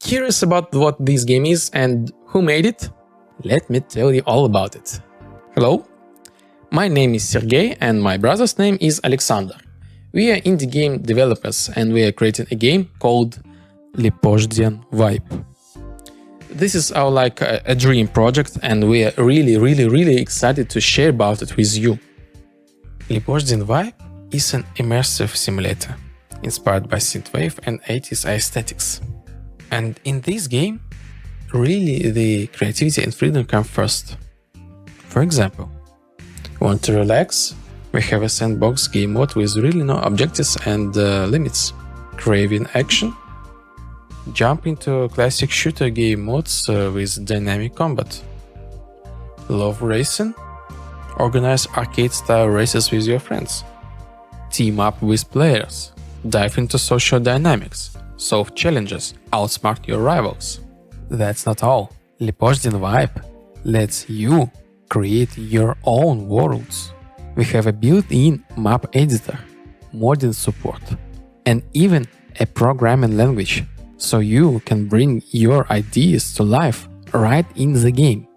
Curious about what this game is and who made it? Let me tell you all about it. Hello, my name is Sergey and my brother's name is Alexander. We are indie game developers and we are creating a game called Lipozhdian Vibe. This is our a dream project and we are really excited to share about it with you. Lipozhdian Vibe is an immersive simulator inspired by synthwave and 80s aesthetics. And in this game, really the creativity and freedom come first. For example, want to relax? We have a sandbox game mode with really no objectives and limits. Craving action? Jump into classic shooter game modes with dynamic combat. Love racing? Organize arcade-style races with your friends. Team up with players. Dive into social dynamics. Solve challenges. Outsmart your rivals. That's not all. Lipozhdian Vibe lets you create your own worlds. We have a built-in map editor, modding support, and even a programming language, so you can bring your ideas to life right in the game.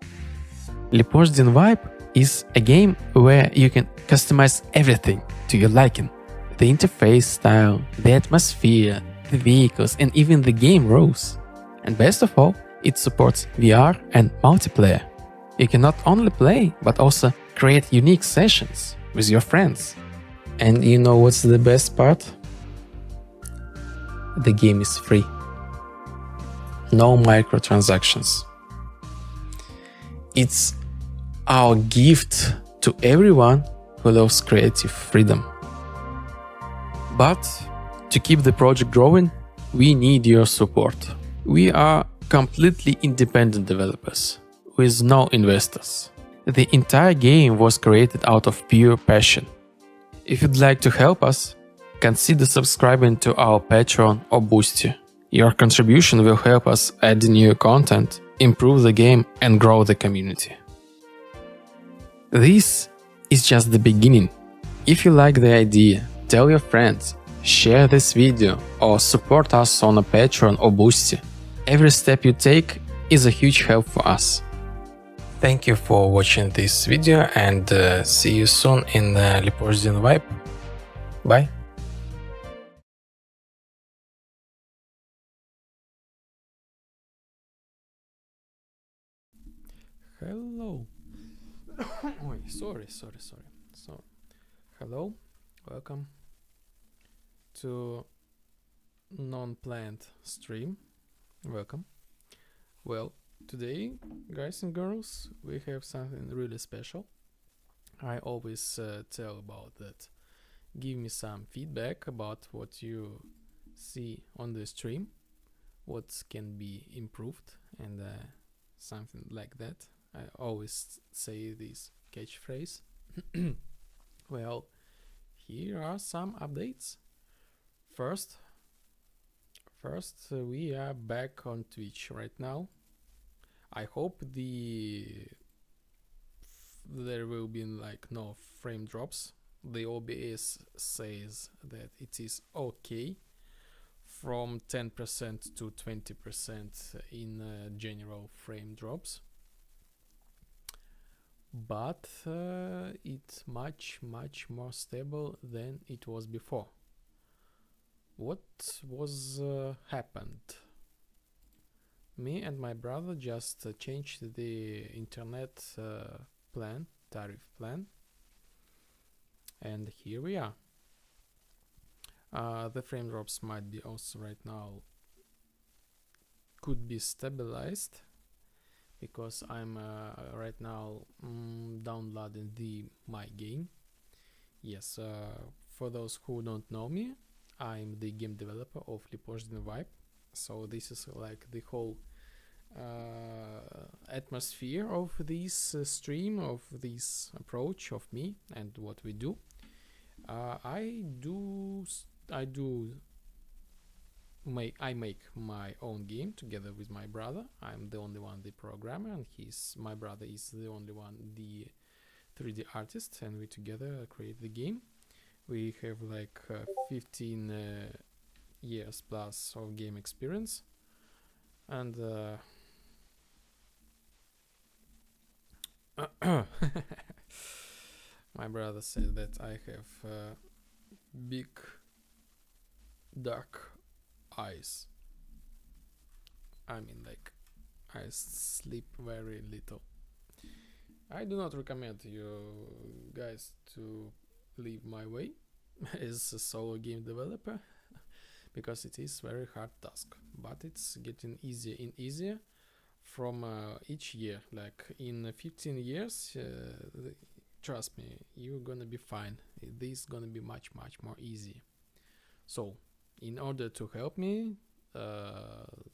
Lipozhdian Vibe is a game where you can customize everything to your liking. The interface style, the atmosphere, the vehicles, and even the game rules. And best of all, it supports VR and multiplayer. You can not only play, but also create unique sessions with your friends. And you know what's the best part? The game is free. No microtransactions. It's our gift to everyone who loves creative freedom. But to keep the project growing, we need your support. We are completely independent developers, with no investors. The entire game was created out of pure passion. If you'd like to help us, consider subscribing to our Patreon or Boosty. Your contribution will help us add new content, improve the game and grow the community. This is just the beginning. If you like the idea, tell your friends, share this video or support us on a Patreon or Boosty. Every step you take is a huge help for us. Thank you for watching this video and see you soon in Liporzin Vibe. Bye. Hello. Oh, sorry. So, hello, welcome to non-planned stream. Welcome. Well, today, guys and girls, we have something really special. I always tell about that. Give me some feedback about what you see on the stream, what can be improved, and something like that. I always say this catchphrase. Well, here are some updates. First, we are back on Twitch right now. I hope there will be like no frame drops. The OBS says that it is okay from 10% to 20% in general frame drops, but it's much more stable than it was before. What was happened? Me and my brother just changed the internet tariff plan, and here we are. The frame drops might be also right now could be stabilized because I'm right now downloading my game. Yes, for those who don't know me, I'm the game developer of Liporzin Vibe. So this is like the whole atmosphere of this stream, of this approach of me and what we do. I make my own game together with my brother. I'm the only one the programmer, and my brother is the only one the 3D artist, and we together create the game. We have like 15 years plus of game experience, and my brother said that I have big dark eyes. I mean, like, I sleep very little. I do not recommend you guys to leave my way as a solo game developer because it is very hard task, but it's getting easier and easier from each year. Like in 15 years, trust me, you're gonna be fine. This is gonna be much more easy. So in order to help me,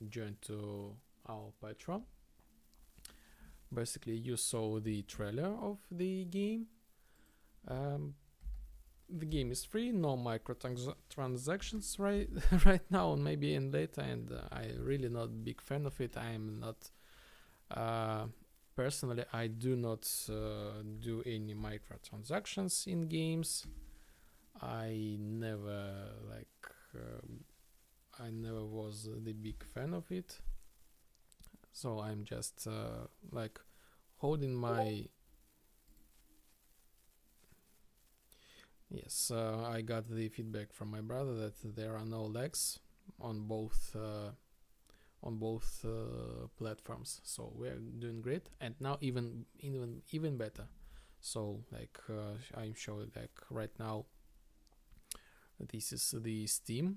join to our Patreon. Basically, you saw the trailer of the game. The game is free, no microtransactions right now, and maybe in later, and I really not a big fan of it. I am not personally, I do not do any microtransactions in games. I never was the big fan of it, so I'm just like holding my. Yes, I got the feedback from my brother that there are no lags on both platforms, so we're doing great, and now even better. So like I'm showing like right now. This is the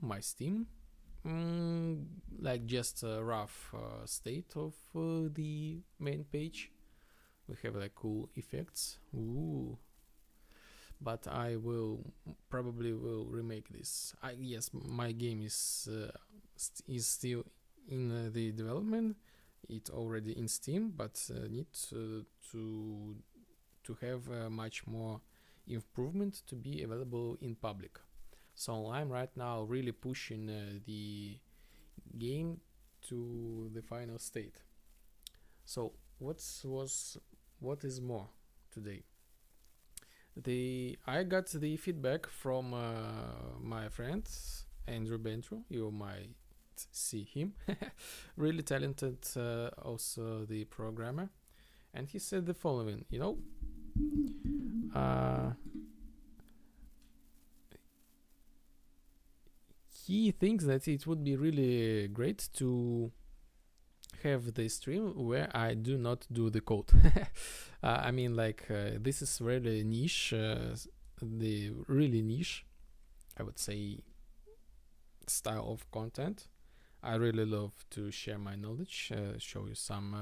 my Steam, like just a rough state of the main page. We have like cool effects. Ooh. But I probably will remake this. Yes, my game is still in the development. It's already in Steam, but need to have much more improvement to be available in public. So I'm right now really pushing the game to the final state. So what is more today? I got the feedback from my friend Andrew Bentro. You might see him. Really talented, also the programmer. And he said the following, he thinks that it would be really great to have the stream where I do not do the code. I mean, this is really niche, the really niche, I would say, style of content. I really love to share my knowledge, show you some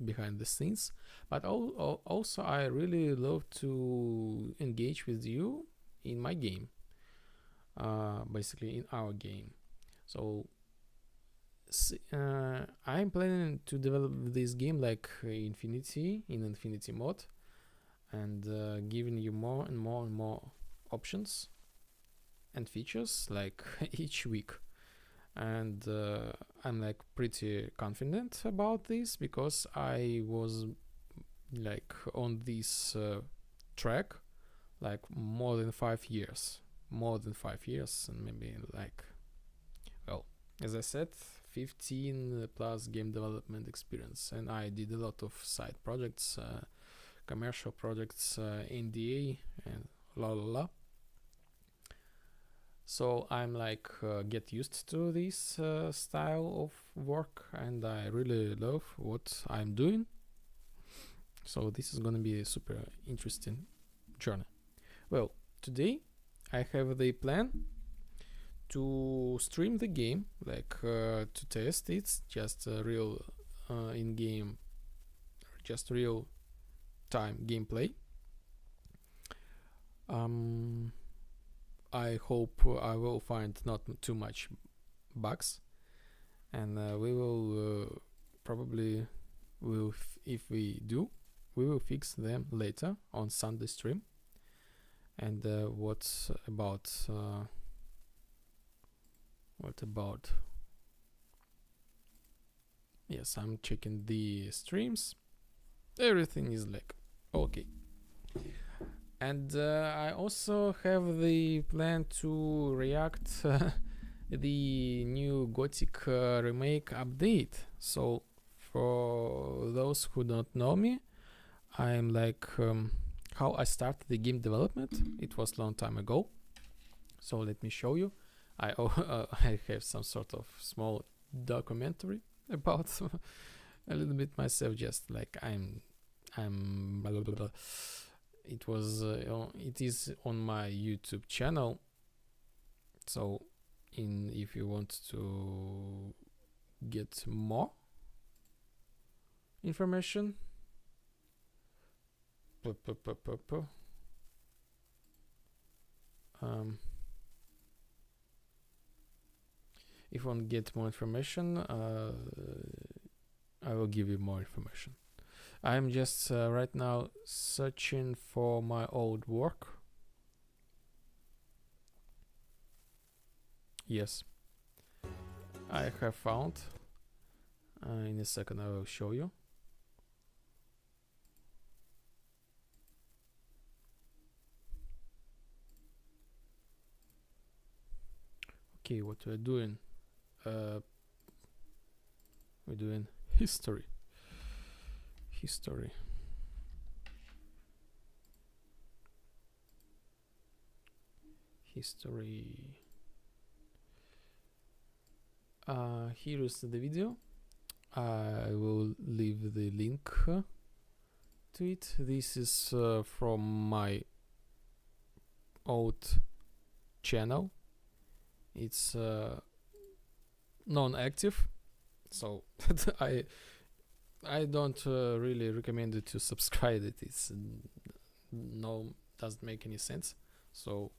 behind the scenes, but also I really love to engage with you in my game, basically in our game. So I'm planning to develop this game like Infinity mode, and giving you more and more and more options and features like each week. And I'm like pretty confident about this because I was like on this track like more than 5 years, and maybe like, well, as I said, 15 plus game development experience, and I did a lot of side projects, commercial projects, NDA, and la la la. So I'm like get used to this style of work, and I really love what I'm doing. So this is gonna be a super interesting journey. Well, today I have the plan to stream the game, like to test it, just real in-game, just real time gameplay. I hope I will find not too much bugs, and we will probably if we do, we will fix them later on Sunday stream. And what about yes, I'm checking the streams, everything is like okay. And I also have the plan to react the new Gothic Remake update. So for those who don't know me, I'm like how I started the game development. It was a long time ago. So let me show you. I have some sort of small documentary about a little bit myself, just like I'm blah, blah, blah, blah. It is on my YouTube channel. So if you want to get more information, if you want to get more information, I will give you more information. I'm just right now searching for my old work. Yes, I have found. In a second I will show you. Okay, what we're doing? We're doing history. History. Here is the video. I will leave the link to it. This is from my old channel. It's non-active, so I don't really recommend it to subscribe it. It's doesn't make any sense. So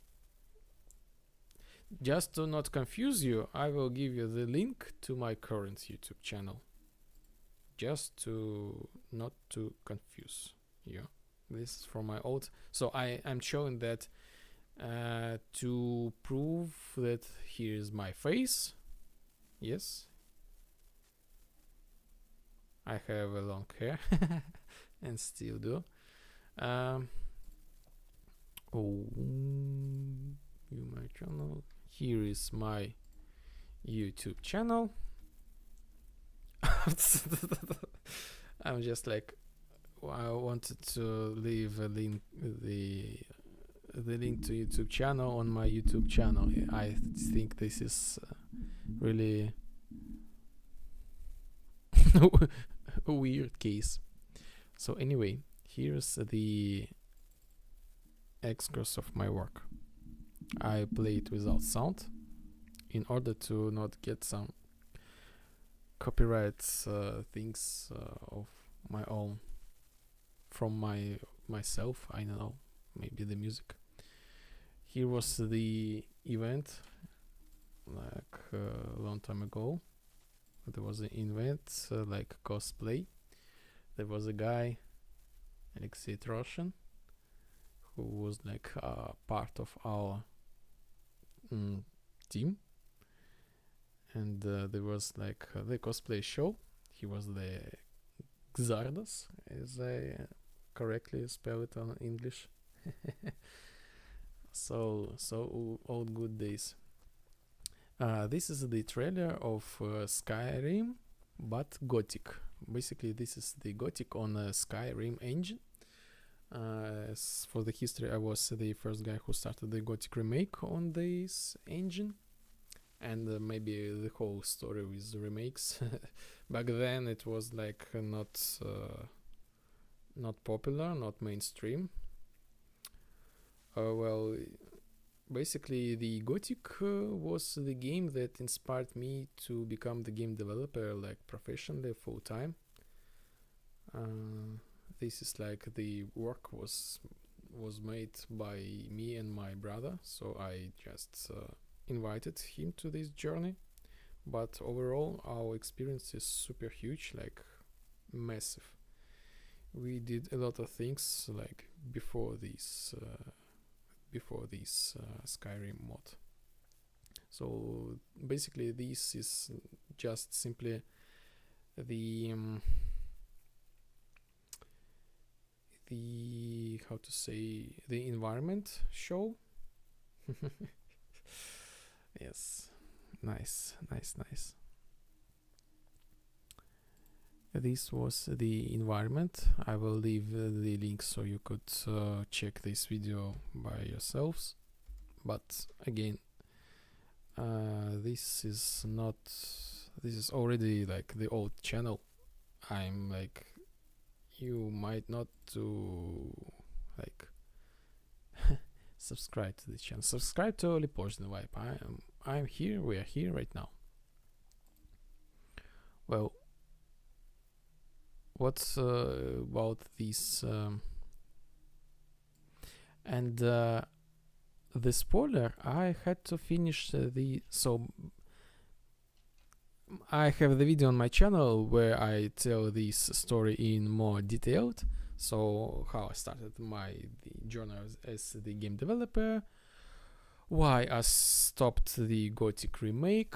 just to not confuse you, I will give you the link to my current YouTube channel, just to not to confuse you. This is from my old. So I'm showing that to prove that here is my face. Yes, I have a long hair and still do. Oh, view my channel. Here is my YouTube channel. I'm just like, I wanted to leave a link, the link to YouTube channel on my YouTube channel. I think this is really a weird case. So anyway, here's the excursus of my work. I play it without sound in order to not get some copyright things of my own from myself. I don't know, maybe the music. Here was the event like a long time ago. There was an event like cosplay. There was a guy, Alexei Troshin, who was like part of our team, and there was like the cosplay show. He was the Xardas, as I correctly spell it on English. So old good days. This is the trailer of Skyrim, but Gothic. Basically, this is the Gothic on a Skyrim engine. As for the history, I was the first guy who started the Gothic Remake on this engine, and maybe the whole story with the remakes. Back then, it was like not popular, not mainstream. Well, basically, the Gothic was the game that inspired me to become the game developer, like professionally, full time. This is like the work was made by me and my brother, so I just invited him to this journey. But overall, our experience is super huge, like massive. We did a lot of things like before this Skyrim mod. So basically, this is just simply the how to say, the environment show. Yes, nice. This was the environment. I will leave the link so you could check this video by yourselves. But again, this is already like the old channel. I'm like, you might not to like subscribe to the channel. Subscribe to Liporzhny Vibe. I'm here. We are here right now. Well, what's about this and the spoiler? I had to finish I have the video on my channel where I tell this story in more detailed. So how I started the journey as the game developer, why I stopped the Gothic Remake,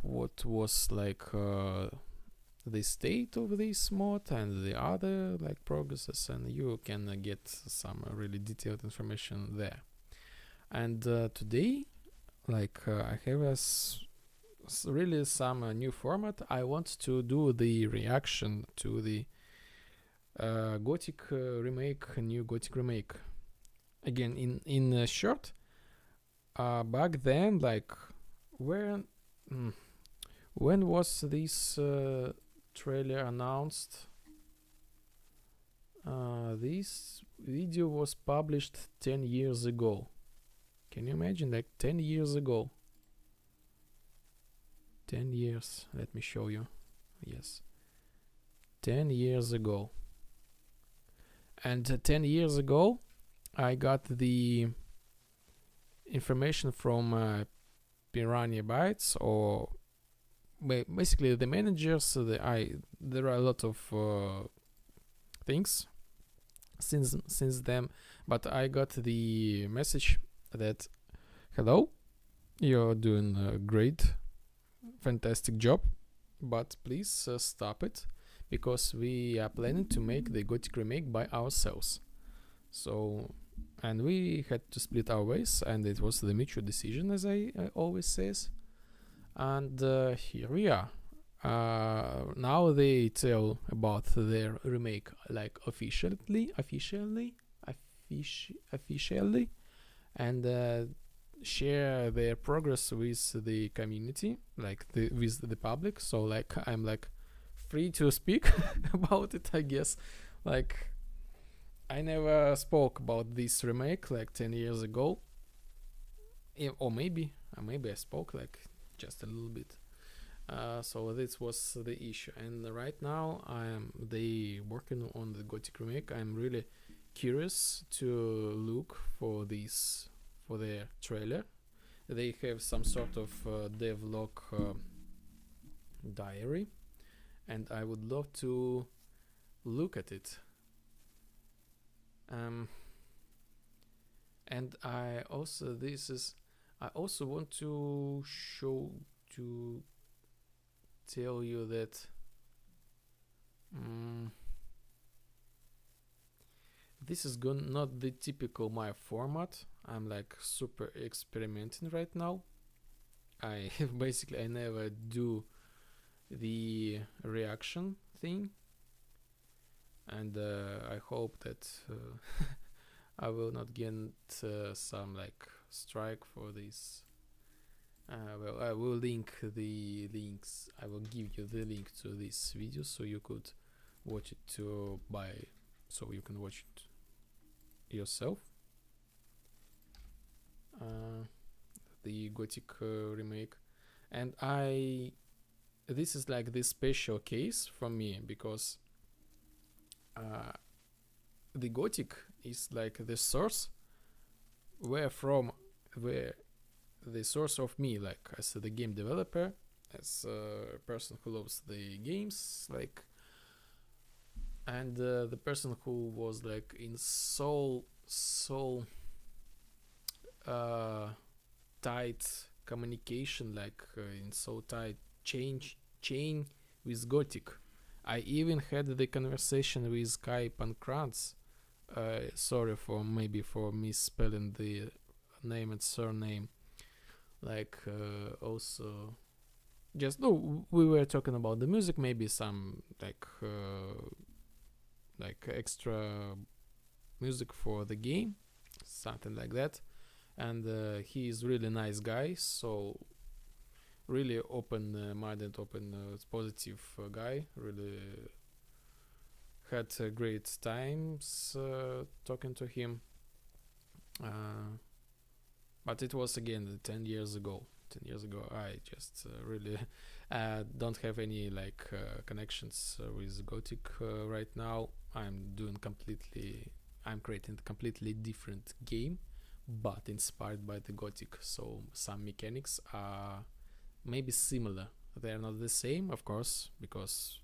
what was like the state of this mod and the other like progresses, and you can get some really detailed information there. And today, like I have really some new format. I want to do the reaction to the Gothic remake, new Gothic remake. Again, in short, back then, like when was this trailer announced? This video was published 10 years ago. Can you imagine, like 10 years ago? 10 years, let me show you. Yes, 10 years ago. And 10 years ago, I got the information from Piranha Bytes, or basically the managers. There are a lot of things since then, but I got the message that, hello, you're doing a great, fantastic job, but please stop it, because we are planning to make the Gothic Remake by ourselves. So, and we had to split our ways, and it was the mutual decision, as I always says. And here we are. Now they tell about their remake, like officially, and share their progress with the community, like with the public. So like I'm like free to speak about it, I guess. Like I never spoke about this remake like 10 years ago, or maybe I spoke like just a little bit. So this was the issue, and right now they working on the Gothic Remake. I'm really curious to look for this, for their trailer. They have some sort of devlog diary, and I would love to look at it. And I also want to tell you that this is not the typical my format. I'm like super experimenting right now. I basically I never do the reaction thing, and I hope that I will not get some like strike for this. Well, I will link the links. I will give you the link to this video so you could watch it so you can watch it yourself. The Gothic Remake, and this is like this special case for me, because the Gothic is like the source where the source of me, like as the game developer, as a person who loves the games, like, and the person who was like in so tight communication, like in so tight chain with Gothic. I even had the conversation with Kai Pankratz. Sorry for misspelling the name and surname. Like also, just we were talking about the music, maybe some like extra music for the game, something like that. And he is really nice guy, so really open-minded, positive guy. Really had great times talking to him. But it was again 10 years ago. 10 years ago, I just really don't have any like connections with Gothic right now. I'm creating a completely different game, but inspired by the Gothic. So some mechanics are maybe similar. They are not the same, of course, because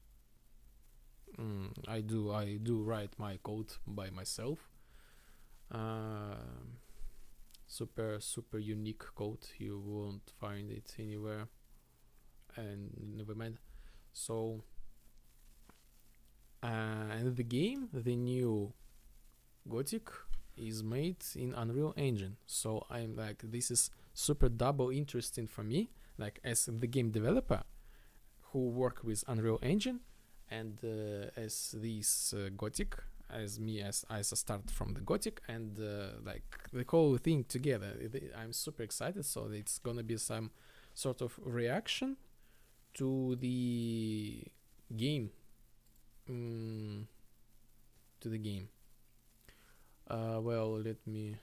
I do write my code by myself. Super unique code. You won't find it anywhere, and never mind. So and the game, the new Gothic, is made in Unreal Engine. So I'm like, this is super double interesting for me, like as the game developer who work with Unreal Engine, and as this Gothic, as I start from the Gothic, and like the whole thing together. I'm super excited. So it's gonna be some sort of reaction to the game. Well, let me.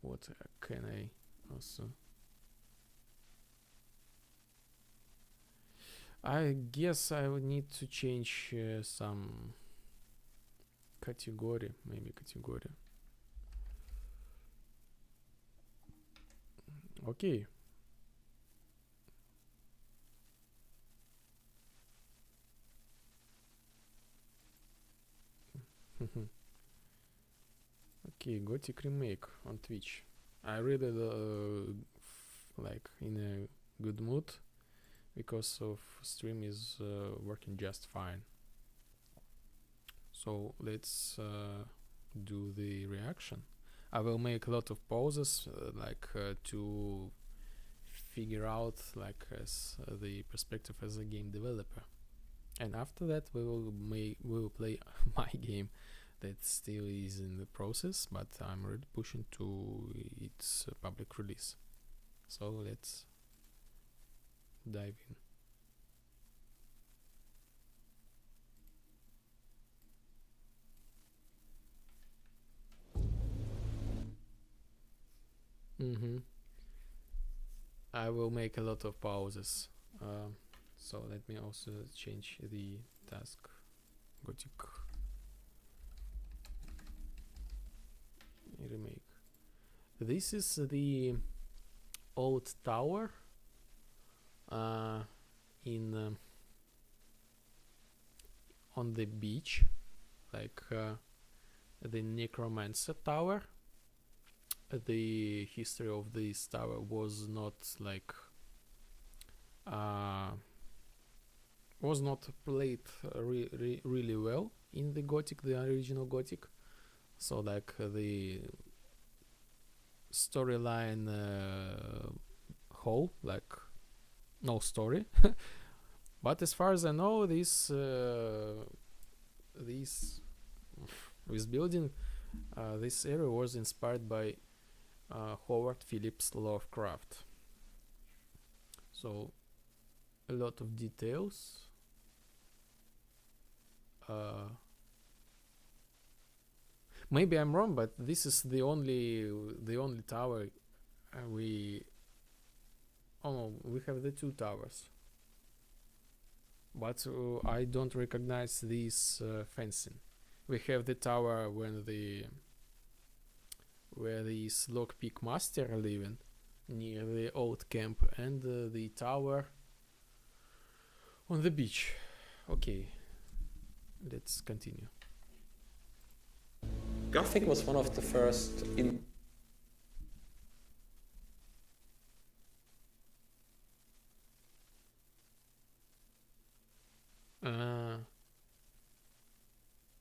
What can I also? I guess I would need to change some category, maybe category. Okay. Okay, Gothic Remake on Twitch. I really like in a good mood because of stream is working just fine. So let's do the reaction. I will make a lot of pauses to figure out as the perspective as a game developer, and after that we will play my game that still is in the process, but I'm already pushing to its public release. So let's dive in. I will make a lot of pauses. So let me also change the task. Gothic Remake. This is the old tower in on the beach, the Necromancer Tower. The history of this tower was not played really well in the Gothic, the original Gothic. So the storyline whole, no story. But as far as I know, this building, this area was inspired by Howard Phillips Lovecraft. So a lot of details. Maybe I'm wrong, but this is the only tower we. Oh no, we have the two towers, but I don't recognize this fencing. We have the tower where this lockpick master living near the old camp, and the tower on the beach. Okay, let's continue. Gothic was one of the first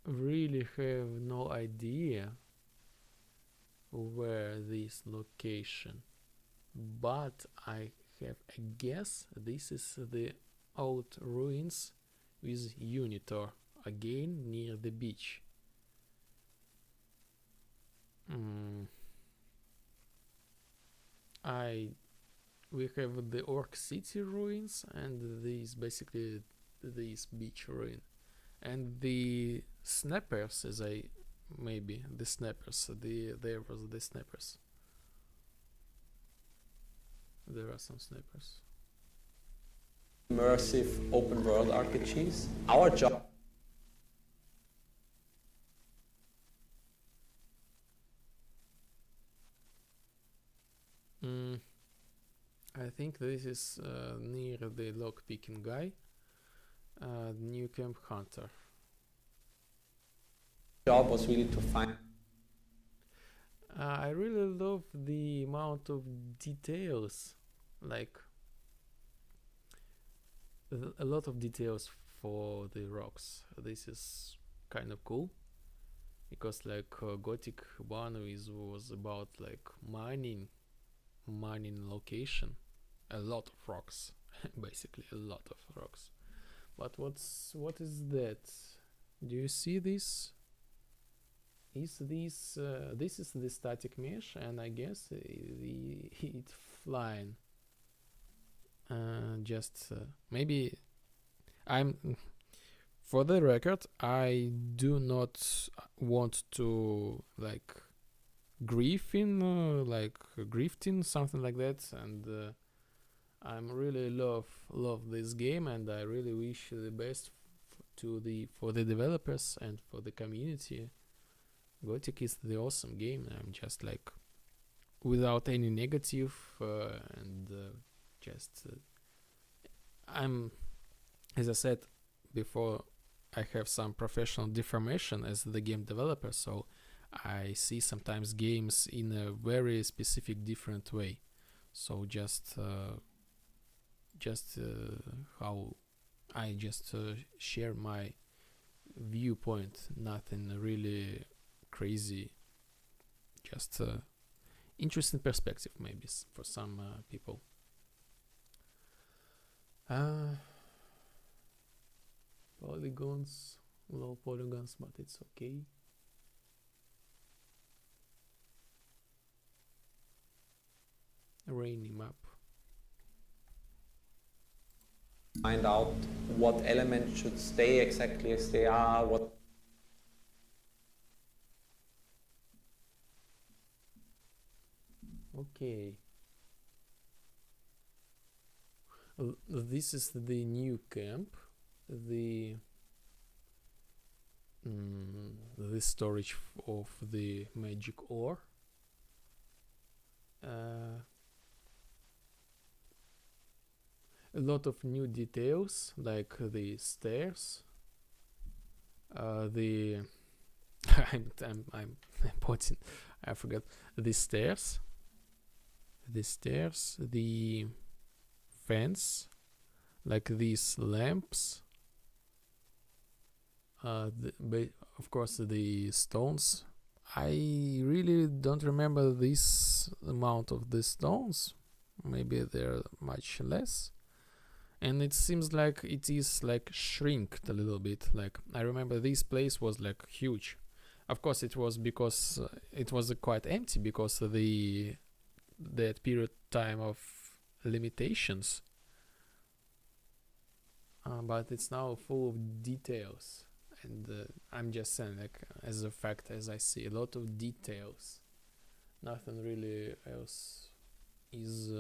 really have no idea where this location, but I have a guess. This is the old ruins with Unitor, again near the beach. We have the Orc City ruins and these basically this beach ruin, and the snappers, the snappers. There was the snappers. There are some snappers. Immersive open world RPGs. Our job. I think this is near the lockpicking guy, New Camp Hunter. Job was really to find. I really love the amount of details, a lot of details for the rocks. This is kind of cool, because Gothic 1 was about mining location, a lot of rocks, basically a lot of rocks. But what is that? Do you see this? Is this this is the static mesh, and I guess it's flying. Maybe I'm. For the record, I do not want to grifting, something like that, and I'm really love this game, and I really wish the best for the developers and for the community. Gothic is the awesome game. I'm just without any negative, I'm, as I said before, I have some professional deformation as the game developer, so I see sometimes games in a very specific different way. So just how I just share my viewpoint, nothing really crazy, just interesting perspective maybe for some people. Polygons, low polygons, but it's okay. Rainy map. Find out what elements should stay exactly as they are, what Okay. This is the new camp. The storage of the magic ore. A lot of new details, like the stairs. The I'm putting, I forgot the stairs. The fence, like these lamps. Of course, the stones. I really don't remember this amount of the stones. Maybe they're much less. And it seems like it is like shrinked a little bit. Like I remember this place was like huge. Of course, it was because it was quite empty because of that period time of limitations. But it's now full of details, and I'm just saying, like, as a fact, as I see a lot of details, nothing really else is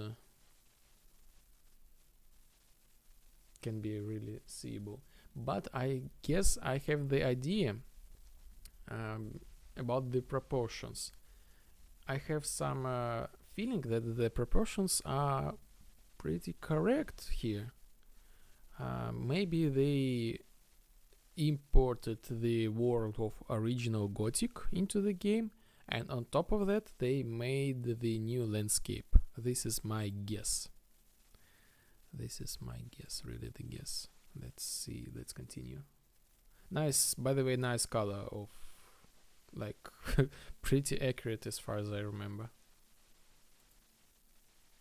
can be really seeable. But I guess I have the idea about the proportions. I have some feeling that the proportions are pretty correct here. Maybe they imported the world of original Gothic into the game, and on top of that they made the new landscape. This is my guess. Really the guess. Let's see, let's continue. Nice, by the way, nice color of, like, pretty accurate as far as I remember.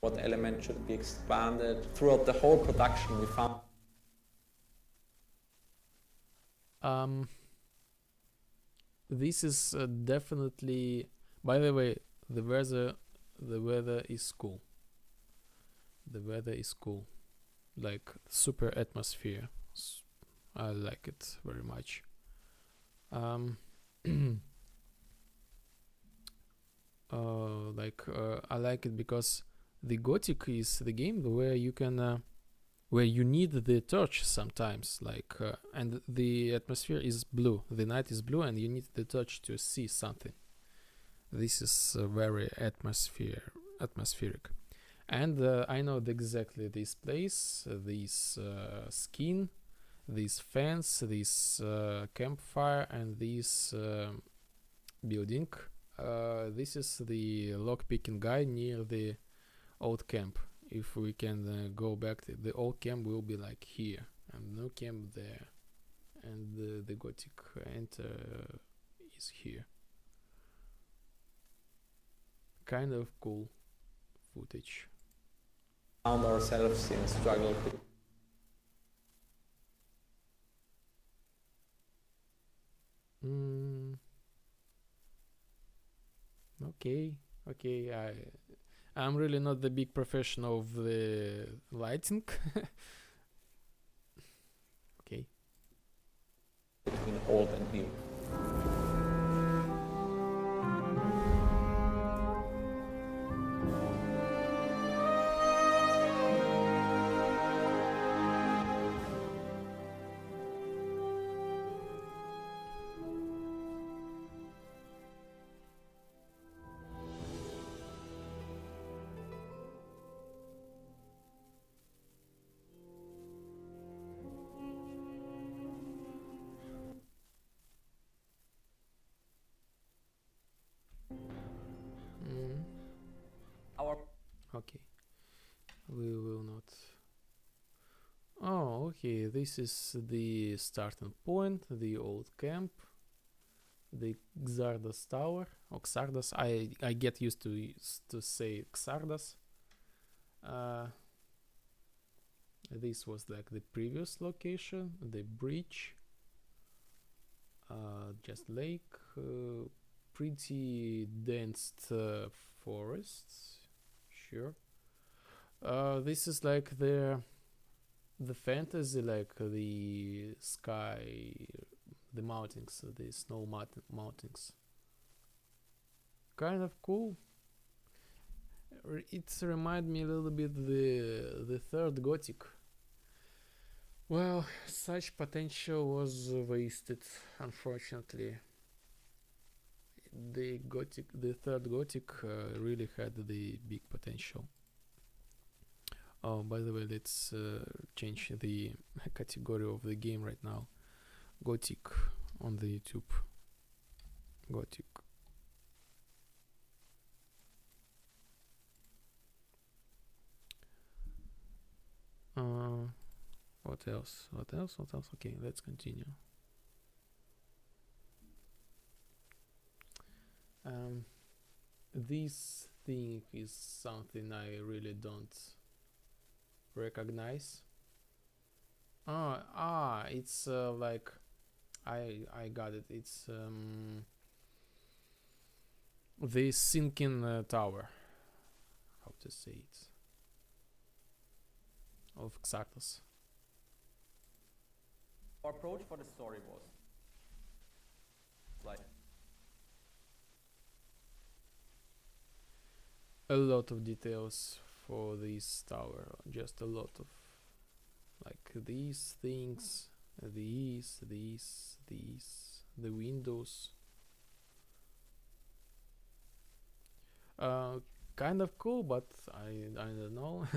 what element should be expanded. Throughout the whole production we found this is definitely, by the way, the weather is cool. The weather is cool, like super atmosphere. I like it very much. I like it because the Gothic is the game where you can where you need the torch sometimes, like and the atmosphere is blue, the night is blue, and you need the torch to see something. This is very atmospheric, and I know exactly this place, this skin, this fence, this campfire, and this building. This is the lockpicking guy near the old camp. If we can go back, the old camp will be like here, and no camp there, and the Gothic enter is here. Kind of cool footage. found ourselves in struggle with Okay. I'm really not the big professional of the lighting. Okay. between old and new. Okay, we will not. Oh, okay, this is the starting point, the old camp, the Xardas Tower, or Xardas. I get used to say Xardas. This was like the previous location, the bridge, just lake, pretty dense forests, sure. This is like the fantasy, like the sky, the mountains, the snow mountains. Kind of cool. It reminds me a little bit the third Gothic. Well, such potential was wasted, unfortunately. The third Gothic really had the big potential. Oh, by the way, let's change the category of the game right now. Gothic on the YouTube. Gothic. What else? What else? What else? Okay, let's continue. This thing is something I really don't recognize. It's like I got it. It's the sinking tower. How to say it? Of Xardas. Our approach for the story was like a lot of details for this tower, just a lot of like these things, these, the windows. Kind of cool, but I don't know.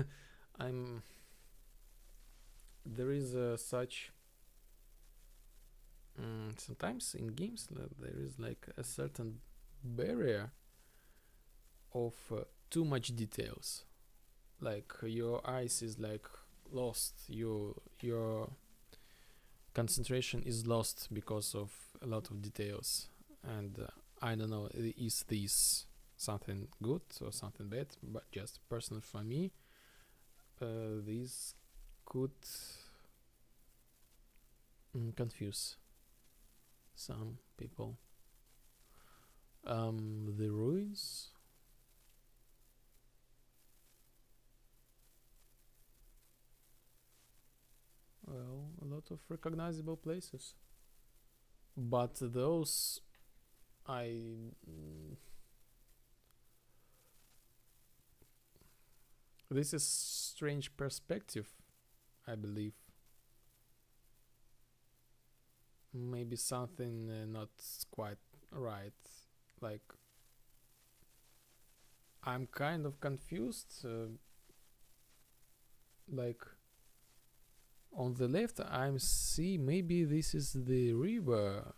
There is such sometimes in games there is like a certain barrier of too much details, like your eyes is like lost, your concentration is lost because of a lot of details, and I don't know, is this something good or something bad, but just personal for me, this could confuse some people. The ruins. Well, a lot of recognizable places, but those this is strange perspective, I believe. Maybe something not quite right. Like, I'm kind of confused. Like, on the left, I'm see maybe this is the river,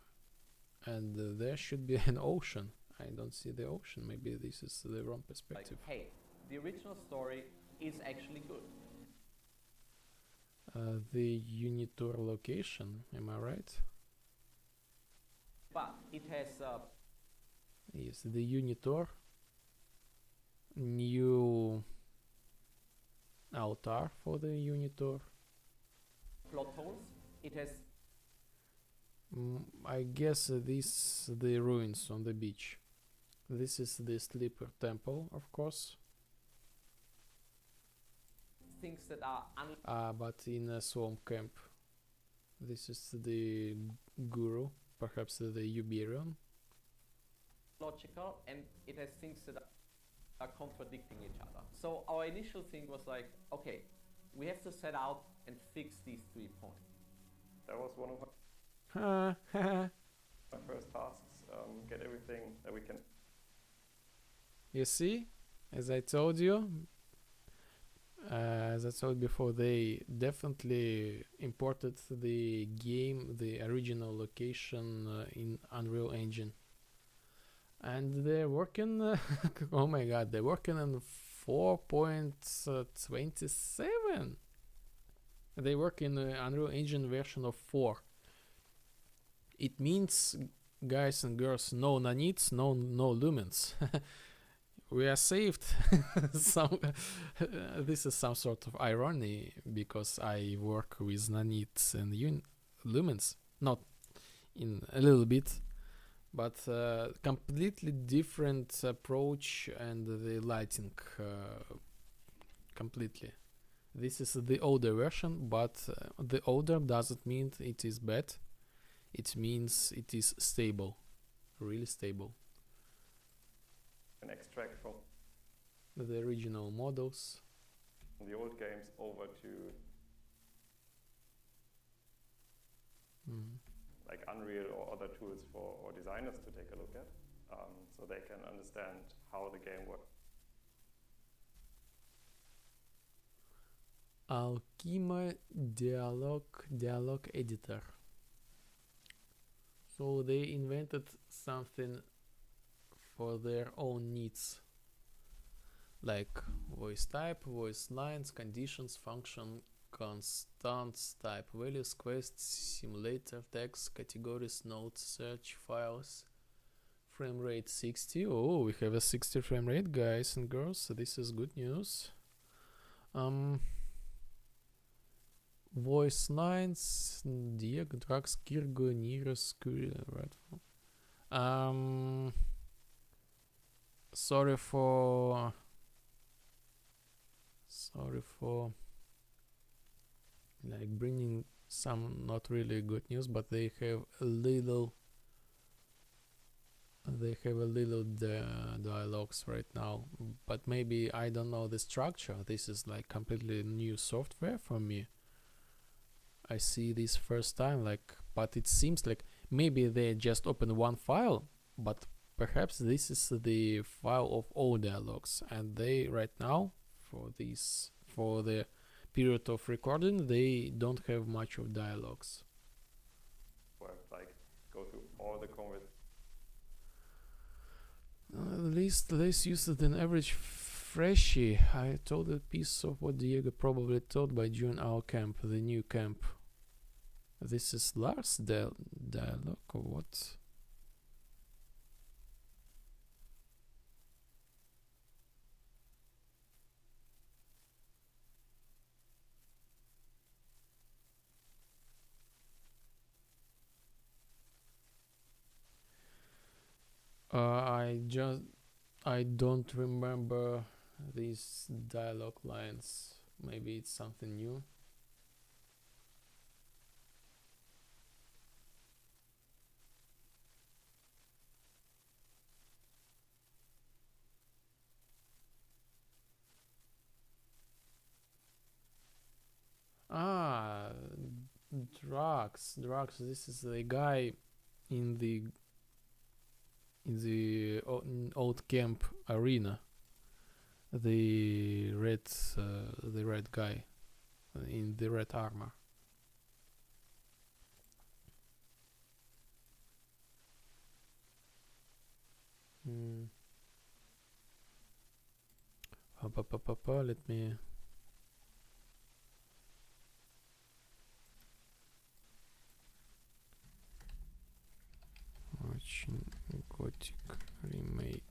and there should be an ocean. I don't see the ocean. Maybe this is the wrong perspective. Like, hey, the original story is actually good. The Unitor location, am I right? But it has Yes, the Unitor. New altar for the Unitor. plot holes. It has I guess this the ruins on the beach. This is the Sleeper Temple, of course. things that are But in a swamp camp. This is the Guru, perhaps the Uberian. logical, and it has things that are contradicting each other. So our initial thing was like, okay, we have to set out and fix these 3 points. That was one of my first tasks, get everything that we can. You see, as I told you, as I told before, they definitely imported the game, the original location in Unreal Engine. And they're working, oh my god, they're working on 4.27. They work in the Unreal Engine version of 4. It means, guys and girls, no nanits, no lumens. We are saved. This is some sort of irony because I work with nanits and lumens, not in a little bit, but completely different approach and the lighting completely. This is the older version, but the older doesn't mean it is bad. It means it is stable, really stable. And extract from The original models. the old games over to like Unreal or other tools for designers to take a look at, so they can understand how the game works. Alchema dialogue editor. So they invented something for their own needs, like voice type, voice lines, conditions, function, constants, type values, quests, simulator, text, categories, notes, search, files, frame rate 60. Oh, we have a 60 frame rate, guys and girls, so this is good news. Voice lines, Dieg, Drax, Kirgo, Neros, Redfall. Sorry for like bringing some not really good news, but they have a little dialogues right now, but maybe I don't know the structure. This is like completely new software for me. I see this first time, like, but it seems like maybe they just open one file, but perhaps this is the file of all dialogues, and they right now for the period of recording they don't have much of dialogues. Where like go through all the conversations. At least let's use it an average freshie. I told a piece of what Diego probably told by joining our camp, the new camp. This is Lars' dialogue or what? I don't remember these dialogue lines. Maybe it's something new. Drax. This is the guy in the old camp arena. The red guy in the red armor. Let me. Watching Gothic Remake.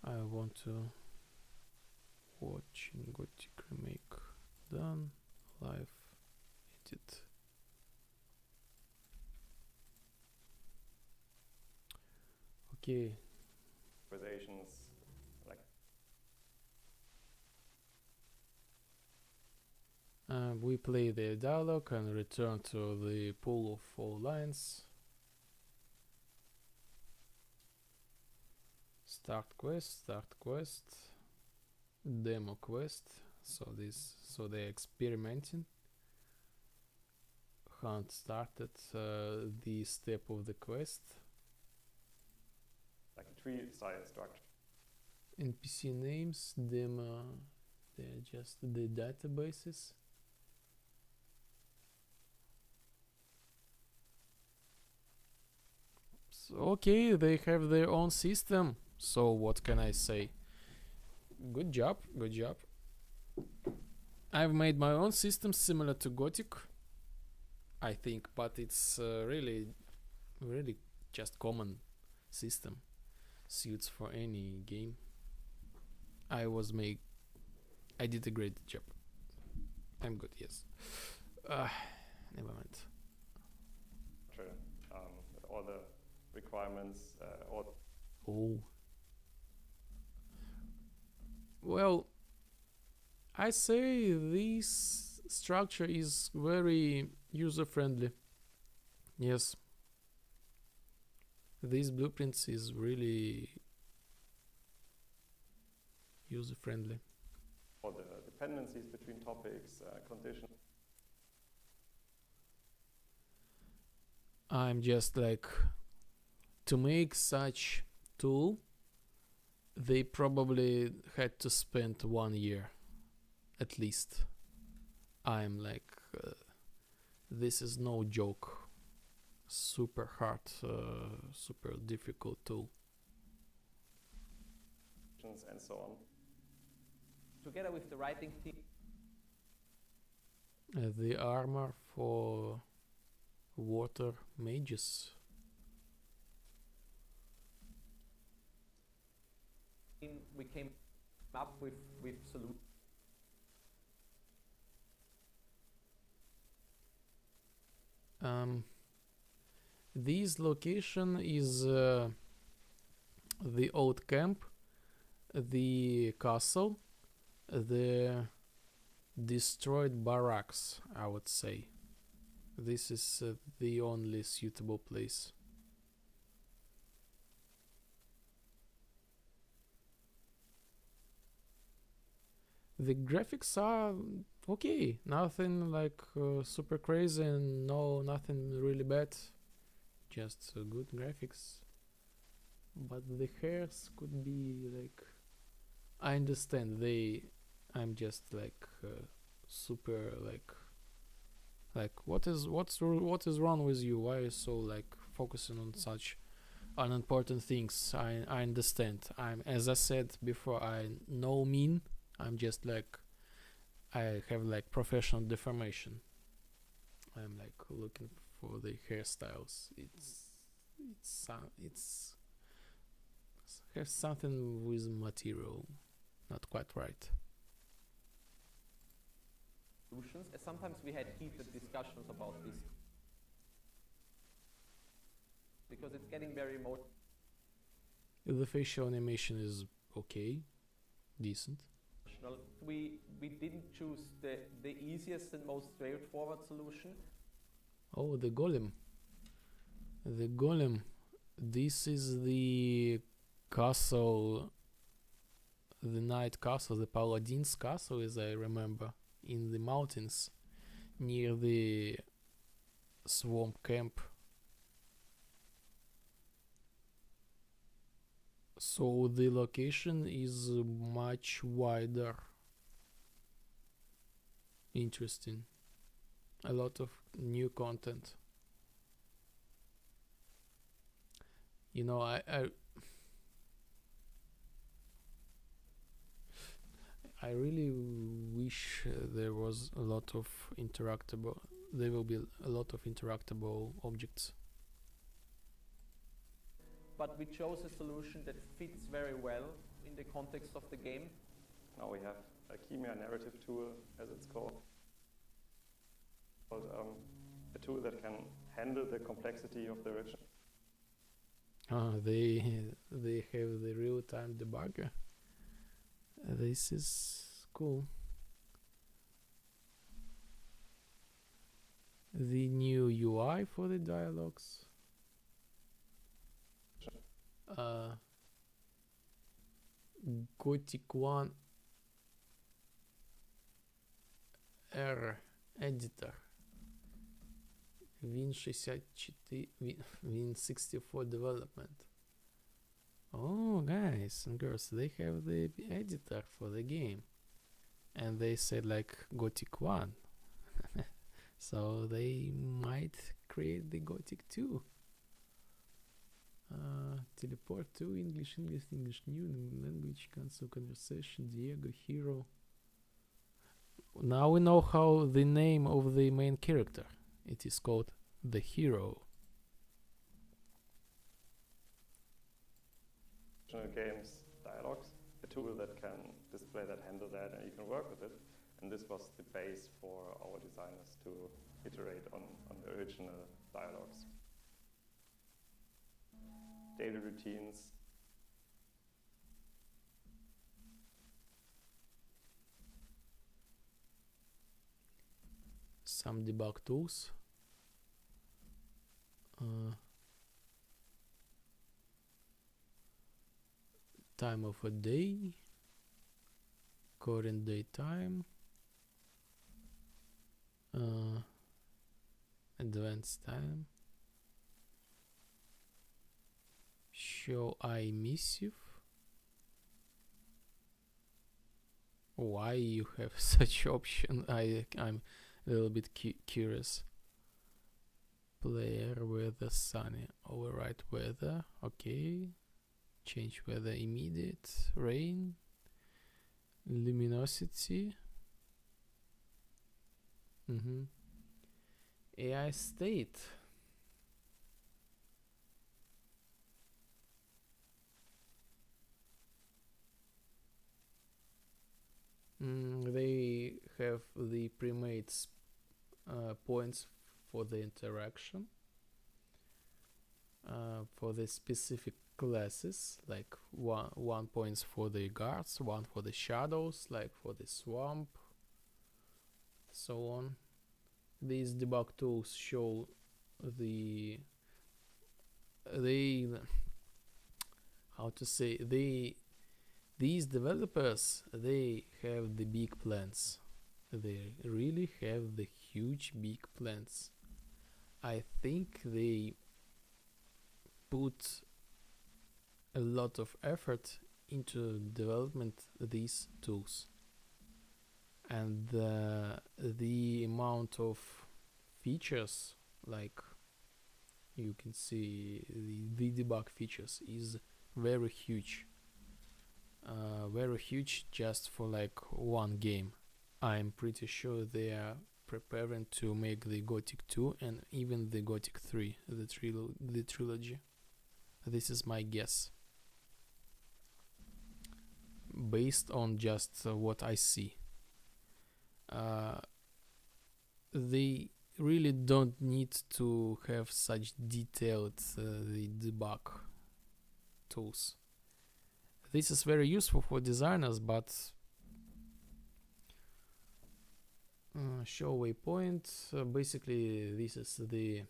I want to watch Gothic Remake. Done. Live. Edit. Okay. Conversations like we play the dialogue and return to the pool of all lines. Start quest, demo quest. So they're experimenting. Hunt started the step of the quest. like a tree-style structure. NPC names, demo, they're just the databases. So, okay, they have their own system. So what can I say? Good job, good job. I've made my own system similar to Gothic, I think, but it's really just common system, suits for any game. I did a great job. I'm good, yes. Never mind. Sure. With all the requirements, Oh. Well, I say this structure is very user-friendly. Yes. These blueprints is really user-friendly. all the dependencies between topics, conditions. I'm just like, to make such tool, they probably had to spend 1 year at least. I'm like, this is no joke. Super hard, super difficult tool. And so on. Together with the writing team. The armor for water mages. We came up with solutions. This location is the old camp, the castle, the destroyed barracks, I would say. This is the only suitable place. The graphics are okay, nothing like super crazy and nothing really bad, just good graphics. But the hairs could be like, I understand I'm just like super like what is wrong with you? Why are you so like focusing on such unimportant things? I understand. As I said before, I'm just like, I have like professional deformation. I'm like looking for the hairstyles. It's has something with material not quite right. Solutions. Sometimes we had heated discussions about this because it's getting very emotional. The facial animation is okay, decent. We didn't choose the easiest and most straightforward solution. Oh, the golem. The golem. This is the castle, the knight castle, the paladin's castle, as I remember, in the mountains near the swamp camp. So the location is much wider. Interesting. A lot of new content. You know, I really wish there was a lot of there will be a lot of interactable objects. But we chose a solution that fits very well in the context of the game. Now we have a Chimera narrative tool, as it's called. A tool that can handle the complexity of the rich. They have the real-time debugger. This is cool. The new UI for the dialogues. Gothic 1 R editor. Win64 development. Oh, guys and girls, they have the editor for the game, and they said like Gothic 1. So they might create the Gothic 2. Teleport to English, new language, cancel conversation, Diego, hero. Now we know how the name of the main character. It is called the hero. Games dialogues, a tool that can display that, handle that, and you can work with it. And this was the base for our designers to iterate on the original dialogues. Daily routines. Some debug tools. Time of a day. Current day time. Advanced time. Show iMissive. Why you have such option? I'm a little bit curious. Player weather sunny. Override weather. Okay. Change weather immediate. Rain. Luminosity. AI state. They have the pre-made points for the interaction, for the specific classes, like one points for the guards, one for the shadows, like for the swamp, so on. These debug tools show these developers, they have the big plans. They really have the huge big plans. I think they put a lot of effort into development these tools, and the amount of features, like you can see, the debug features is very huge. Very huge just for like one game. I'm pretty sure they are preparing to make the Gothic 2 and even the Gothic 3, the trilogy. This is my guess, based on just what I see. They really don't need to have such detailed the debug tools. This is very useful for designers, but show waypoint. Basically, this is the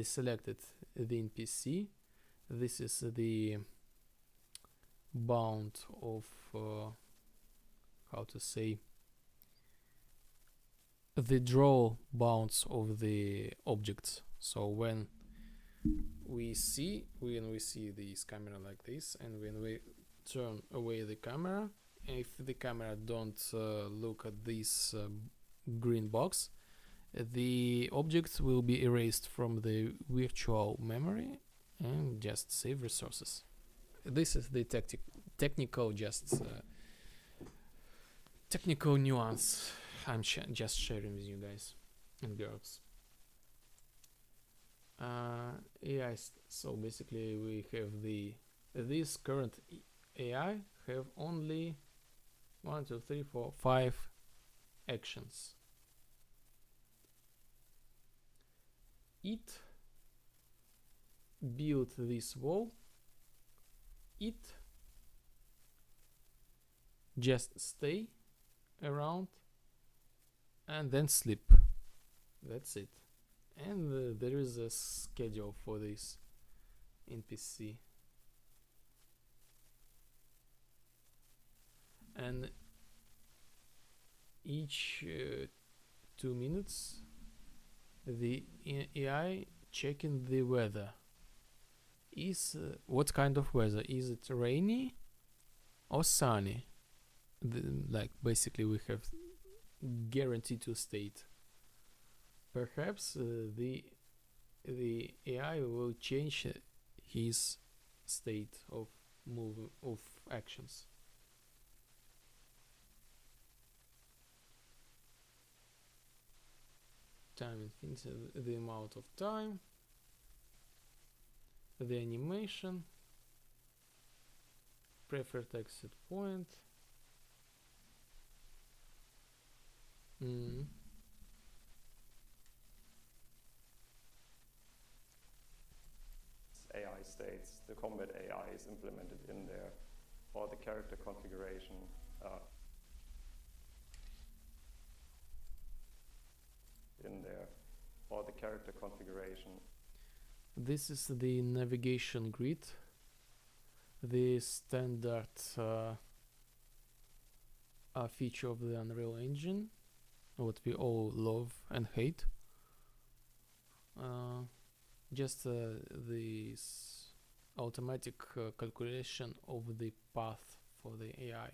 selected the NPC. This is the bound of how to say, the draw bounds of the objects. So when we see this camera like this, and when we turn away the camera, if the camera don't look at this green box, the objects will be erased from the virtual memory and just save resources. This is the technical technical nuance I'm just sharing with you guys and girls. AI. So basically we have this current AI have only 1, 2, 3, 4, 5 actions. It built this wall. It just stay around and then sleep. That's it. And there is a schedule for this NPC. And each 2 minutes the AI checking the weather. Is what kind of weather? Is it rainy or sunny? Like basically we have guaranteed to state. Perhaps the AI will change his state of actions. Time infinity, the amount of time, the animation, preferred exit point. AI states, the combat AI is implemented in there, or the character configuration. In there, or the character configuration. This is the navigation grid, the standard feature of the Unreal Engine, what we all love and hate. Just this automatic calculation of the path for the AI.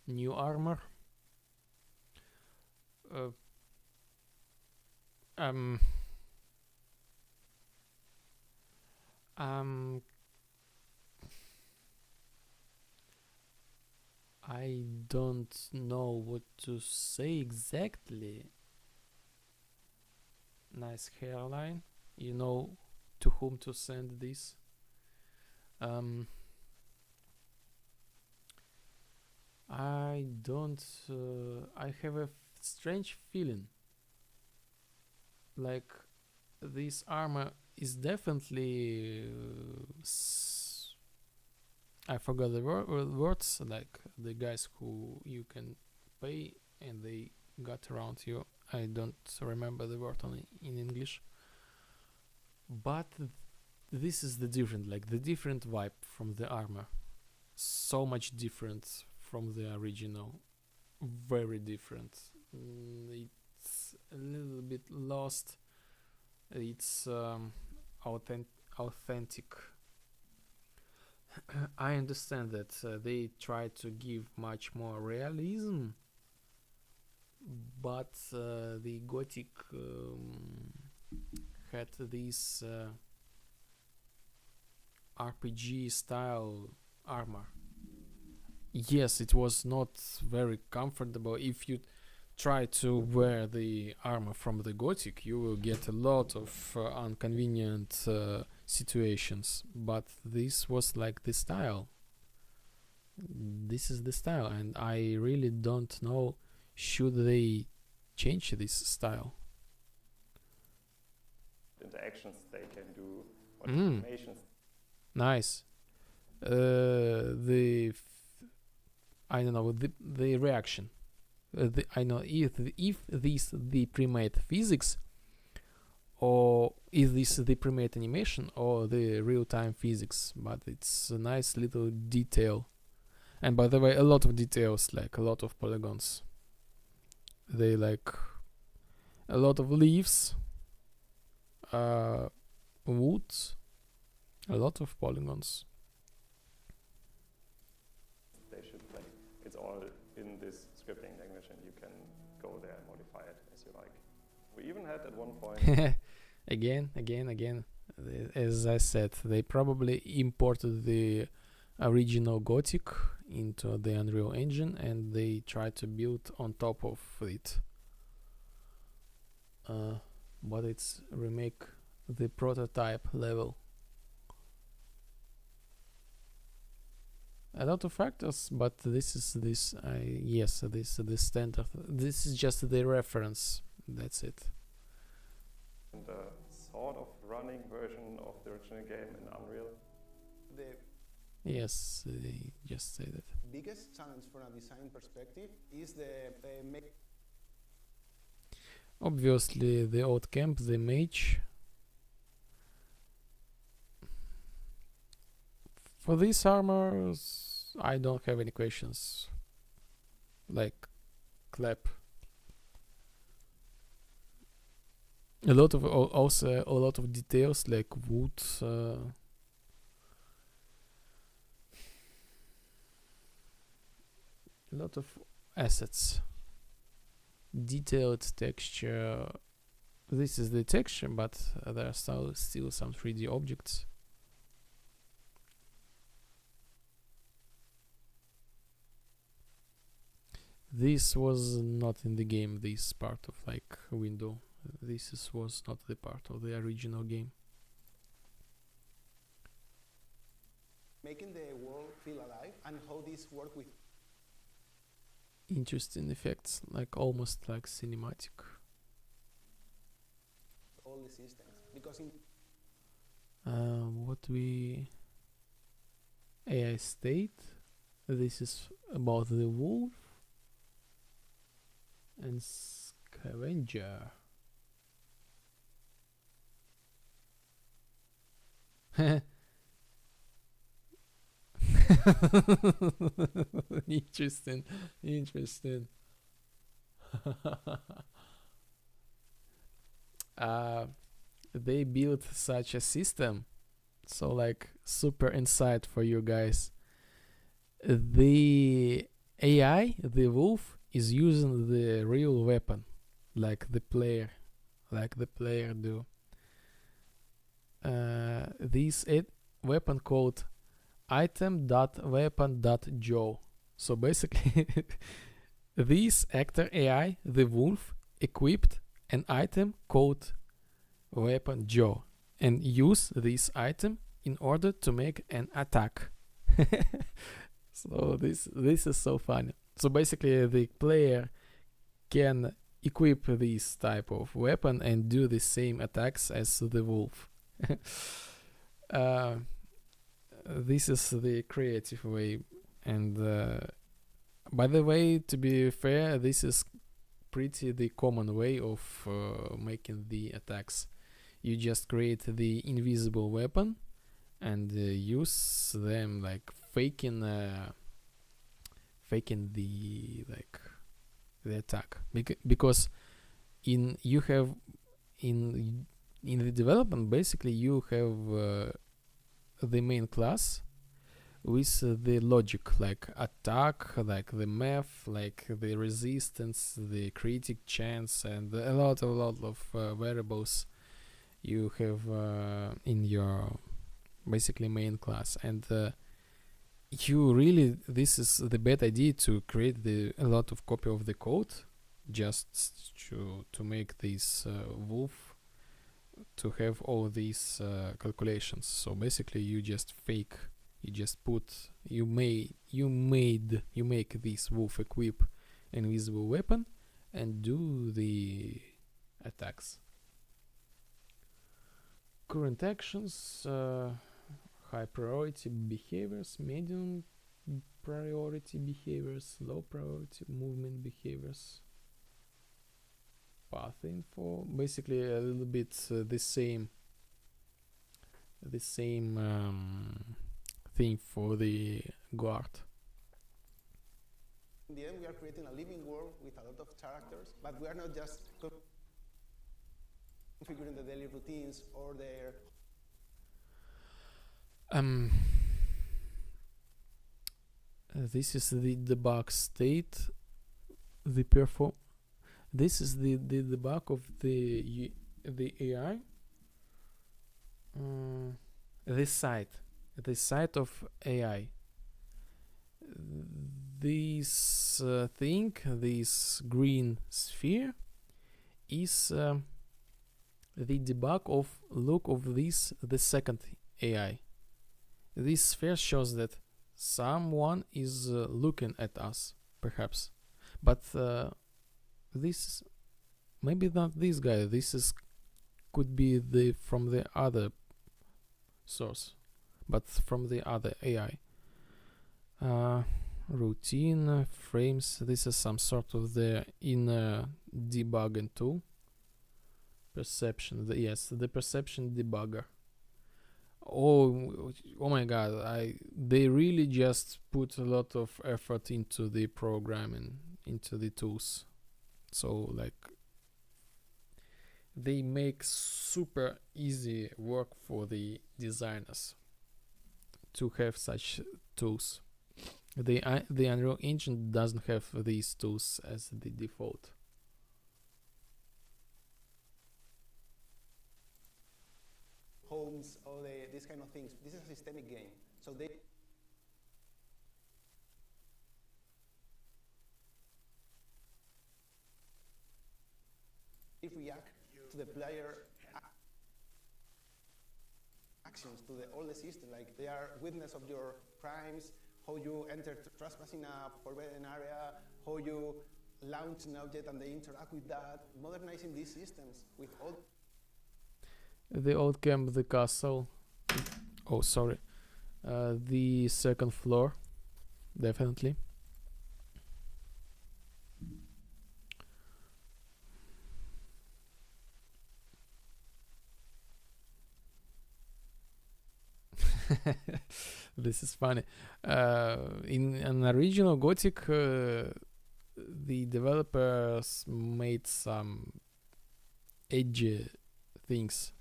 New armor. I don't know what to say exactly. Nice hairline. You know to whom to send this. I don't. I have a strange feeling. Like this armor is definitely. I forgot the words. Like the guys who you can pay and they got around you. I don't remember the word in English. But this is the different, like the different vibe from the armor. So much different from the original. Very different. It's a little bit lost. It's authentic. I understand that they try to give much more realism, but the Gothic had this RPG style armor. Yes, it was not very comfortable. If you try to wear the armor from the Gothic, you will get a lot of inconvenient situations. But this was like the style. This is the style, and I really don't know should they change this style. Interactions they can do, what animations. Nice. I don't know the reaction. I know if this the pre-made physics, or is this the pre-made animation or the real-time physics, but it's a nice little detail. And by the way, a lot of details, like a lot of polygons. They like a lot of leaves, woods, a lot of polygons. They should play. It's all in this scripting language, and you can go there and modify it as you like. We even had at one point. again. As I said, they probably imported the original Gothic into the Unreal Engine and they tried to build on top of it. But it's remake the prototype level. A lot of factors, but this is this the standard. This is just the reference. That's it. And a sort of running version of the original game in Unreal. Yes, they just say that. Biggest challenge from a design perspective is Obviously, the old camp, the mage. For these armors, I don't have any questions. Like, clap. A lot of also a lot of details like wood. A lot of assets, detailed texture, this is the texture, but there are still some 3D objects. This was not in the game, this part of like window. Was not the part of the original game. Making the world feel alive and how this work with Interesting effects, like almost like cinematic. all the systems. Because in What we AI state. This is about the wolf and scavenger. Interesting. They built such a system, so like super insight for you guys. The AI, the wolf, is using the real weapon, like the player do. This weapon called item.weapon.joe. So basically, this actor AI, the wolf, equipped an item called weapon Joe and use this item in order to make an attack. So this is so funny. So basically, the player can equip this type of weapon and do the same attacks as the wolf. This is the creative way, and by the way, to be fair, this is pretty the common way of making the attacks. You just create the invisible weapon and use them, like faking the the attack, because in the development, basically you have the main class with the logic, like attack, like the math, like the resistance, the critic chance, and a lot of variables you have in your basically main class. And you really, this is the bad idea to create a lot of copy of the code just to make this wolf to have all these calculations. So basically you just make this wolf equip an invisible weapon and do the attacks. Current actions, high priority behaviors, medium priority behaviors, low priority movement behaviors, path info, basically a little bit the same thing for the guard. in the end we are creating a living world with a lot of characters, but we are not just configuring the daily routines or their this is the debug state, this is the debug of the AI, the site of AI. This thing, this green sphere, is the debug of look of this the second AI. This sphere shows that someone is looking at us, perhaps, but this maybe not this guy. Could be from the other source, but from the other AI. Routine frames. This is some sort of the inner debugging tool. Perception. The perception debugger. Oh my god! They really just put a lot of effort into the programming, into the tools. So like they make super easy work for the designers to have such tools. The Unreal Engine doesn't have these tools as the default. systemic game. So they react to the player actions, to all the system, like they are witness of your crimes, how you enter trespass in a forbidden area, how you launch an object and they interact with that, modernizing these systems with all The old camp, the castle. Oh, sorry. The second floor, definitely. This is funny. In an original Gothic, the developers made some edgy things.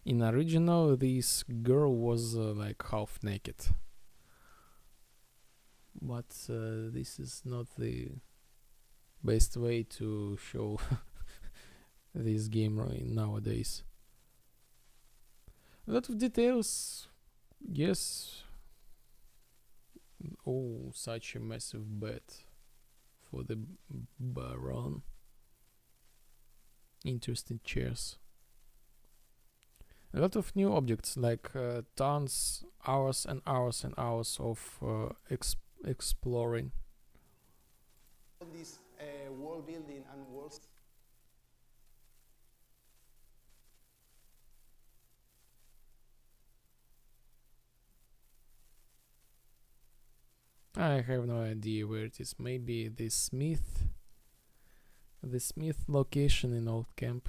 In original, this girl was like half naked. But this is not the best way to show this game nowadays. A lot of details, yes. Oh, such a massive bed for the Baron. Interesting chairs. A lot of new objects, like tons, hours and hours and hours of exploring. this wall building and walls. I have no idea where it is. Maybe the Smith location in Old Camp.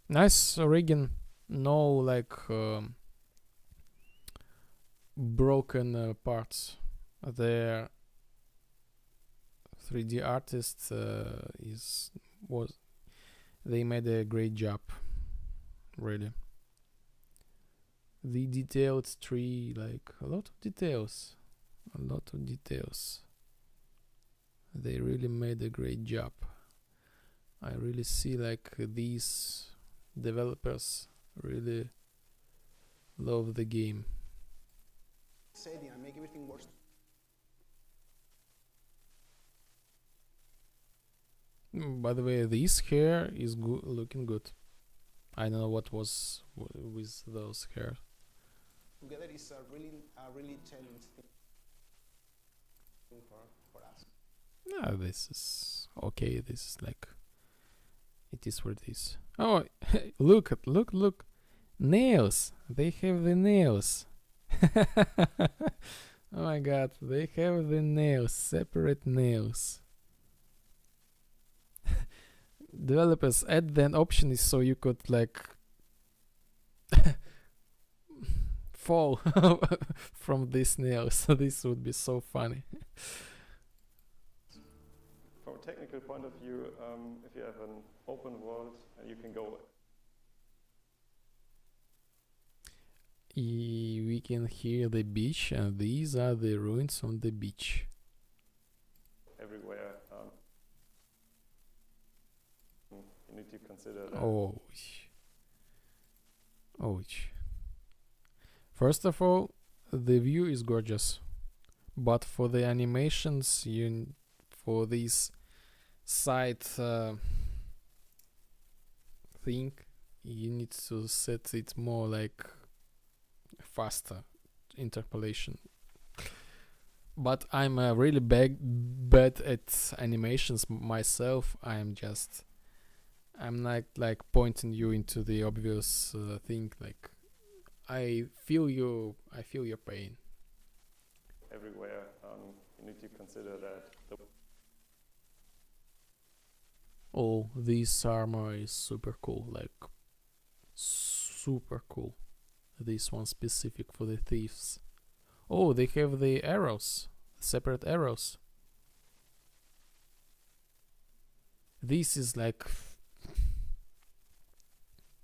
Nice rigging. No like broken parts. The 3D artist they made a great job, really. The detailed tree, like a lot of details. They really made a great job. I really see like these developers really love the game. Setting and make everything worse. By the way, this hair is looking good. I don't know what was with those hair. Together is a really challenging thing for us. No, this is okay. This is like it is what it is. Oh, look! Nails. They have the nails. Oh my god, they have the nails. Separate nails. Developers add an option so you could like fall from these nails. So this would be so funny. From a technical point of view, if you have an open world, you can go. We can hear the beach, and these are the ruins on the beach. Everywhere. You need to consider that. Oh. First of all, the view is gorgeous, but for the animations, for this side thing, you need to set it more like faster interpolation. But I'm really bad at animations myself. I'm not like pointing you into the obvious thing. Like I feel your pain. Everywhere, you need to consider that. Oh, this armor is super cool. Like super cool. This one specific for the thieves. Oh, they have the arrows, separate arrows. This is like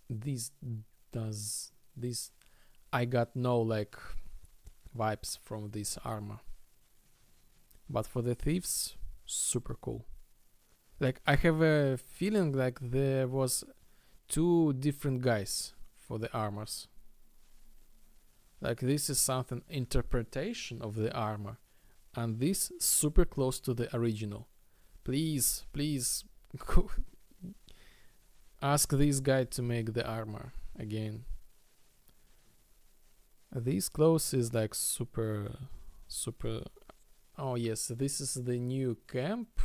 this. I got no like vibes from this armor, but for the thieves, super cool. Like I have a feeling like there was two different guys for the armors. Like this is something interpretation of the armor, and this super close to the original. Please, please, ask this guy to make the armor again. This close is like super. Oh yes, this is the new camp.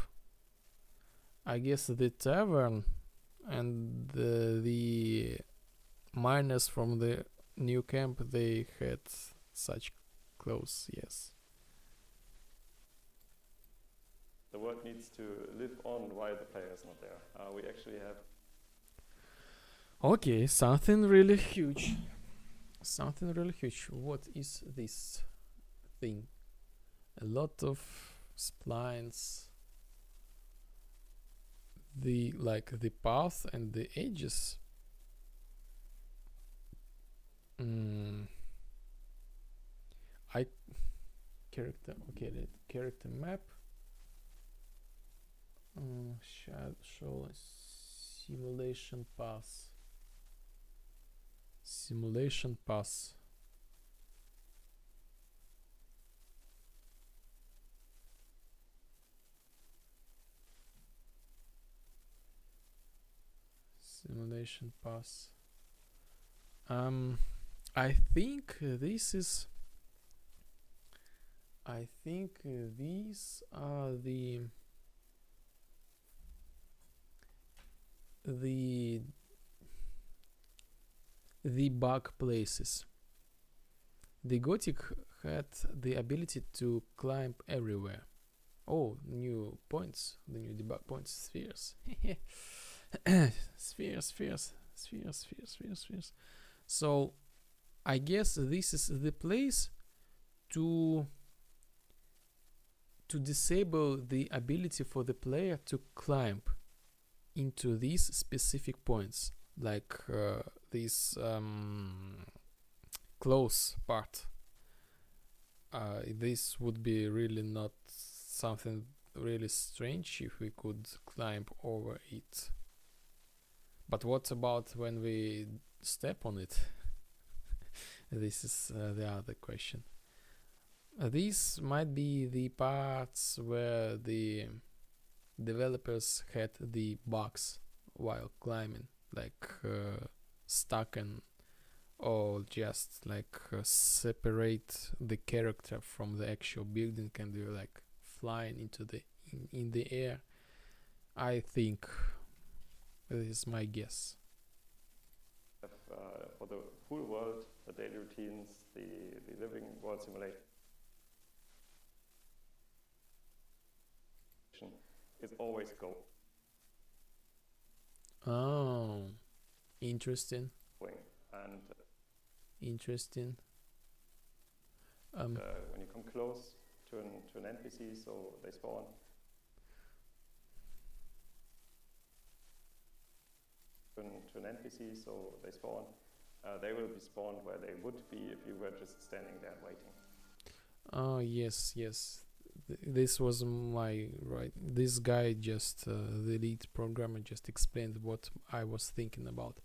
I guess the tavern and the miners from the new camp, they had such close, yes. The world needs to live on while the player is not there. We actually have... Okay, something really huge. Something really huge. What is this thing? A lot of splines. The path and the edges. Character map. Show simulation pass. Simulation pass. Simulation pass. I think this is. I think these are the bug places. The Gothic had the ability to climb everywhere. Oh, new points. The new debug points. Spheres. Spheres. So I guess this is the place to disable the ability for the player to climb into these specific points, like this close part. This would be really not something really strange if we could climb over it. But what about when we step on it? This is the other question. These might be the parts where the developers had the bugs while climbing, like stuck and or just like separate the character from the actual building and do like flying into the in the air. I think this is my guess. For the full world, the daily routines, the living world simulation is always go. Oh, interesting. And interesting. When you come close to an NPC, so they spawn. To an NPC, so they spawn. They will be spawned where they would be if you were just standing there waiting. Oh yes. This was my right. This guy just the lead programmer just explained what I was thinking about.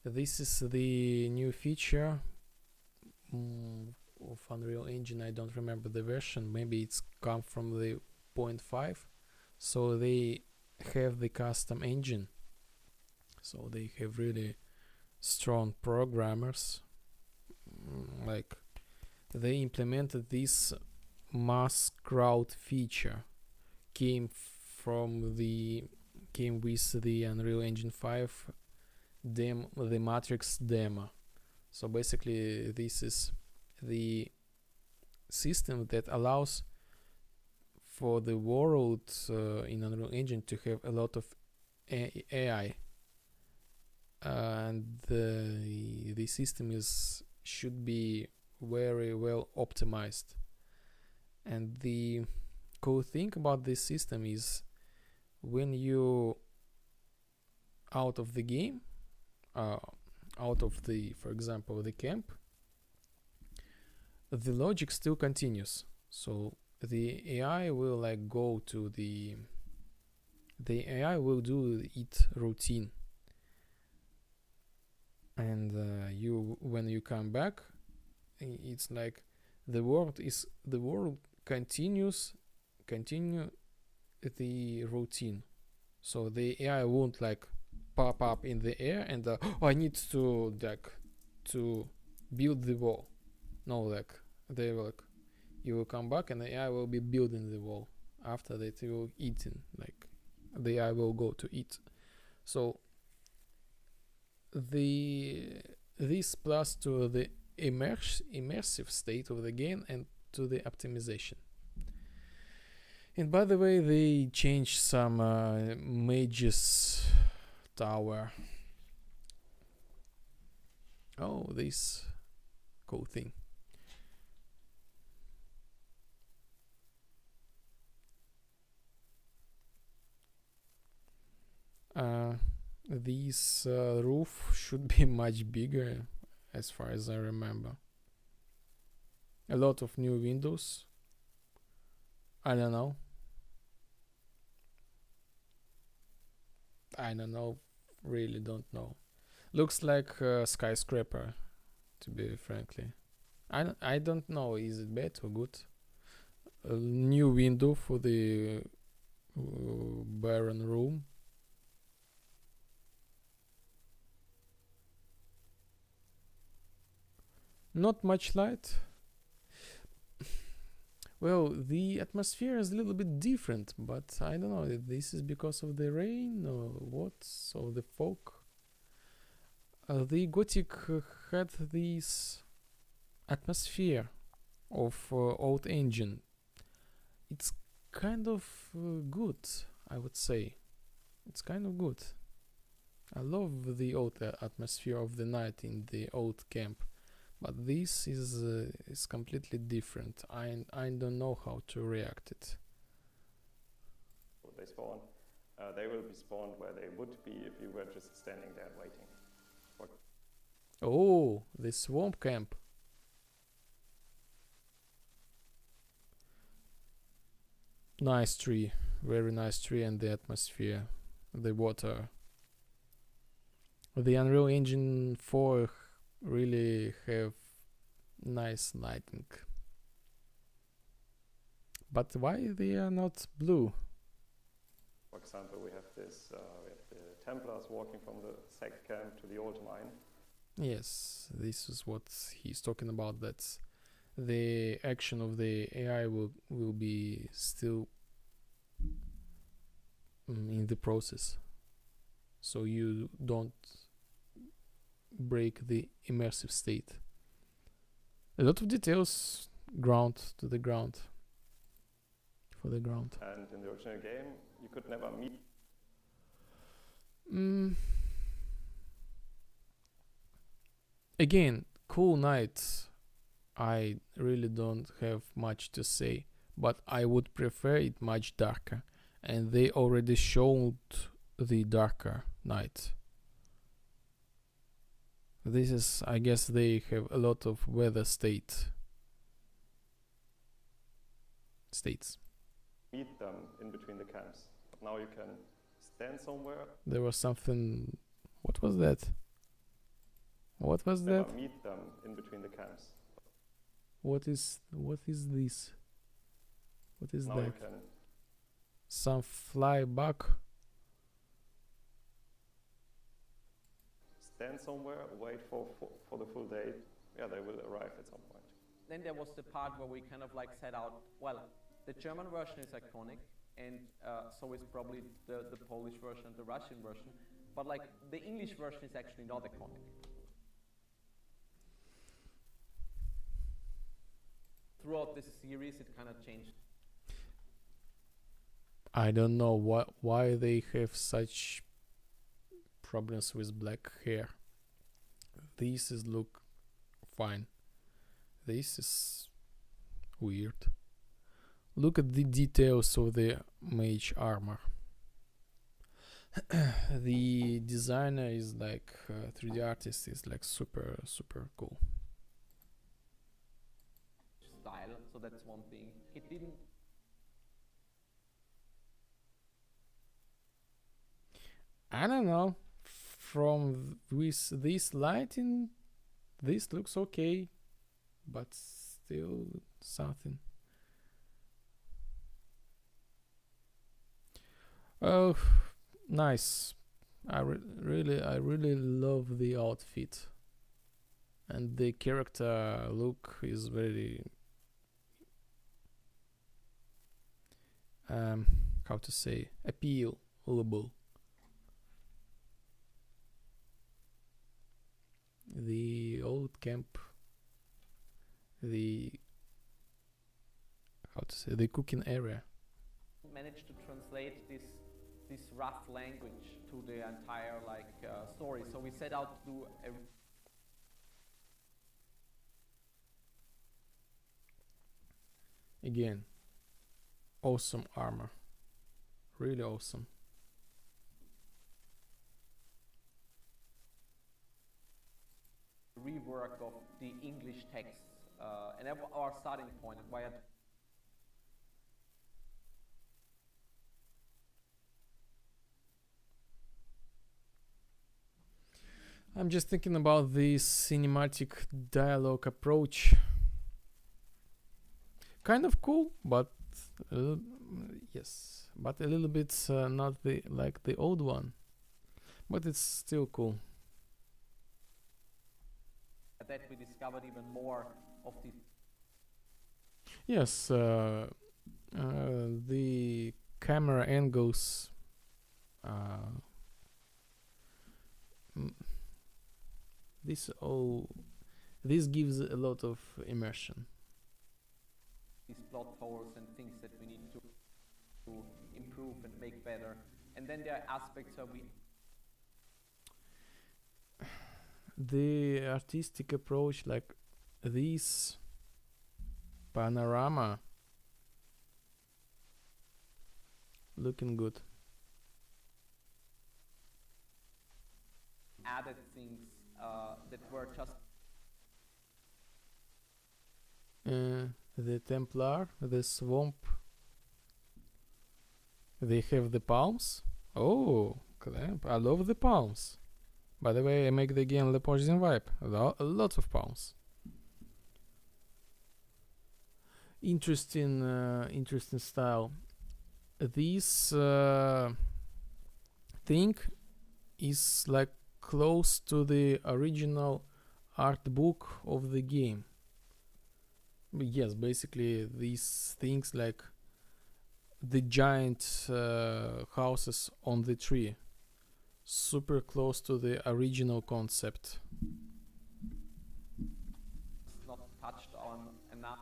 This is the new feature of Unreal Engine. I don't remember the version. Maybe it's come from the 0.5. So they have the custom engine. So they have really strong programmers. Like they implemented this mass crowd feature. Came with the Unreal Engine 5 the Matrix demo. So basically this is the system that allows for the world in Unreal Engine to have a lot of AI, and the system should be very well optimized. And the cool thing about this system is when you out of the game, out of the, for example, the camp, the logic still continues. So the AI will like go to the AI will do its routine, and when you come back, it's like the world continue the routine, so the AI won't like pop up in the air and oh, I need to build the wall. No, like they will like, you will come back and the AI will be building the wall. After that you will eating, like the AI will go to eat. So this plus to the immersive state of the game and to the optimization. And by the way, they changed some mages tower. Oh, this cool thing. This roof should be much bigger, as far as I remember. A lot of new windows. I don't know. Really don't know. Looks like a skyscraper, to be frankly. I don't know, is it bad or good? A new window for the Baron room. Not much light. Well, the atmosphere is a little bit different, but I don't know if this is because of the rain or what, or the fog. The Gothic had this atmosphere of old engine. It's kind of good, I would say. It's kind of good. I love the old atmosphere of the night in the old camp. But this is completely different. I don't know how to react it. They spawn. They will be spawned where they would be if you were just standing there waiting. Oh, the swamp camp. Nice tree, very nice tree, and the atmosphere, the water. The Unreal Engine 4 really have nice lighting. But why they are not blue? For example, we have this. We have the Templars walking from the sect camp to the old mine. Yes, this is what he's talking about. That the action of the AI will be still in the process, so you don't break the immersive state. A lot of details, ground to the ground, for the ground. And in the original game, you could never meet. Again, cool night. I really don't have much to say, but I would prefer it much darker, and they already showed the darker night. This is, I guess they have a lot of weather states. Meet them in between the camps. But now you can stand somewhere. There was something. What was that? What was Never that? meet them in between the camps. What is this? What is Now that? you can Some fly bug? stand somewhere, wait for the full day. Yeah, they will arrive at some point. Then there was the part where we kind of like set out, well, the German version is iconic, and so is probably the Polish version and the Russian version, but like the English version is actually not iconic. Throughout this series, it kind of changed. I don't know why they have such problems with black hair. This is look fine. This is weird. Look at the details of the mage armor. The designer is like 3D artist is like super cool. Style, so that's one thing. It didn't. I don't know. From with this lighting, this looks okay. but still something. Oh, nice. I really love the outfit, and the character look is very how to say, appealable. The old camp, the how to say, the cooking area. Managed to translate this rough language to the entire story. So we set out to do a Again, awesome armor, really awesome. rework of the English text, and that was our starting point. And why I'm just thinking about this cinematic dialogue approach. Kind of cool, but yes, but a little bit not like the old one, but it's still cool. that we discovered even more of the Yes, the camera angles. This gives a lot of immersion. these plot holes and things that we need to improve and make better. And then there are aspects where The artistic approach, like this panorama, looking good. added things that were just The Templar, the swamp. They have the palms. Oh, clamp! I love the palms. By the way, I make the game Leporzin vibe. Lots of palms. Interesting, interesting style. This thing is like close to the original art book of the game. But yes, basically these things like the giant houses on the tree, super close to the original concept. not touched on enough.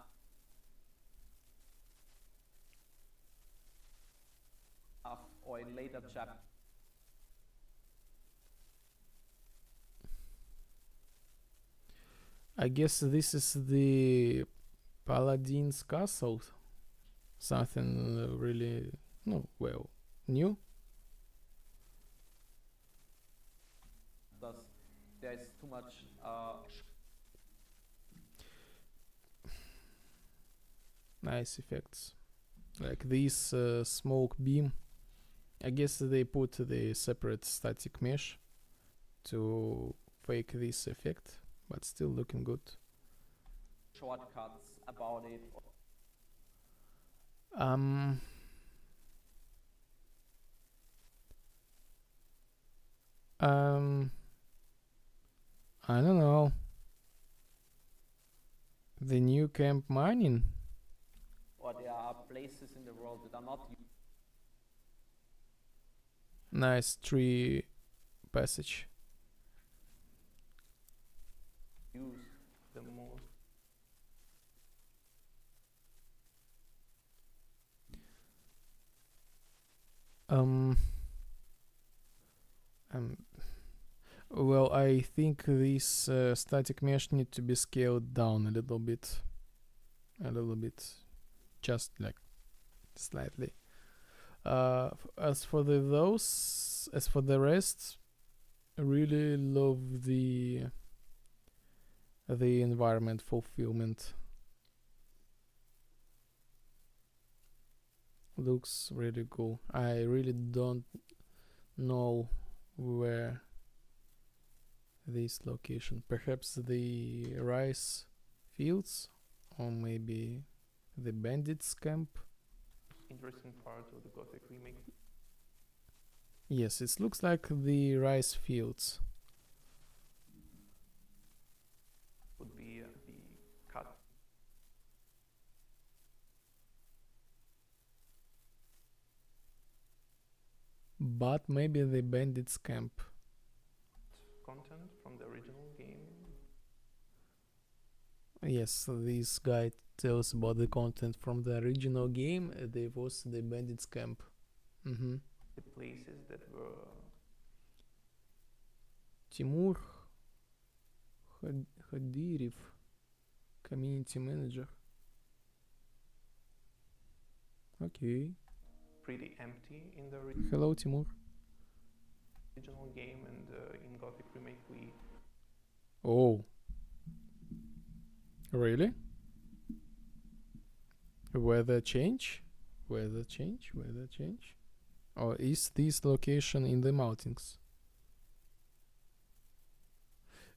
Or in later chapters. I guess this is the Paladin's castle. Something really new. There's too much Nice effects, like this smoke beam. I guess they put the separate static mesh to fake this effect, but still looking good. shortcuts about it. I don't know. The new camp mining. Or there are places in the world that are not Nice tree passage. used the most. Well, I think this static mesh need to be scaled down a little bit, just like slightly. As for the rest, I really love the environment fulfillment. Looks really cool. I really don't know where this location. Perhaps the rice fields, or maybe the bandits camp. Interesting part of the Gothic Remake. Yes, it looks like the rice fields. Would be the cut. But maybe the bandits camp. Content from the original game. Yes, this guy tells about the content from the original game. There was the bandits camp. The places that were Timur Khadirev, community manager. Okay. pretty empty in the Hello, Timur. original game, and in Gothic Remake we Oh. Really? Weather change? Weather change? Weather change? Or is this location in the mountains?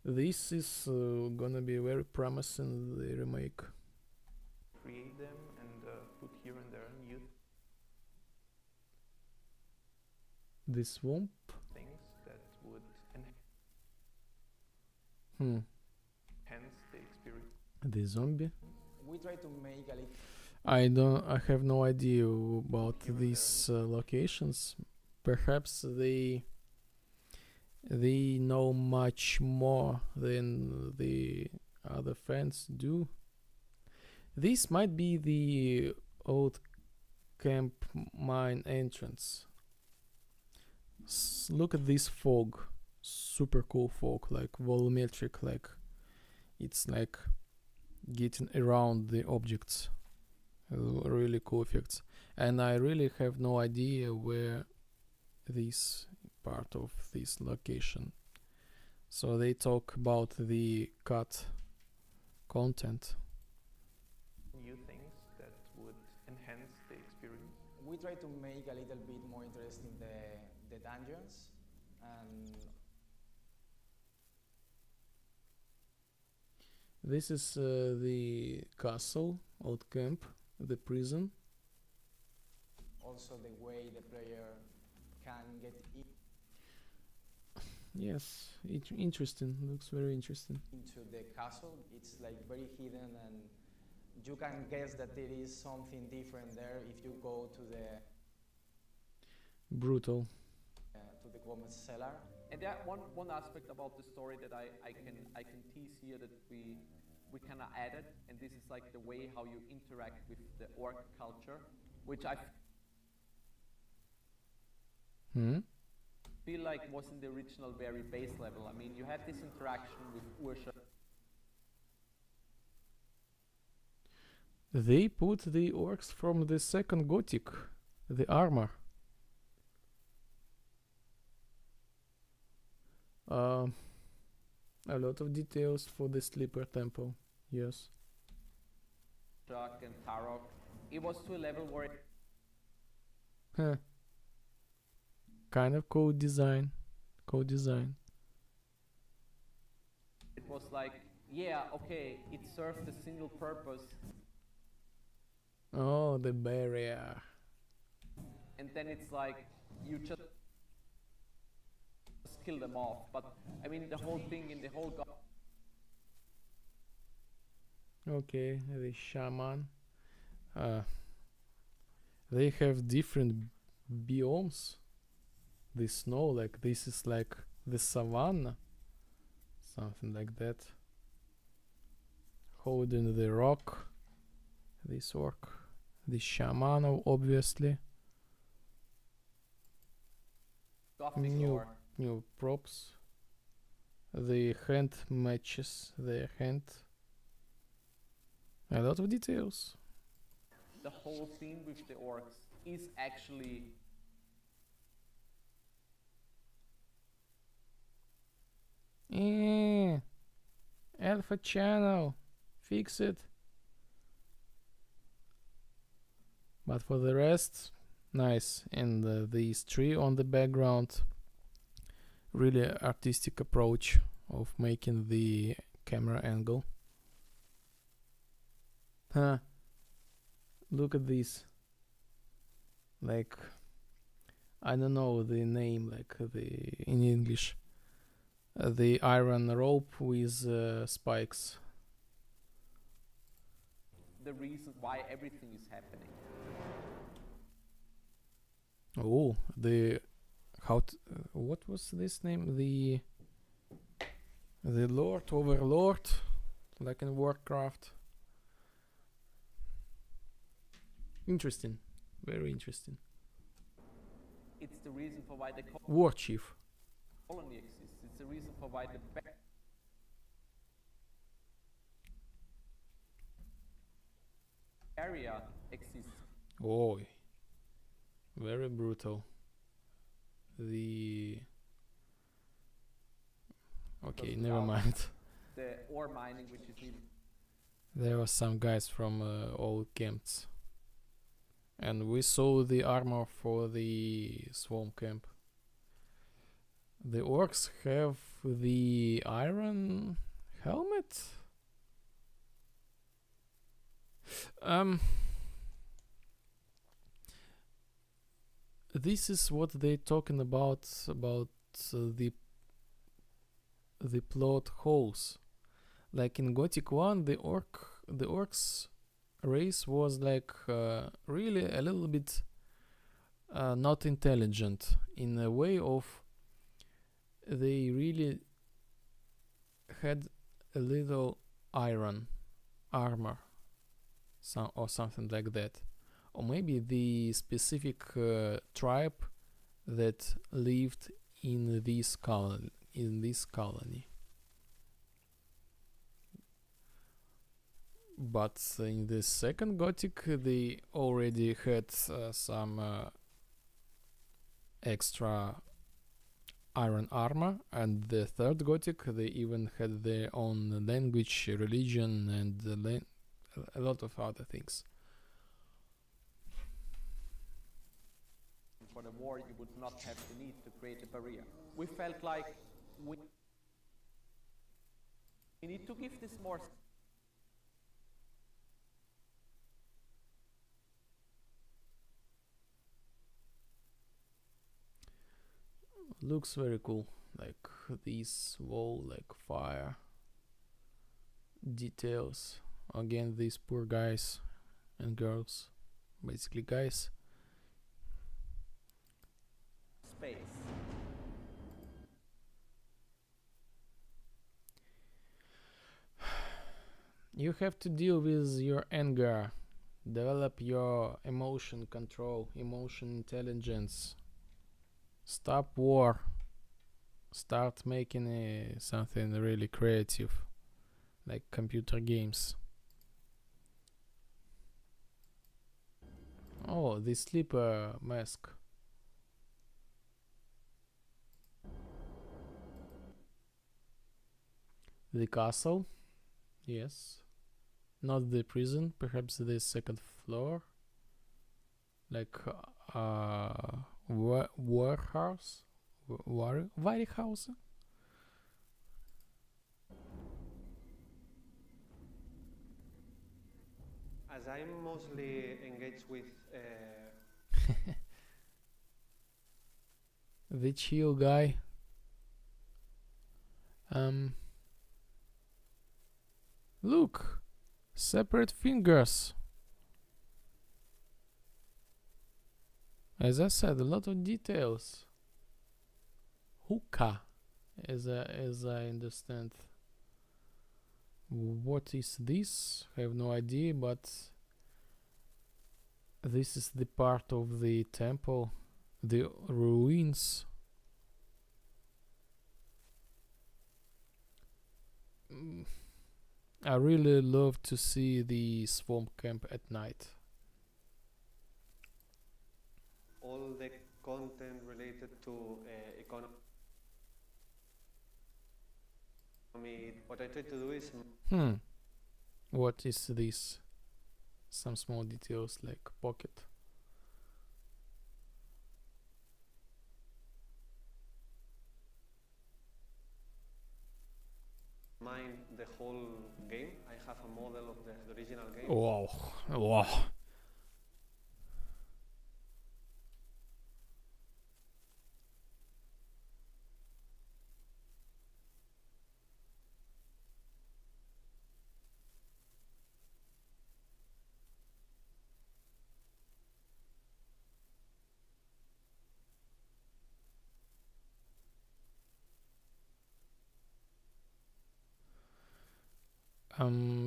This is gonna be very promising, the remake. create them and put here and there new The swamp? things that would Hmm. enhance the experience. The zombie? We try to make a little. I have no idea about these locations. Perhaps they know much more than the other fans do. This might be the old camp mine entrance. Look at this fog. Super cool fog, like volumetric, like it's like getting around the objects. Really cool effects. And I really have no idea where this part of this location. So they talk about the cut content. New things that would enhance the experience. We try to make a little bit more interesting the dungeons, and This is the castle, old camp, the prison. also the way the player can get Yes, interesting. Looks very interesting. into the castle. It's like very hidden, and you can guess that there is something different there if you go to the Brutal. woman's cellar. And there one aspect about the story that I can tease here that we kind of added, and this is like the way how you interact with the orc culture, which I feel like was in the original very base level. I mean, you had this interaction with Ursha. They put the orcs from the second Gothic, the armor. A lot of details for the Sleeper Temple. Yes. Chuck and Tarok. It was to a level where Huh. Kind of cool design. Cool design. it was like, yeah, okay, it served a single purpose, Oh, the barrier. and then it's like you just kill them off. But I mean, the whole thing in the whole Okay, the shaman. They have different biomes. The snow, like this is like the savanna, something like that. Holding the rock, this orc, the shaman, obviously. Gothic New lore. new props. The hand matches their hand. A lot of details. The whole scene with the orcs is actually Alpha channel, fix it. But for the rest, nice. And this tree on the background, really artistic approach of making the camera angle. Huh. Look at this. Like, I don't know the name, like in English. The iron rope with spikes. The reason why everything is happening. Oh, what was this name? The Lord Overlord, like in Warcraft. Interesting, very interesting. It's the reason for why the War Chief. colony exists. It's the reason for why the area exists. Oh, very brutal. Okay, never mind. The ore mining which is needed. There were some guys from old camps. And we saw the armor for the swarm camp. The orcs have the iron helmet? This is what they're talking about the plot holes. Like in Gothic 1, the orcs race was like really a little bit not intelligent in a way of they really had a little iron armor or something like that, or maybe the specific tribe that lived in this colony. But in the second Gothic, they already had some extra iron armor, and the third Gothic, they even had their own language, religion, and a lot of other things. For the war, you would not have the need to create a barrier. We felt like we need to give this more. Looks very cool, like this wall, like fire details. Again, these poor guys and girls, basically guys. Space. You have to deal with your anger, develop your emotion control, emotion intelligence. Stop war. Start making something really creative, like computer games. Oh, the sleeper mask. The castle. Yes. Not the prison, perhaps the second floor. Like warehouse. Warehouse. As I'm mostly engaged with the chill guy. Look, separate fingers. As I said, a lot of details. Hookah, as I understand. What is this? I have no idea, but this is the part of the temple, the ruins. I really love to see the swamp camp at night. all the content related to economy. What I try to do is What is this? Some small details like pocket. mine the whole game. I have a model of the original game. Wow. Wow.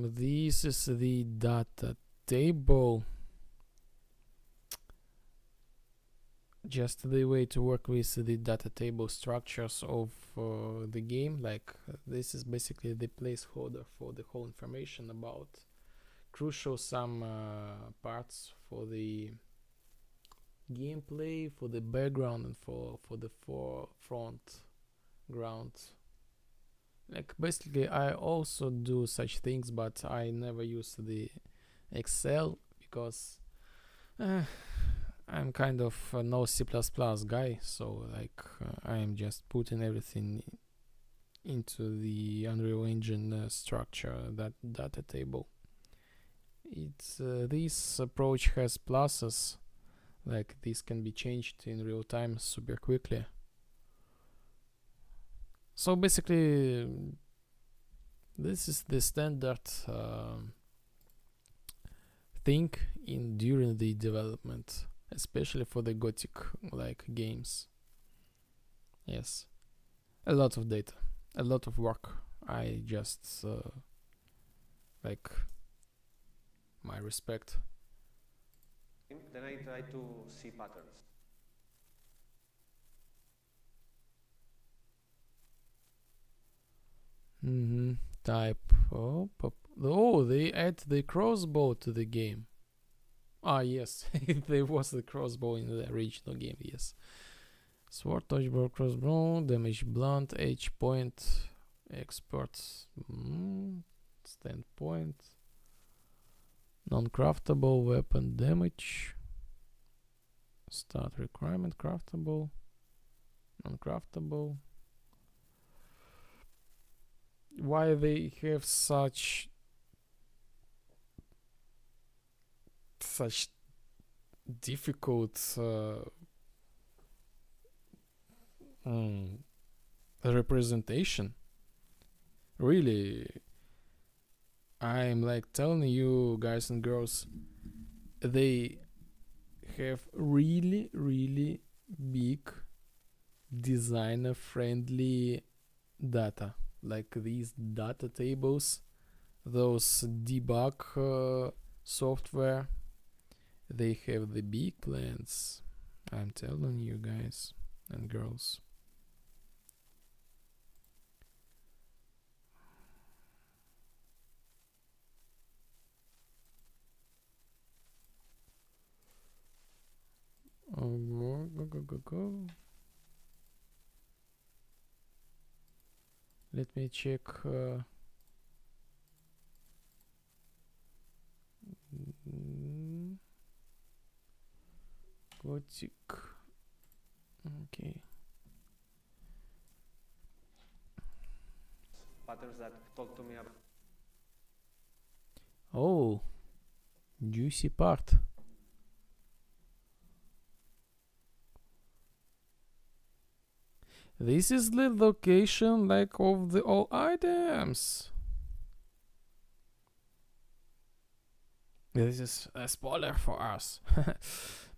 This is the data table. Just the way to work with the data table structures of the game. Like this is basically the placeholder for the whole information about crucial some parts for the gameplay, for the background, and for the forefront ground. Like basically I also do such things, but I never use the Excel because I'm kind of no C++ guy, so like I'm just putting everything into the Unreal Engine structure, that data table. It's this approach has pluses, like this can be changed in real time super quickly. So basically this is the standard thing in during the development, especially for the Gothic like games. Yes, a lot of data, a lot of work. I just like my respect. Then I try to see patterns. Type. Oh, they add the crossbow to the game. Ah, yes, there was the crossbow in the original game. Yes. Sword, touchbow, crossbow, damage blunt, H point, expert, standpoint, non-craftable weapon damage, start requirement, craftable, non-craftable. Why they have such difficult representation? Really, I'm like telling you guys and girls, they have really big designer friendly data, like these data tables, those debug software. They have the big plans, I'm telling you guys and girls. Go. Let me check. Gothic. Okay. Patterns that talk to me about. Oh, juicy part. This is the location like of the all items. This is a spoiler for us.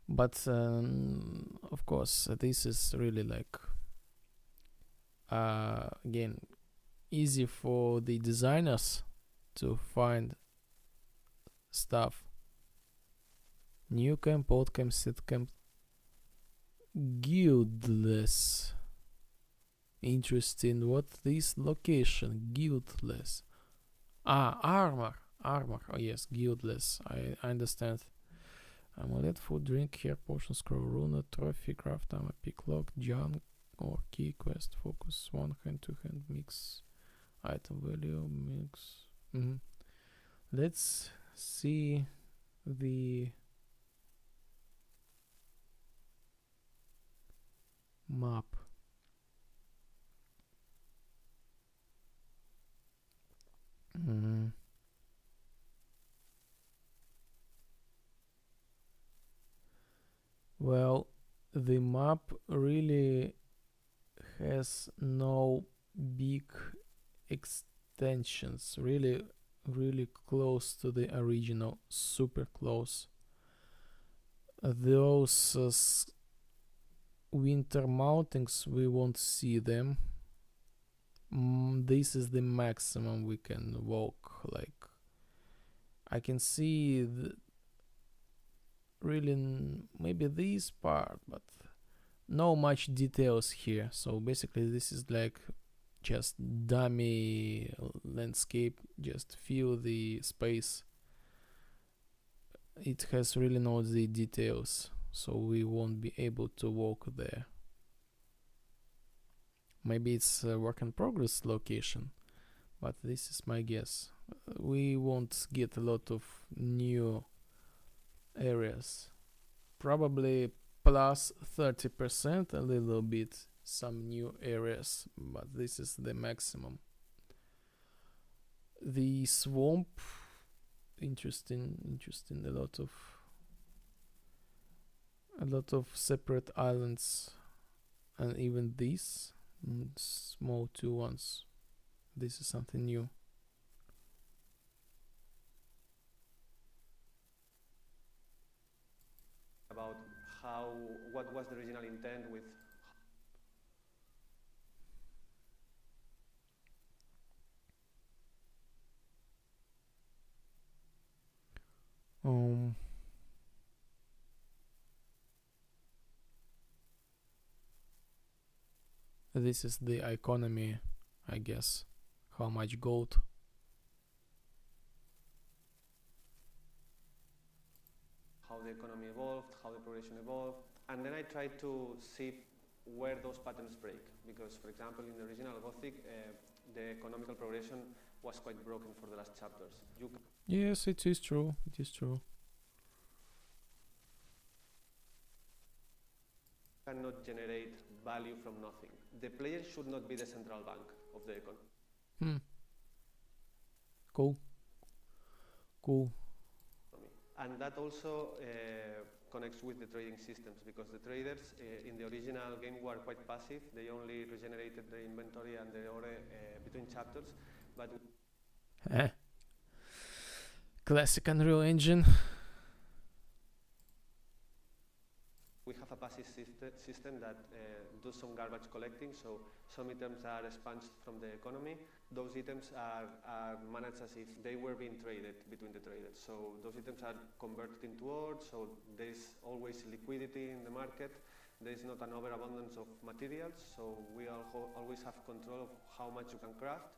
But of course this is really like again easy for the designers to find stuff. New camp, old camp, set camp, guildless. Interesting. What this location? Guildless. Armor. Oh yes, guildless. I understand. Amulet, food, drink, hair, potion, scroll, rune, trophy, craft, armor, pick, lock, junk, or key, quest, focus, one hand, two hand, mix, item value, mix. Let's see the map. Well, the map really has no big extensions, really close to the original, super close. Those winter mountains, we won't see them. This is the maximum we can walk. Like, I can see really maybe this part, but no much details here. So basically this is like just dummy landscape, just fill the space. It has really no the details, so we won't be able to walk there. Maybe it's a work in progress location, but this is my guess. We won't get a lot of new areas. Probably plus 30%, a little bit some new areas, but this is the maximum. The swamp, interesting. A lot of separate islands, and even these small two ones. This is something new. About what was the original intent with This is the economy, I guess. How much gold? how the economy evolved, how the progression evolved, and then I tried to see where those patterns break. Because, for example, in the original Gothic, the economical progression was quite broken for the last chapters. Yes, it is true. It is true. Cannot generate value from nothing. The player should not be the central bank of the economy. Cool. And that also connects with the trading systems, because the traders in the original game were quite passive. They only regenerated the inventory and the ore between chapters. But Classic Unreal Engine. we have a passive system that does some garbage collecting. So some items are expunged from the economy. Those items are managed as if they were being traded between the traders. So those items are converted into ore, so there's always liquidity in the market. There's not an overabundance of materials, so we always have control of how much you can craft.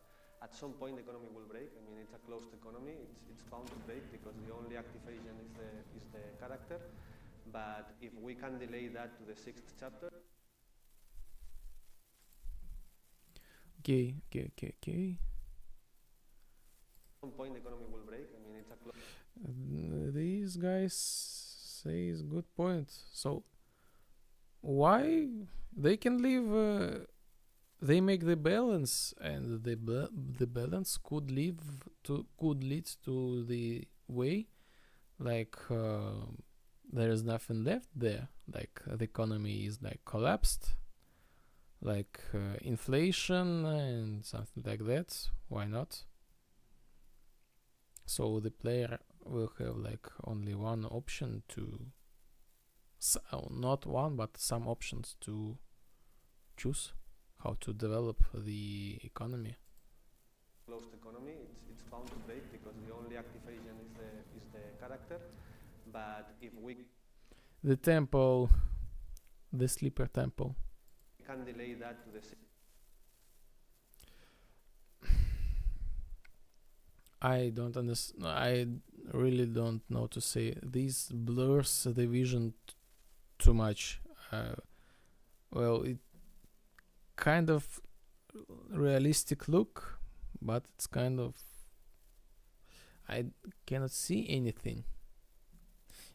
At some point the economy will break. I mean, it's a closed economy, it's bound to break because the only active agent is the character. But if we can delay that to the 6th chapter. Okay. At some point the economy will break. I mean, it's a These guys say is good point. So why they can leave? They make the balance, and the balance could lead to the way, like there is nothing left there. Like the economy is like collapsed, like inflation and something like that. Why not? So the player will have like only one option to, not one, but some options to choose how to develop the economy. Closed economy, it's bound to break because the only active agent is the character. But if we the temple, the sleeper temple, can delay that to the I don't understand. I really don't know to say. This blurs the vision too much. Well, it kind of realistic look, but it's kind of, I cannot see anything.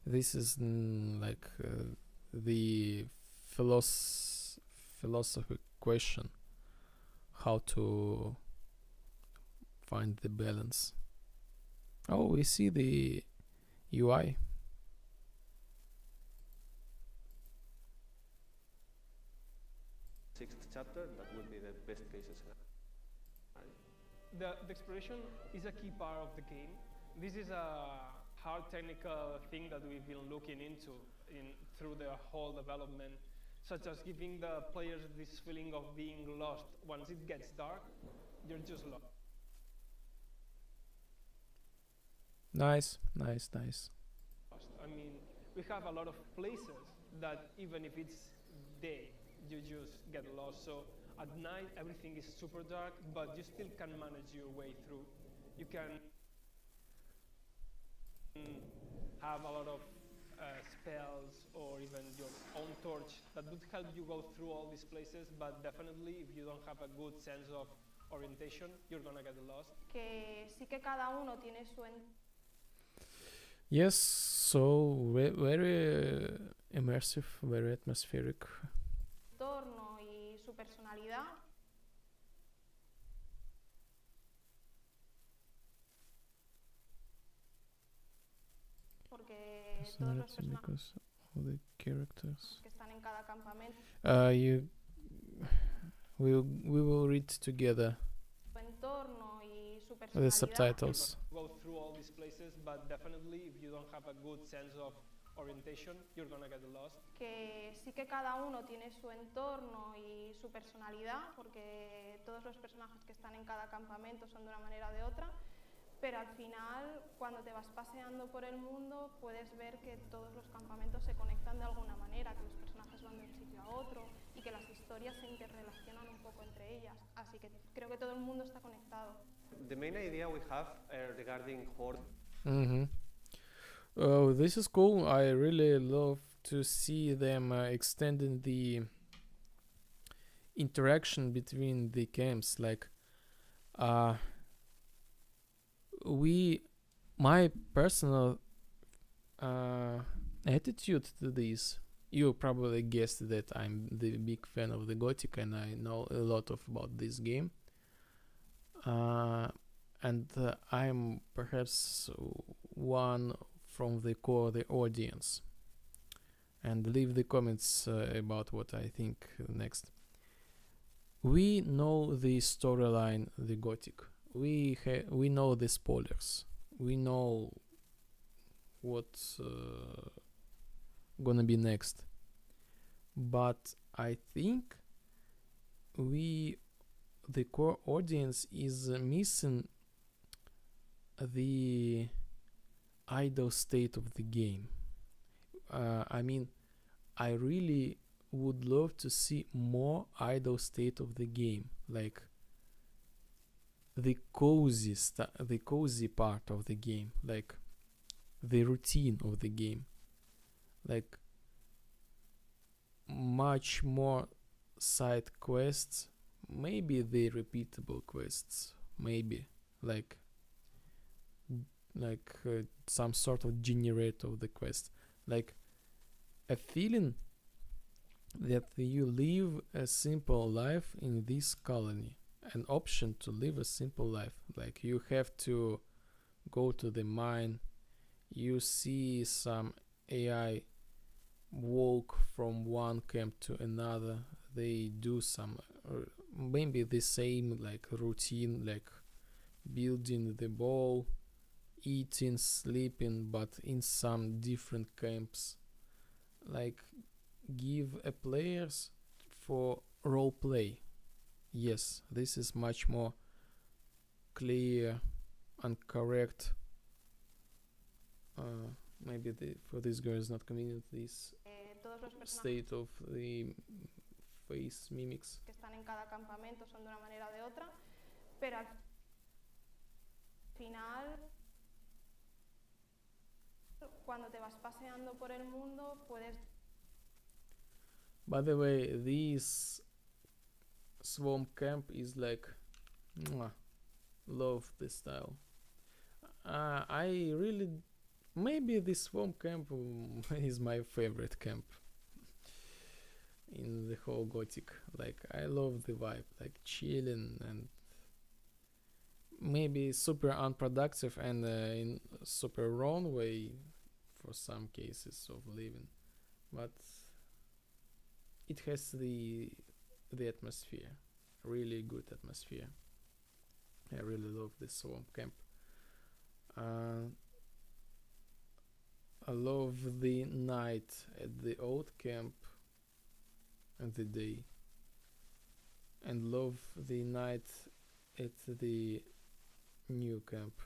This is like the philosophy question, how to find the balance. Oh, we see the UI. chapter, that would be the best case scenario. The exploration is a key part of the game. This is a hard technical thing that we've been looking into through the whole development, such as giving the players this feeling of being lost. Once it gets dark, you're just lost. Nice. I mean, we have a lot of places that even if it's day, you just get lost. So at night, everything is super dark, but you still can manage your way through. You can have a lot of spells or even your own torch that would help you go through all these places, but definitely if you don't have a good sense of orientation, you're gonna get lost. Que sí que cada uno tiene su Yes, so very immersive, very atmospheric. entorno y su personalidad. Porque todos los Personality personajes because of the characters. que están en cada campamento, We will read together su entorno y su the personalidad. subtitles. Go through all these places, but definitely if you don't have a good sense of orientation, you're gonna get lost. Que sí que cada uno tiene su entorno y su personalidad, porque todos los personajes que están en cada campamento son de una manera o de otra, pero al final, cuando te vas paseando por el mundo, puedes ver que todos los campamentos se conectan de alguna manera, que los personajes van de un sitio a otro y que las historias se interrelacionan un poco entre ellas. Así que creo que todo el mundo está conectado. The main idea we have regarding Horde. Oh, this is cool. I really love to see them extending the interaction between the camps. Like, my personal attitude to this. You probably guessed that I'm the big fan of the Gothic and I know a lot about this game. And I'm perhaps one from the core the audience. And leave the comments about what I think next. We know the storyline, the Gothic. We know the spoilers. We know what's gonna be next. But I think the core audience is missing the idle state of the game. I mean, I really would love to see more idle state of the game, like the cozy part of the game, like the routine of the game, like much more side quests, maybe the repeatable quests, maybe like some sort of generator of the quest, like a feeling that you live a simple life in this colony, an option to live a simple life. Like you have to go to the mine, you see some AI walk from one camp to another, they do some maybe the same like routine, like building the ball, eating, sleeping, but in some different camps. Like give a players for role play. Yes, this is much more clear and correct. Maybe for this girl is not convenient this Todos los personajes state of the face mimics. que están en cada campamento son de una manera o de otra, pero al final, cuando te vas paseando por el mundo, puedes... By the way, this swamp camp is like, mwah, love the style. I really, maybe this swamp camp is my favorite camp in the whole Gothic. Like I love the vibe, like chilling and maybe super unproductive and in super wrong way for some cases of living, but it has the atmosphere. Really good atmosphere. I really love this swamp camp. I love the night at the old camp and the day, and love the night at the new camp.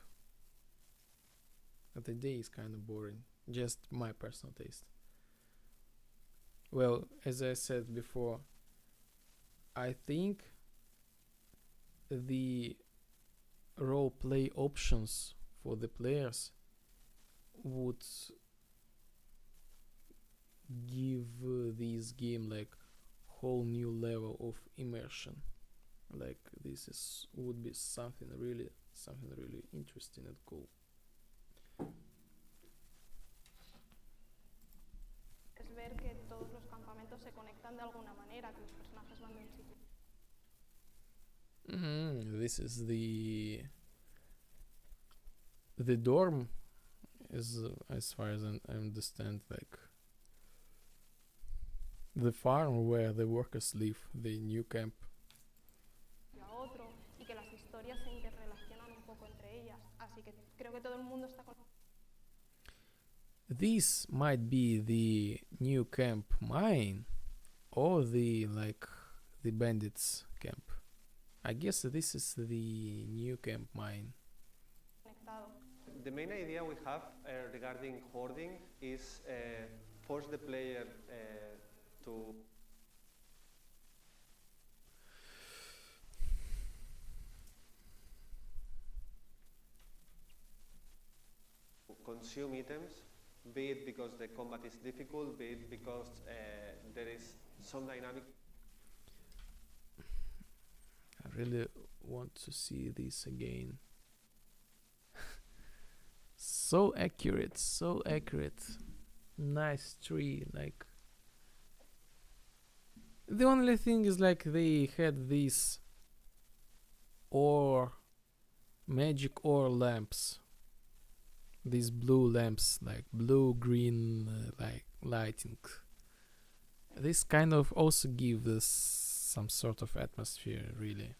But the day is kind of boring, just my personal taste. Well, as I said before, I think the role play options for the players would give this game like whole new level of immersion. Like this would be something really interesting and cool. Es ver que todos los campamentos se conectan de alguna manera, que los personajes van de un sitio. This is the dorm, is as far as I understand, like the farm where the workers live, the new camp. A otro, y que las historias se interrelacionan un poco entre ellas, así que creo que todo el mundo está conectado. This might be the new camp mine, or the bandits camp. I guess this is the new camp mine. The main idea we have regarding hoarding is force the player to consume items, be it because the combat is difficult, be it because there is some dynamic. I really want to see this again. So accurate, so accurate. Nice tree, like. The only thing is like they had these magic ore lamps. These blue lamps, like blue green like lighting. This kind of also give this some sort of atmosphere, really.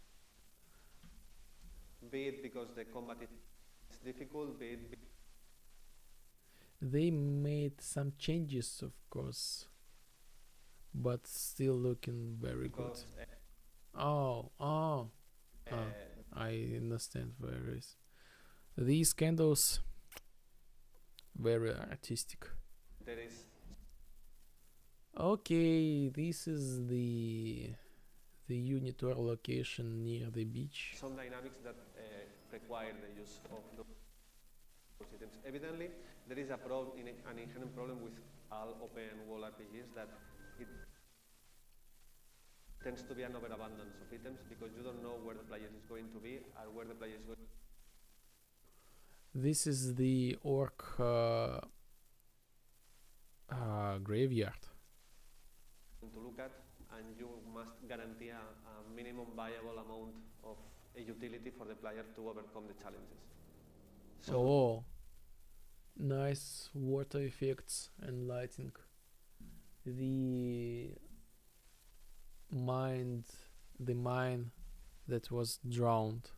Be it because the combat is difficult, be it they made some changes, of course, but still looking very good. I understand where it is. These candles, very artistic. There is. Okay, this is the unit or location near the beach. Some dynamics that require the use of those items. Evidently, there is an inherent problem with all open world RPGs that it tends to be an overabundance of items because you don't know where the player is going to be or where the player is going. This is the orc graveyard. To look at, and you must guarantee a minimum viable amount of a utility for the player to overcome the challenges. So, nice water effects and lighting. The mine that was drowned.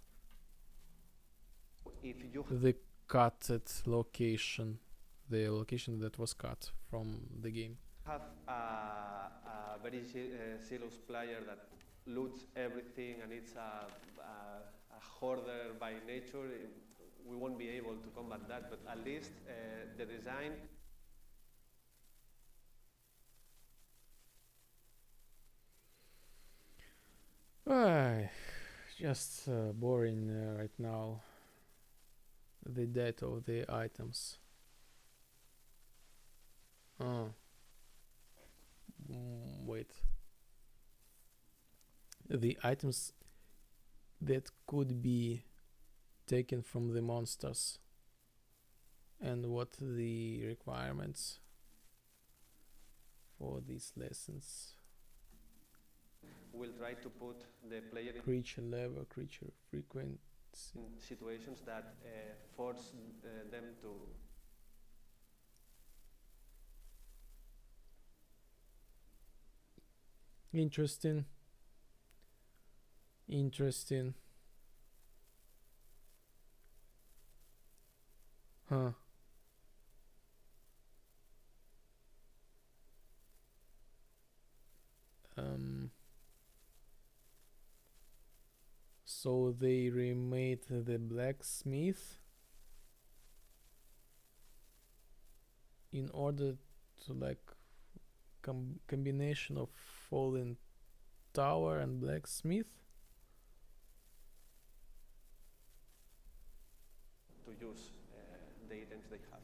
If you the cutted location, the location that was cut from the game. Have a very zealous player that loots everything and it's a hoarder by nature, we won't be able to combat that, but at least the design just boring right now. The date of the items. Wait. The items that could be taken from the monsters and what the requirements for these lessons. will try to put the player Creature level, creature frequency. in situations that force them to Interesting. Interesting. Huh. So they remade the blacksmith in order to like combination of fallen tower and blacksmith. To use the items they have.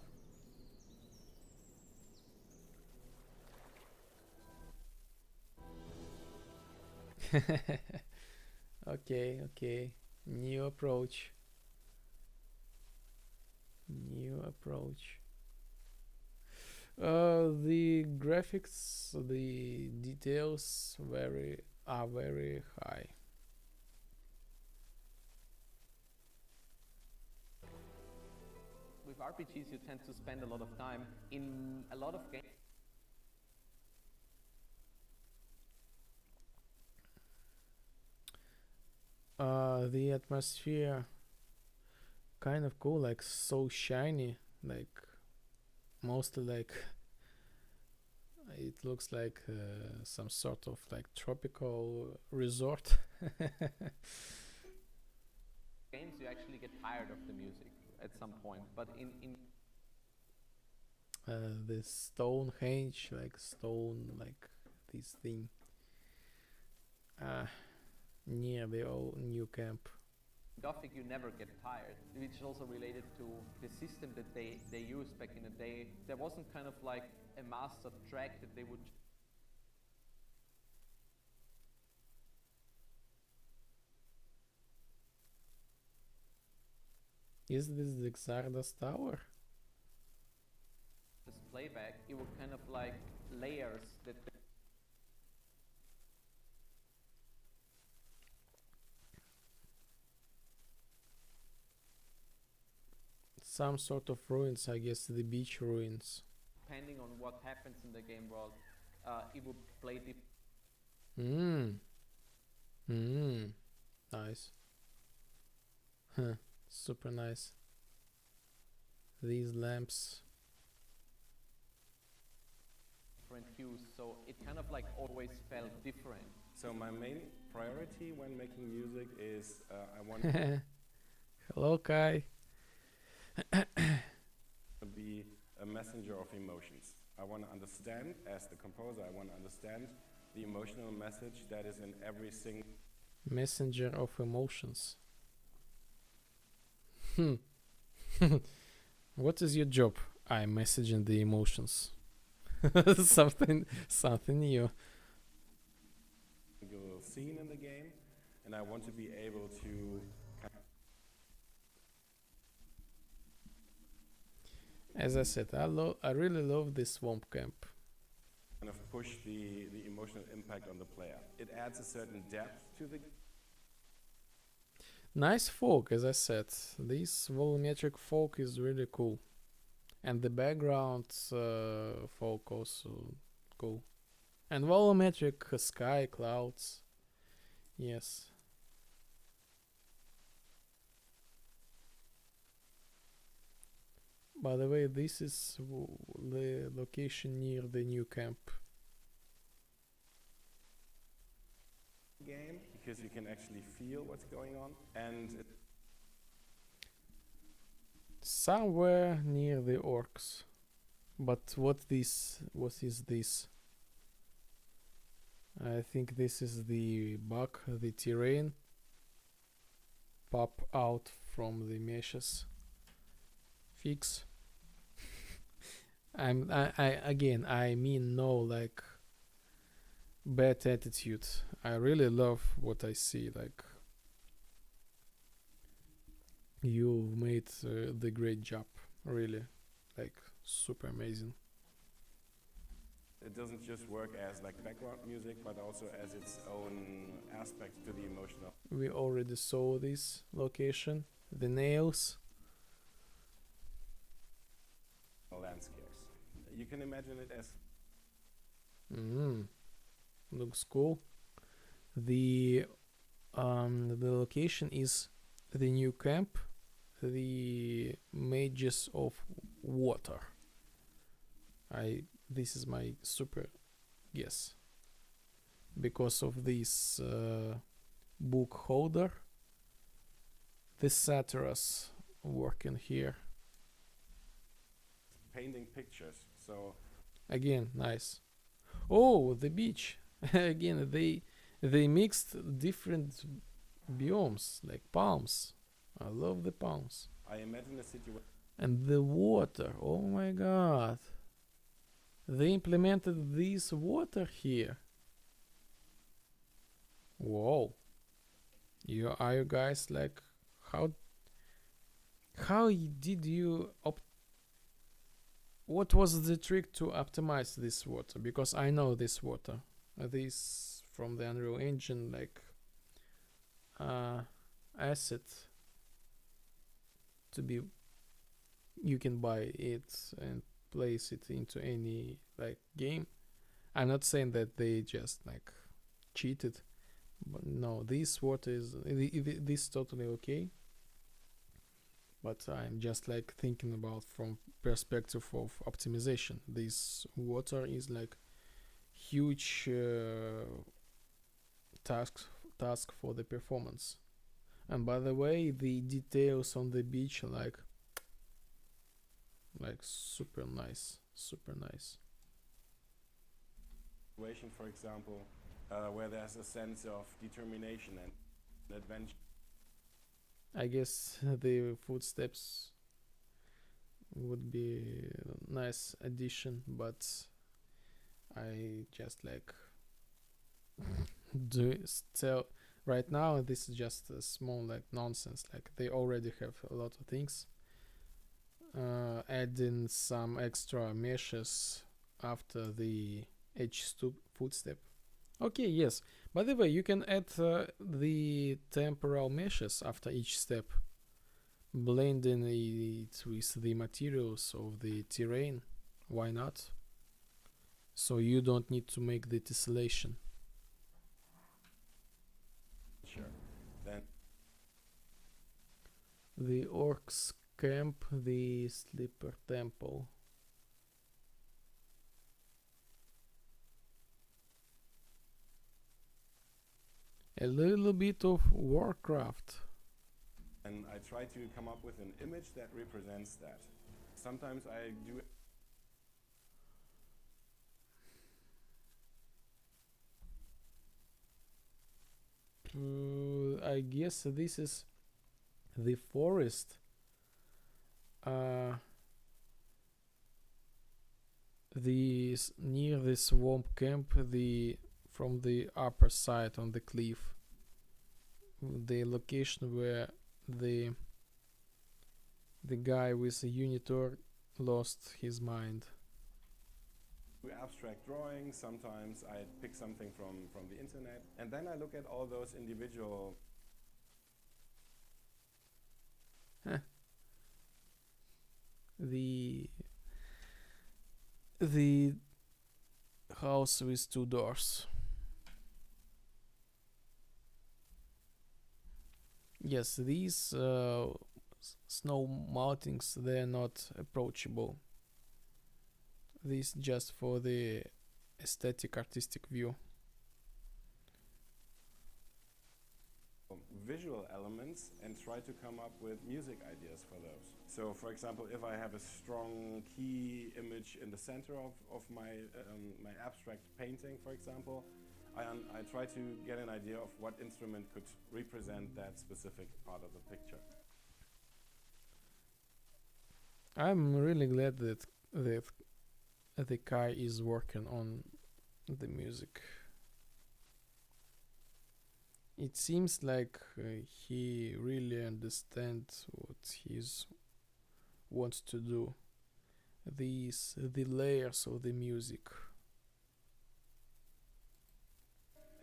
Okay. New approach. The graphics, the details are very high. With RPGs, you tend to spend a lot of time in a lot of games. The atmosphere kind of cool, like so shiny, like mostly like it looks like some sort of like tropical resort. Games, you actually get tired of the music at some point, but in the Stonehenge, like stone, like this thing near the old new camp. Gothic, you never get tired, which is also related to the system that they used back in the day. There wasn't kind of like a master track that they would. Is this the Xardas Tower? This playback, it would kind of like layers that. Some sort of ruins, I guess, the beach ruins. Depending on what happens in the game world, it would play Nice. Huh. Super nice. These lamps. different hues, so it kind of like always felt different. So my main priority when making music is I want Hello, Kai. to be a messenger of emotions. I want to understand, as the composer, I want to understand the emotional message that is in every single Messenger of emotions. What is your job? I messaging the emotions. something new. scene in the game, and I want to be able to As I said, I really love this swamp camp. kind of push the emotional impact on the player. It adds a certain depth to the Nice folk, as I said. This volumetric folk is really cool. And the background folk also cool. And volumetric sky, clouds. Yes. By the way, this is the location near the new camp. game because you can actually feel what's going on, and Somewhere near the orcs. But what is this? I think this is the bug, the terrain pop out from the meshes. Fix. I mean no like bad attitude. I really love what I see. Like you made the great job, really, like super amazing. it doesn't just work as like background music, but also as its own aspect to the emotional We already saw this location, the nails. landscapes. You can imagine it as Looks cool. The The location is the new camp, the Mages of Water. This is my super guess because of this book holder, the satyrs working here. Painting pictures. So again, nice. Oh, the beach. Again, they mixed different biomes like palms. I love the palms. I imagine a situation. And the water. Oh my god. They implemented this water here. Whoa. Are you guys like how did you what was the trick to optimize this water? Because I know this water. This from the Unreal Engine like asset to be, you can buy it and place it into any like game. I'm not saying that they just like cheated, but no, this water is this totally okay. But I'm just like thinking about from perspective of optimization. This water is like huge task for the performance. And by the way, the details on the beach are like super nice, super nice. For example, where there's a sense of determination and adventure. I guess the footsteps would be a nice addition, but I just like still right now this is just a small like nonsense. Like they already have a lot of things. Adding some extra meshes after the H2 footstep. Okay, yes. By the way, you can add the temporal meshes after each step, blending it with the materials of the terrain. Why not? So you don't need to make the tessellation. Sure. Then the orcs camp, the sleeper temple. A little bit of Warcraft. and I try to come up with an image that represents that. Sometimes I do. I guess this is the forest. Near the swamp camp, from the upper side on the cliff, the location where the guy with the unitor lost his mind. Abstract drawings, sometimes I pick something from the internet, and then I look at all those individual the house with two doors. Yes, these snow mountains, they're not approachable. This just for the aesthetic, artistic view. visual elements and try to come up with music ideas for those. So for example, if I have a strong key image in the center of my, my abstract painting, for example, I try to get an idea of what instrument could represent that specific part of the picture. I'm really glad that the guy is working on the music. It seems like he really understands what he wants to do. The layers of the music.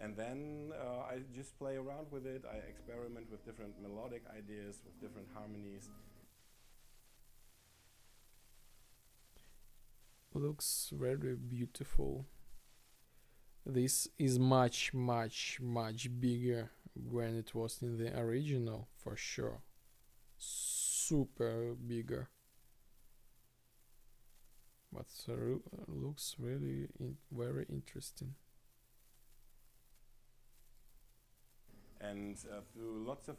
And then I just play around with it. I experiment with different melodic ideas, with different harmonies. Looks very beautiful. This is much bigger when it was in the original, for sure. Super bigger. But looks really very interesting. And through lots of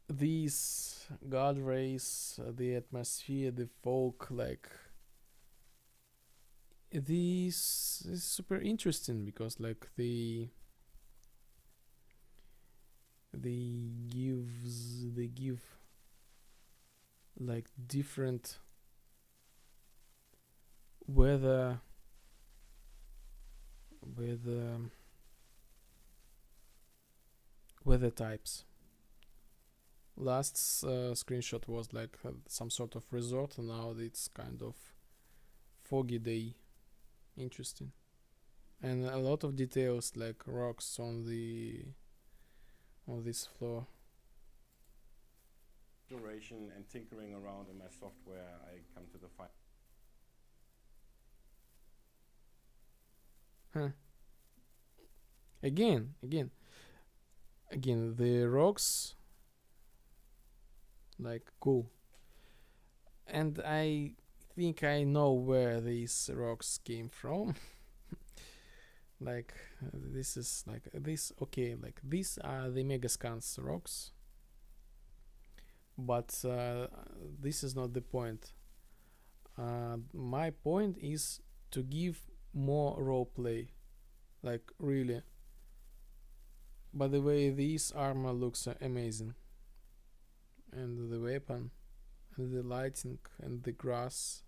These god rays, the atmosphere, the folk, like this is super interesting because like they give like different weather types. Last screenshot was like some sort of resort, and now it's kind of foggy day. Interesting. And a lot of details like rocks on this floor. duration and tinkering around in my software, I come to the final. Huh. Again, the rocks, like, cool. And I think I know where these rocks came from. Like, this is like this. Okay, like these are the Megascans rocks. But this is not the point. My point is to give more role play. Like, really. By the way, this armor looks amazing. And the weapon, and the lighting, and the grass,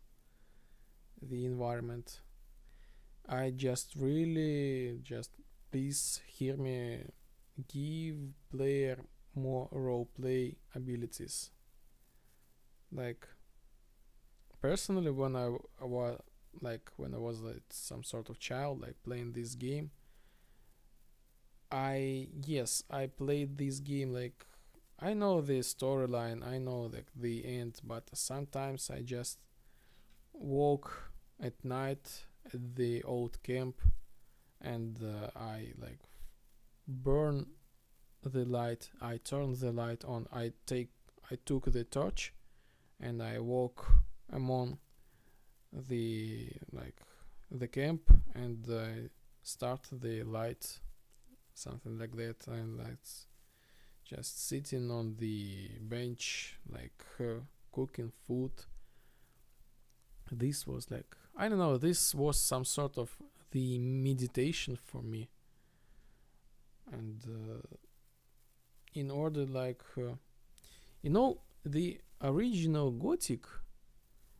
the environment. I just really, please hear me, give player more role play abilities. Like, personally, when I was like some sort of child, like playing this game, I played this game, like, I know the storyline, I know like the end, but sometimes I just walk at night at the old camp, and I like burn the light, I turn the light on, I took the torch, and I walk among the camp, and start the light, something like that, and that's just sitting on the bench, like cooking food. This was like, I don't know, this was some sort of the meditation for me. And in order, like, the original Gothic,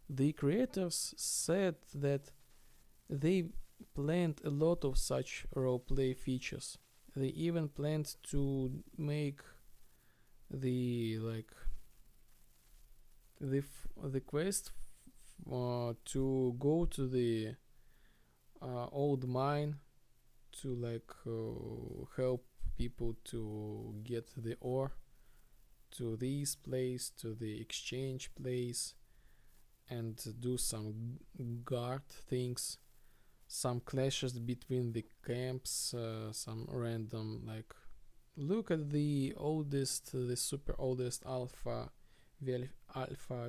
the creators said that they planned a lot of such roleplay features. They even planned to make the quest to go to the old mine to help people to get the ore to this place, to the exchange place, and do some guard things, some clashes between the camps, some random, like, look at the super oldest alpha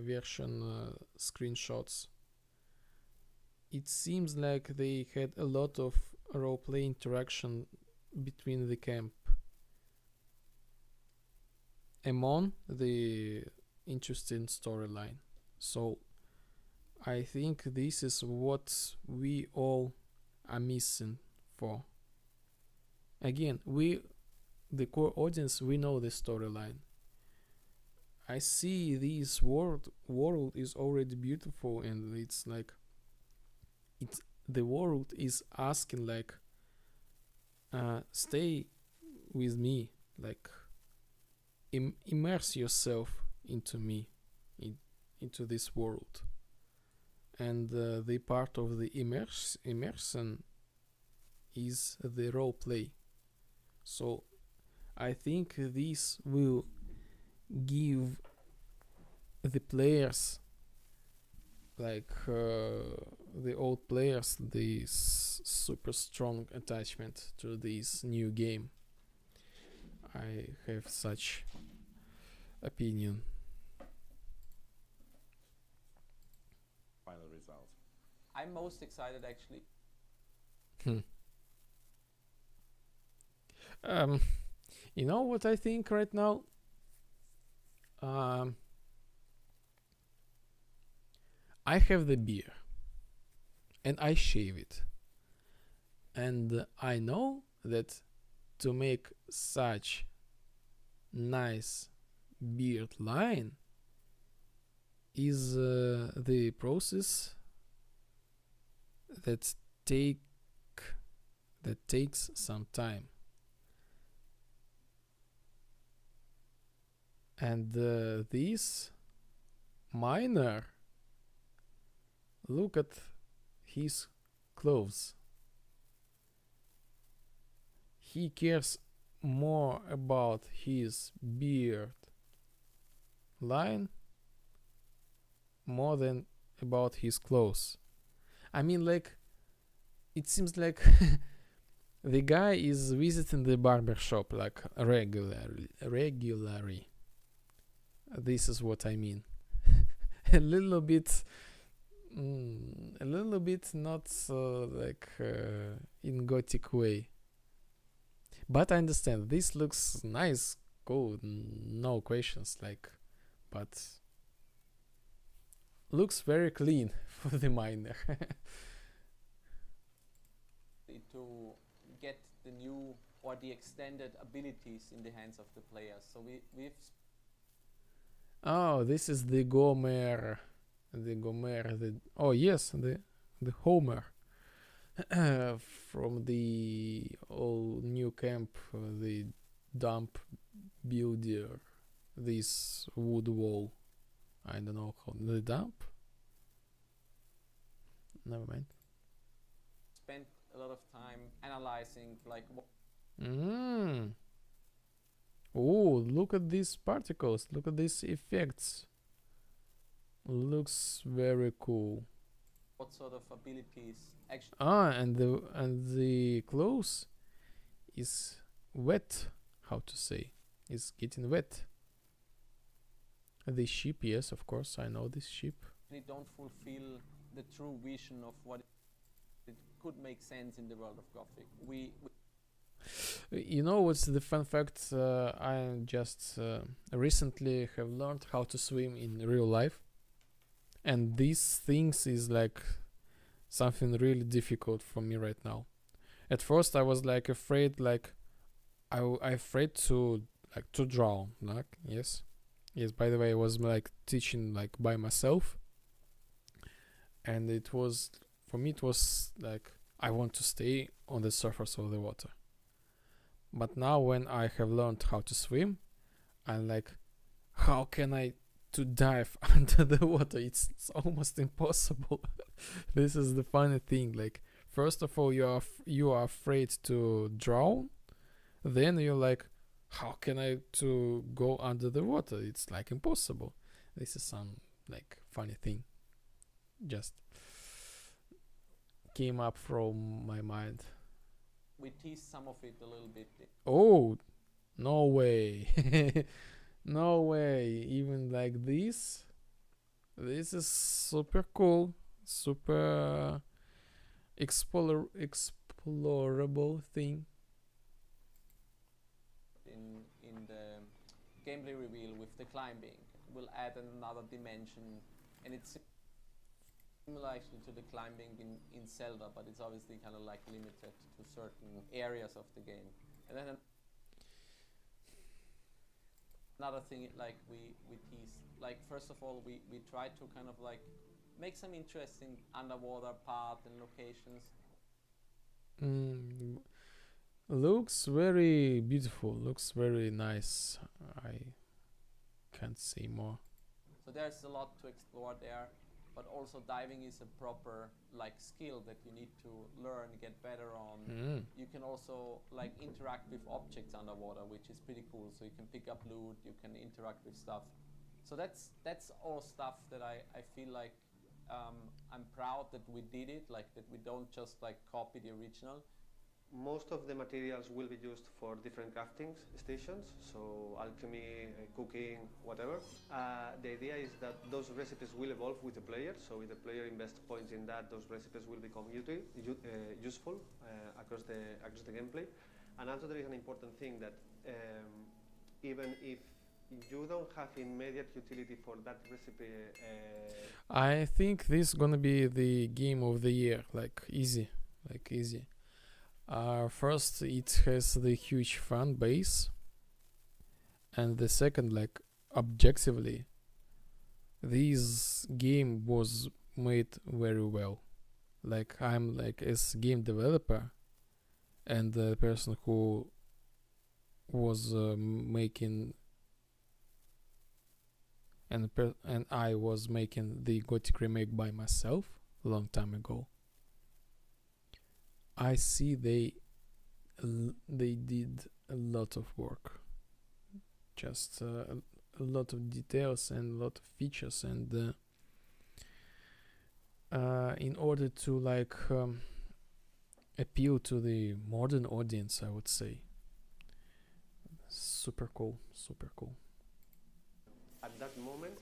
version screenshots. It seems like they had a lot of roleplay interaction between the camp. Among the interesting storyline. So I think this is what we all are missing for. Again, the core audience, we know the storyline. I see this world is already beautiful, and it's like the world is asking, like, stay with me, like, immerse yourself into me, into this world. And the part of the immersion is the role play. So I think this will give the players like the old players this super strong attachment to this new game. I have such opinion. Final result. I'm most excited actually. You know what I think right now? I have the beer and I shave it. And I know that to make such nice beard line is the process that takes some time. And this miner, look at his clothes. He cares more about his beard line more than about his clothes. I mean, like, it seems like the guy is visiting the barber shop like regularly. This is what I mean. a little bit not in Gothic way. But I understand this looks nice, cool, no questions, like, but looks very clean for the miner. To get the new or the extended abilities in the hands of the players. So we've Oh, this is the Gomer, oh yes, the Homer from the old new camp, the dump builder, this wood wall. I don't know how the dump. Never mind. spent a lot of time analyzing like what Oh, look at these particles. Look at these effects. Looks very cool. sort of abilities actually And the clothes is wet. How to say? Is getting wet. The ship, yes, of course, I know this ship. don't fulfill the true vision of what it could make sense in the world of Gothic. You know what's the fun fact? I just recently have learned how to swim in real life, and these things is like something really difficult for me right now. At first, I was like afraid, like I afraid to drown. Like yes. By the way, I was like teaching like by myself, and it was for me. It was like I want to stay on the surface of the water. But now when I have learned how to swim, I'm like, how can I to dive under the water? It's almost impossible. This is the funny thing. Like, first of all, you are afraid to drown. Then you're like, how can I to go under the water? It's like impossible. This is some like funny thing. Just came up from my mind. We teased some of it a little bit. Oh, no way. No way. Even like this. This is super cool. Super explorable thing. In the gameplay reveal with the climbing, we'll add another dimension, and it's similar actually to the climbing in Zelda, but it's obviously kind of like limited to certain areas of the game. And then another thing like we tease, like first of all we try to kind of like make some interesting underwater paths and locations. Looks very beautiful, looks very nice. I can't say more. So there's a lot to explore there, but also diving is a proper like skill that you need to learn, get better on. You can also like interact with objects underwater, which is pretty cool. So you can pick up loot, you can interact with stuff. So that's all stuff that I feel like I'm proud that we did it, like that we don't just like copy the original. Most of the materials will be used for different crafting stations, so alchemy, cooking, whatever. The idea is that those recipes will evolve with the player, so if the player invests points in that, those recipes will become useful across the gameplay. And also there is an important thing that even if you don't have immediate utility for that recipe. I think this is gonna be the game of the year, like easy. First, it has the huge fan base, and the second, like objectively, this game was made very well. Like I'm like as game developer, and the person who was making and I was making the Gothic Remake by myself a long time ago. I see they did a lot of work, just a lot of details and a lot of features, and in order to like appeal to the modern audience, I would say. Super cool. At that moment,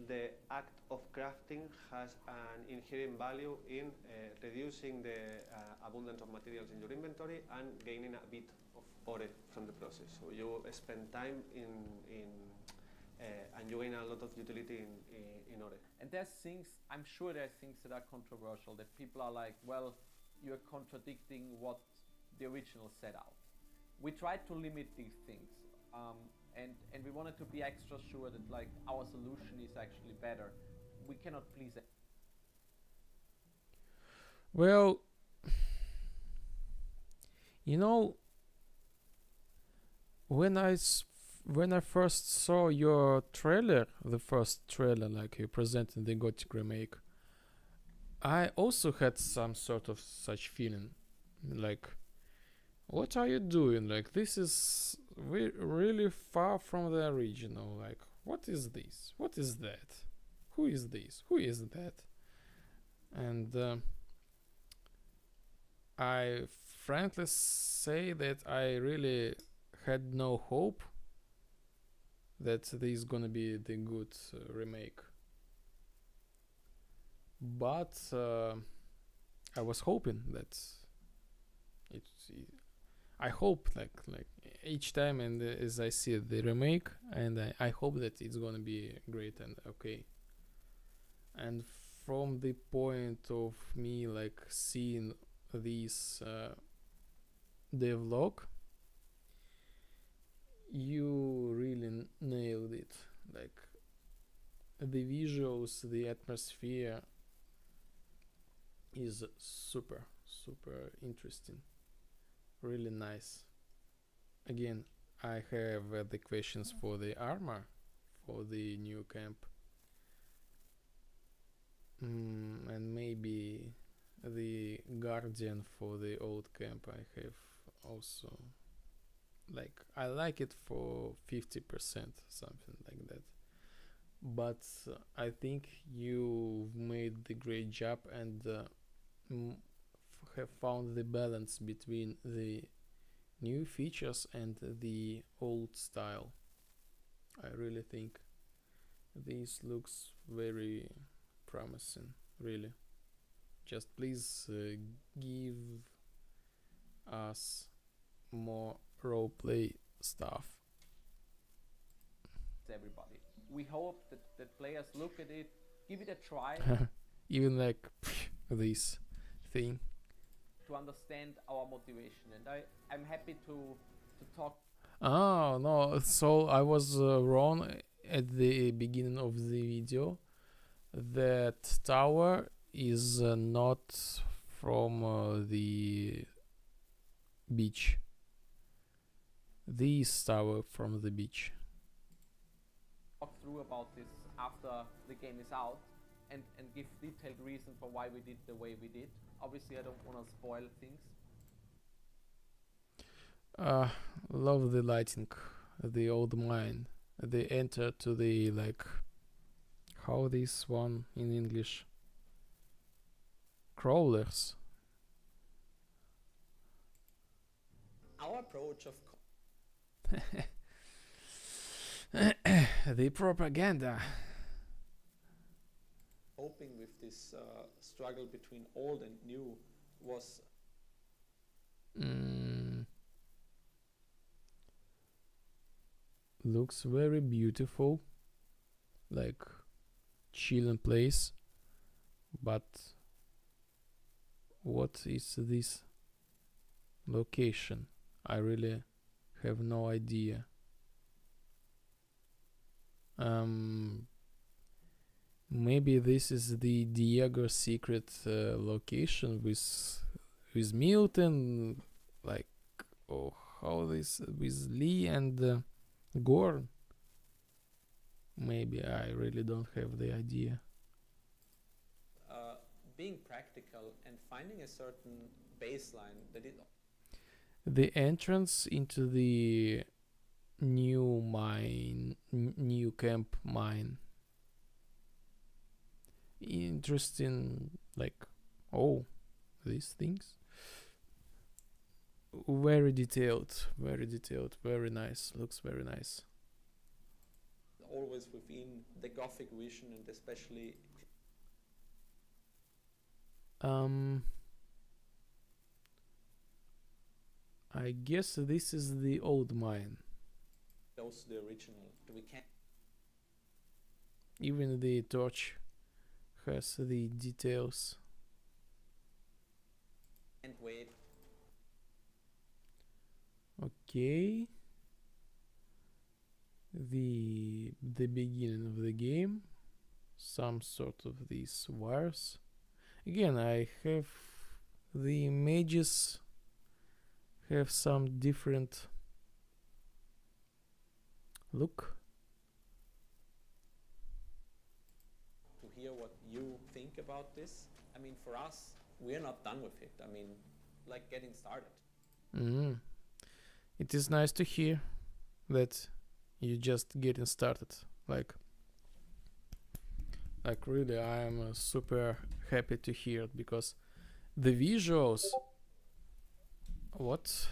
the act of crafting has an inherent value in reducing the abundance of materials in your inventory and gaining a bit of ore from the process. So you spend time and you gain a lot of utility in ore. And there's things, I'm sure there's things that are controversial, that people are like, well, you're contradicting what the original set out. We tried to limit these things. And we wanted to be extra sure that like our solution is actually better. We cannot please it. Well, you know, when I first saw your trailer, the first trailer, like you presented the Gothic Remake, I also had some sort of such feeling, like, what are you doing? Like, this is really far from the original. Like, what is this? What is that? Who is this? Who is that? And I frankly say that I really had no hope that this is gonna be the good remake. But I was hoping that I hope like each time, and as I see the remake, and I hope that it's gonna be great and okay. And from the point of me like seeing this devlog, you really nailed it. Like the visuals, the atmosphere is super interesting. Really nice. Again, I have the questions for the armor for the new camp, and maybe the guardian for the old camp. I have also, like, I like it for 50%, something like that. But I think you've made the great job, and have found the balance between the new features and the old style. I really think this looks very promising, really. Just please give us more roleplay stuff. Everybody. We hope that players look at it, give it a try. Even like this thing. To understand our motivation, and I'm happy to talk. Oh no, so I was wrong at the beginning of the video. That tower is not from the beach. This tower from the beach. Talk through about this after the game is out, and give detailed reason for why we did the way we did. Obviously, I don't want to spoil things. Love the lighting, the old mine. They enter to the, like, how this one in English? crawlers. Our approach of The propaganda. coping with this struggle between old and new was Looks very beautiful, like chilling place, but what is this location? I really have no idea. Maybe this is the Diego secret location with Milton, like, oh, how this with Lee and Gorn. Maybe I really don't have the idea. being practical and finding a certain baseline that is The entrance into the new mine, new camp mine. Interesting, like, oh, these things. Very detailed, very nice. Looks very nice. always within the Gothic vision, and especially I guess this is the old mine. close to the original. We can't Even the torch has the details. wait. Okay. The beginning of the game. Some sort of these wires. Again, I have the images have some different look. To hear what you think about this. I mean, for us, we're not done with it. I mean, like getting started. It is nice to hear that you just getting started. Like really, I am super happy to hear it, because the visuals. What?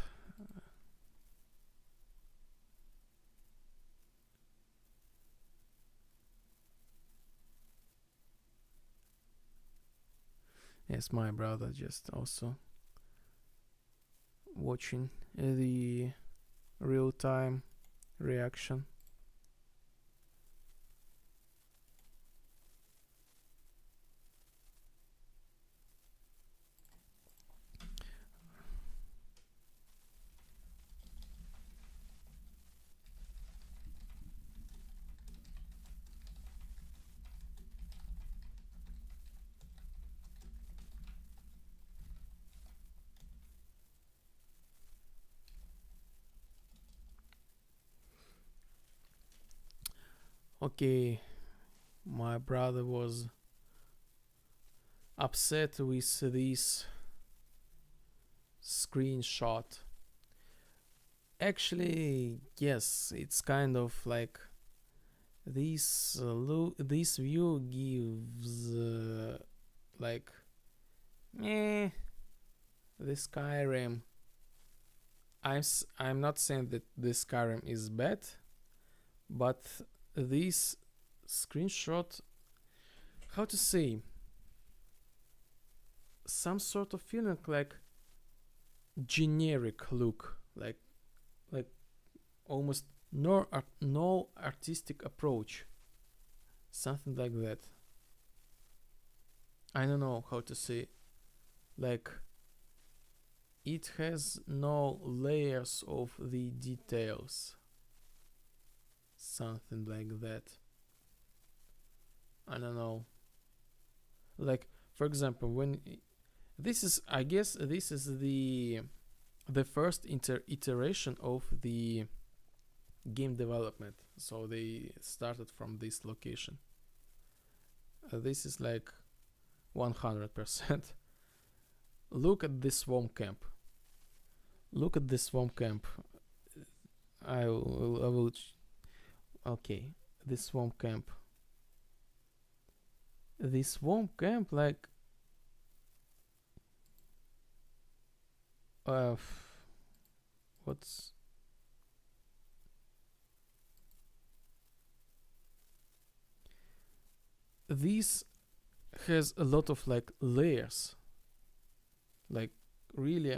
Yes, my brother just also watching the real-time reaction. Okay, my brother was upset with this screenshot. Actually, yes, it's kind of like this this view gives like the Skyrim. I'm not saying that the Skyrim is bad, but this screenshot, how to say, some sort of feeling like generic look, like almost no artistic approach, something like that. I don't know how to say, like it has no layers of the details, something like that. I don't know, like, for example, when this is, I guess this is the first iteration of the game development, so they started from this location. This is like 100%. Look at this swamp camp. Look at this swamp camp. I will okay, this swamp camp. This swamp camp, like, uh, what's this has a lot of like layers. Like really,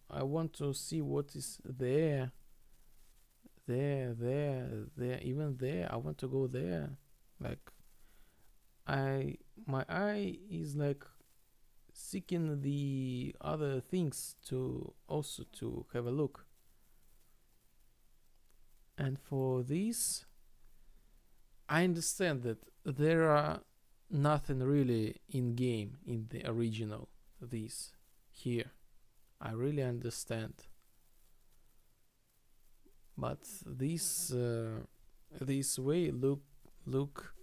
I want to see what is there, even there. I want to go there. Like my eye is like seeking the other things to also to have a look. And for this, I understand that there are nothing really in game in the original this here. I really understand. But this this way look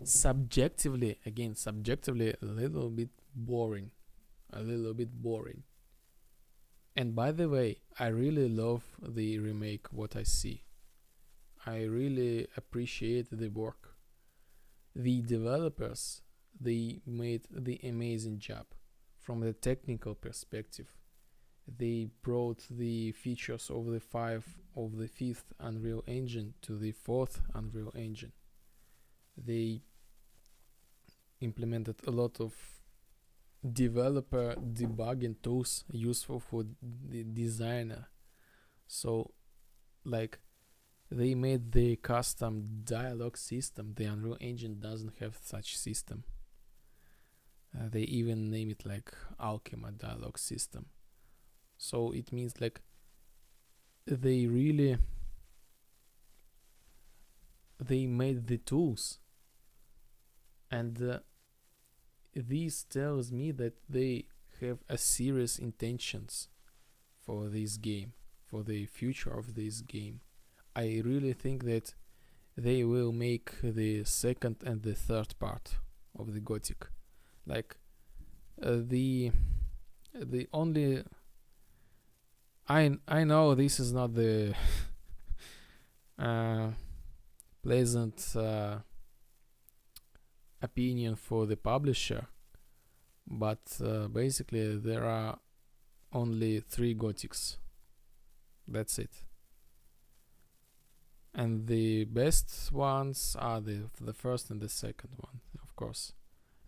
subjectively a little bit boring. And by the way, I really love the remake, what I see. I really appreciate the work. The developers, they made the amazing job from the technical perspective. They brought the features of the fifth Unreal Engine to the fourth Unreal Engine. They implemented a lot of developer debugging tools useful for the designer. So like they made the custom dialogue system. The Unreal Engine doesn't have such system. They even name it like Alchema dialogue system. So it means like they made the tools, and this tells me that they have a serious intentions for this game, for the future of this game. I really think that they will make the second and the third part of the Gothic. Like the only I know this is not the pleasant opinion for the publisher, but basically there are only 3 Gothics. That's it. And the best ones are the first and the second one, of course.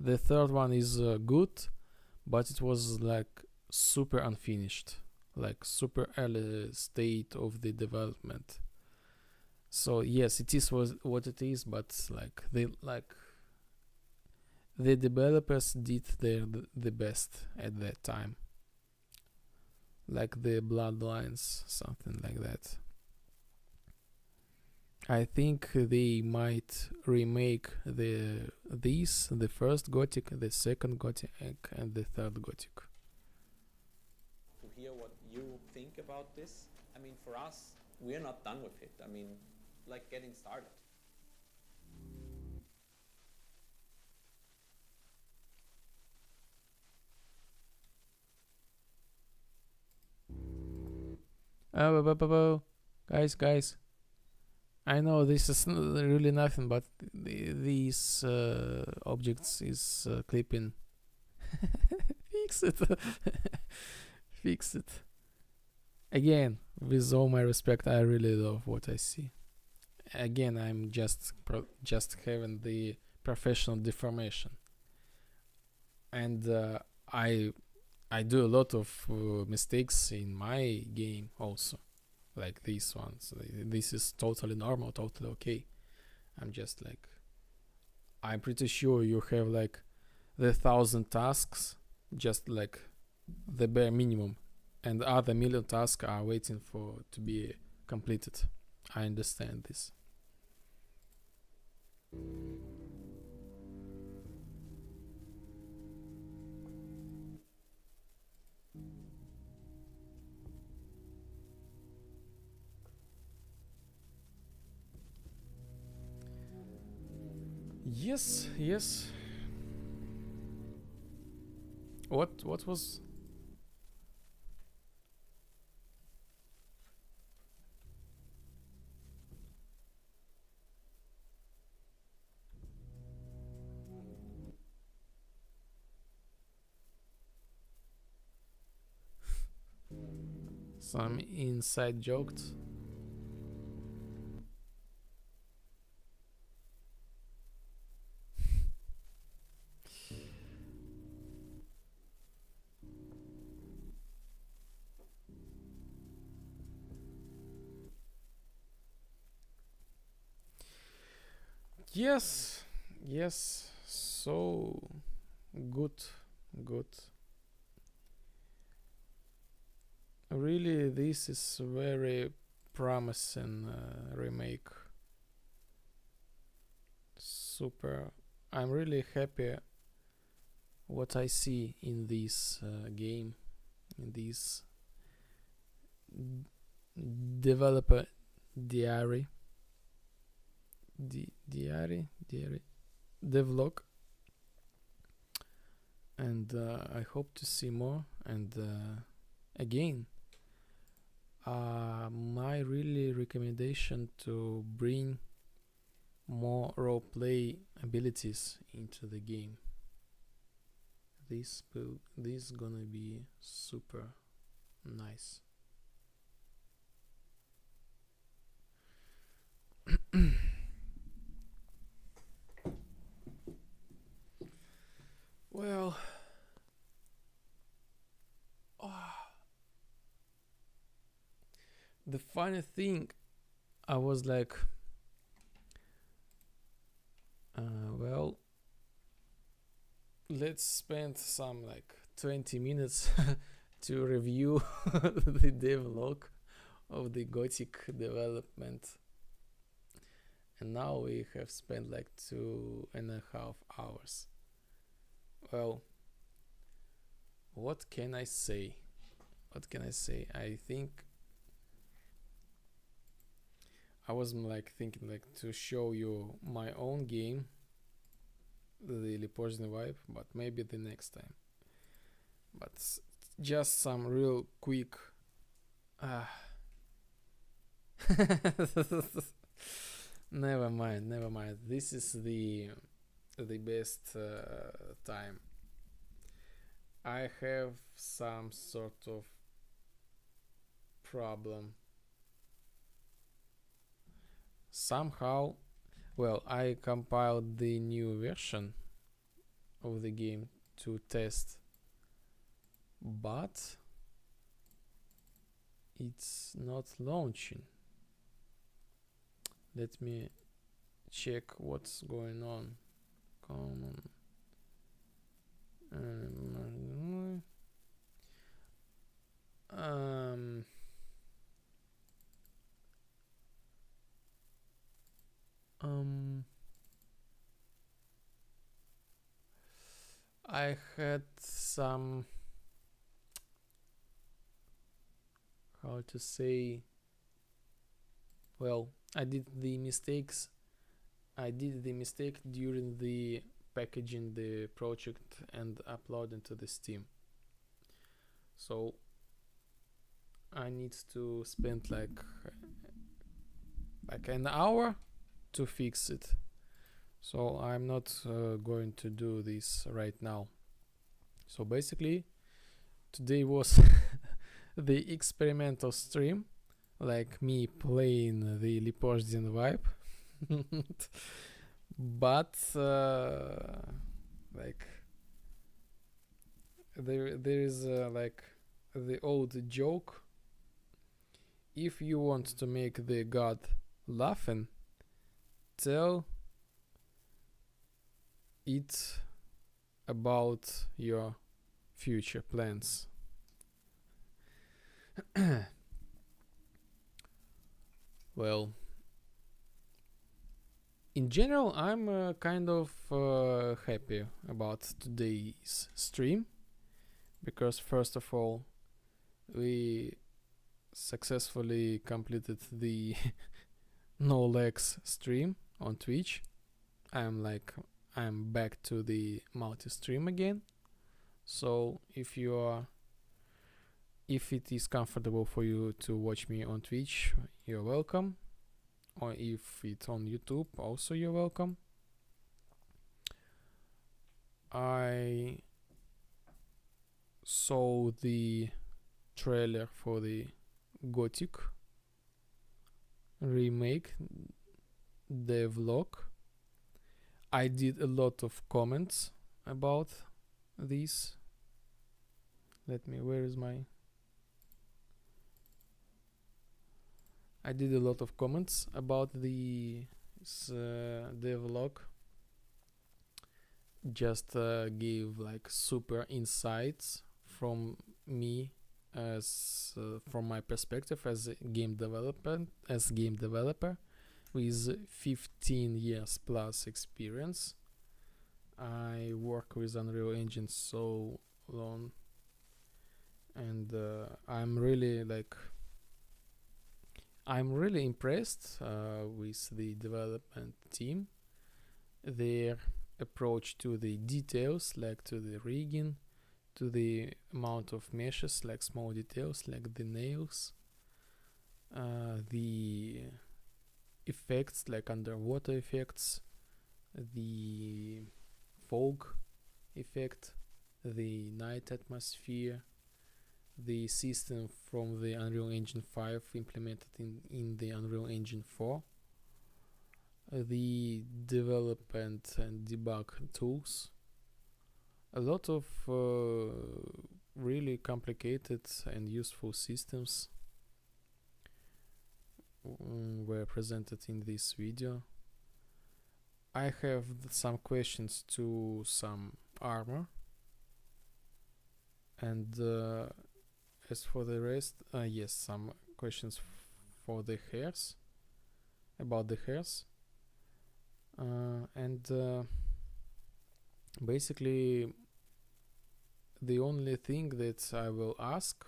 The third one is good, but it was like super unfinished, like super early state of the development. So yes, it is what it is, but the developers did the best at that time, like the Bloodlines, something like that. I think they might remake the first Gothic, the second Gothic, and the third Gothic. To hear what you think about this. I mean, for us, we're not done with it. I mean, like getting started. Oh, guys. I know this is really nothing, but these objects is clipping. Fix it. Fix it. Again, with all my respect, I really love what I see. Again, I'm just having the professional deformation, and I do a lot of mistakes in my game also, like these ones. This is totally normal, totally okay. I'm just like, I'm pretty sure you have like the 1,000 tasks, just like the bare minimum, and other million tasks are waiting to be completed. I understand this. Yes. What was? some inside jokes. Yes, yes, so good, good. Really, this is very promising remake. Super. I'm really happy what I see in this game, in this developer diary. Diary Devlog, and I hope to see more. And again, my really recommendation to bring more role play abilities into the game. This gonna be super nice. Well, the funny thing, I was like, well, let's spend some like 20 minutes to review the devlog of the Gothic development. And now we have spent like 2.5 hours. Well, what can I say? I think I was like thinking like to show you my own game, the Liporzhny vibe, but maybe the next time. But just some real quick never mind. This is the best time. I have some sort of problem. Somehow, well, I compiled the new version of the game to test, but it's not launching. Let me check what's going on. Come on. I had some, how to say, well, I did the mistake during the packaging the project and uploading to the Steam. So I need to spend like an hour to fix it. So I'm not going to do this right now. So basically, today was the experimental stream, like me playing the Liporzhny vibe. But like there is like the old joke: if you want to make the god laughing, tell it about your future plans. Well, in general, I'm kind of happy about today's stream, because first of all, we successfully completed the no legs stream on Twitch. I'm back to the multi-stream again. So if it is comfortable for you to watch me on Twitch, you're welcome. Or if it's on YouTube, also you're welcome. I saw the trailer for the Gothic Remake Devlog. I did a lot of comments about this. Where is my... I did a lot of comments about the devlog. Just give like super insights from me as from my perspective as a game developer with 15 years plus experience. I work with Unreal Engine so long, and I'm really impressed with the development team, their approach to the details, like to the rigging, to the amount of meshes, like small details like the nails, the effects like underwater effects, the fog effect, the night atmosphere, the system from the Unreal Engine 5 implemented in the Unreal Engine 4, the development and debug tools. A lot of really complicated and useful systems were presented in this video. I have some questions to some armor, and as for the rest, yes, some questions for the hairs, about the hairs, and basically the only thing that I will ask,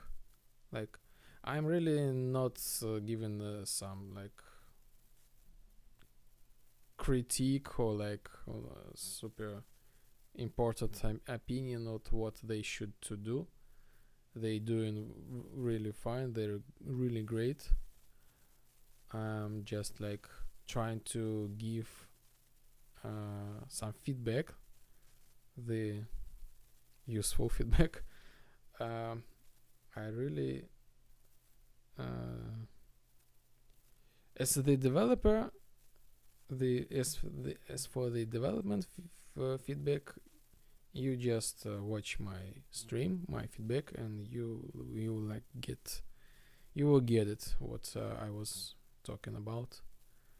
like, I'm really not given some like critique or like super important opinion of what they should to do. They doing really fine, they're really great. I'm just like trying to give some feedback, the useful feedback. I really as the developer, as for the development feedback, you just watch my stream, my feedback, and you will get it what I was talking about.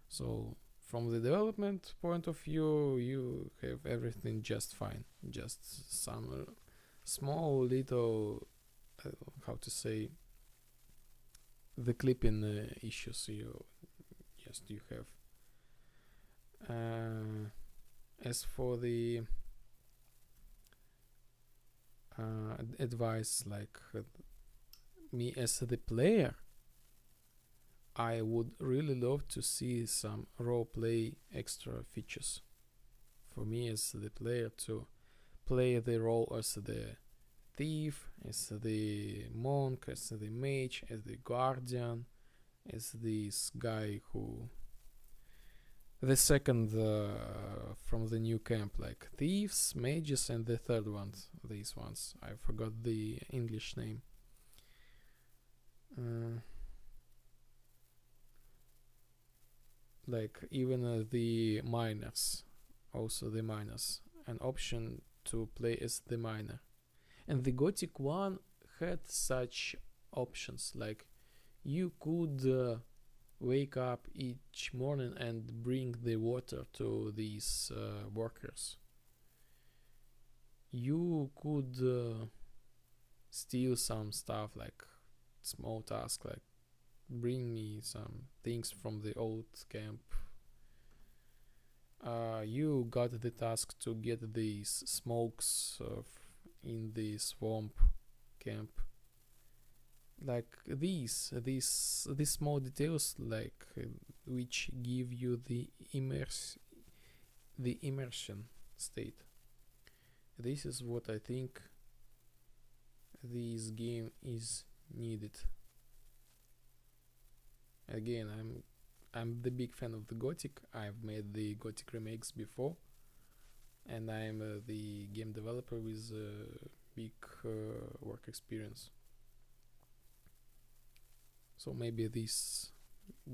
So from the development point of view, you have everything just fine. Just some small little how to say, the clipping issues you have. As for the advice, like me as the player, I would really love to see some role play extra features for me as the player, to play the role as the thief, as the monk, as the mage, as the guardian, as this guy who, the second from the new camp, like thieves, mages, and the third ones, these ones, I forgot the English name. Like even the miners, also the miners, an option to play as the miner. And the Gothic one had such options, like you could wake up each morning and bring the water to these workers. You could steal some stuff, like small task, like bring me some things from the old camp. You got the task to get these smokes in the swamp camp. Like these small details, like which give you the immersion state. This is what I think this game is needed. Again, I'm the big fan of the Gothic. I've made the Gothic remakes before, and I'm the game developer with big work experience. So maybe this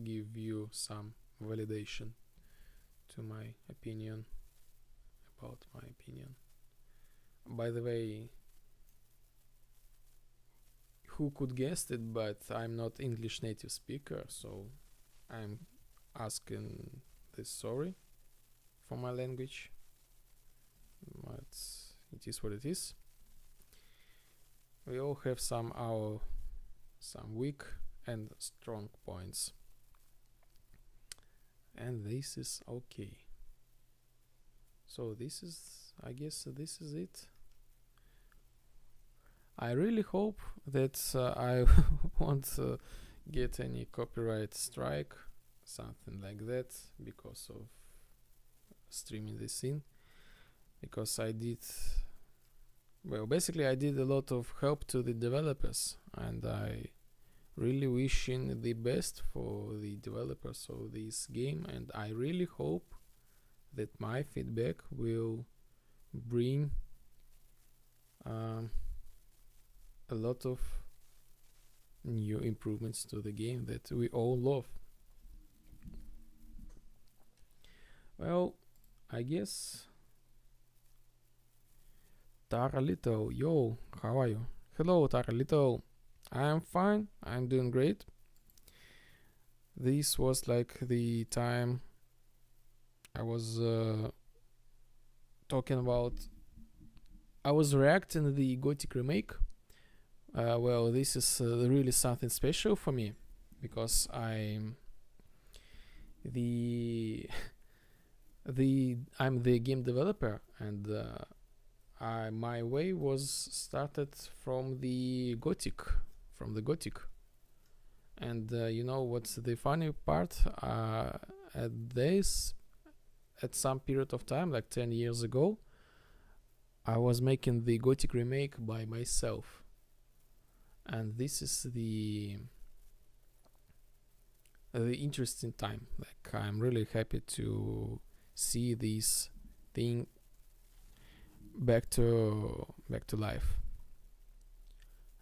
give you some validation to my opinion about my opinion. By the way, who could guess it, but I'm not English native speaker, so I'm asking this sorry for my language, but it is what it is. We all have some weak and strong points, and this is okay. So this is, I guess this is it. I really hope that I won't get any copyright strike, something like that, because of streaming this in, because I did, well, basically I did a lot of help to the developers, and I really wishing the best for the developers of this game, and I really hope that my feedback will bring a lot of new improvements to the game that we all love. Well, I guess Tara Little, yo, how are you? Hello, Tara Little. I am fine, I'm doing great. This was like the time I was talking about, I was reacting to the Gothic Remake. Well, this is really something special for me, because I'm the game developer, and my way was started from the Gothic, and you know what's the funny part? At some period of time, like 10 years ago, I was making the Gothic Remake by myself, and this is the interesting time. Like, I'm really happy to see this thing back to life.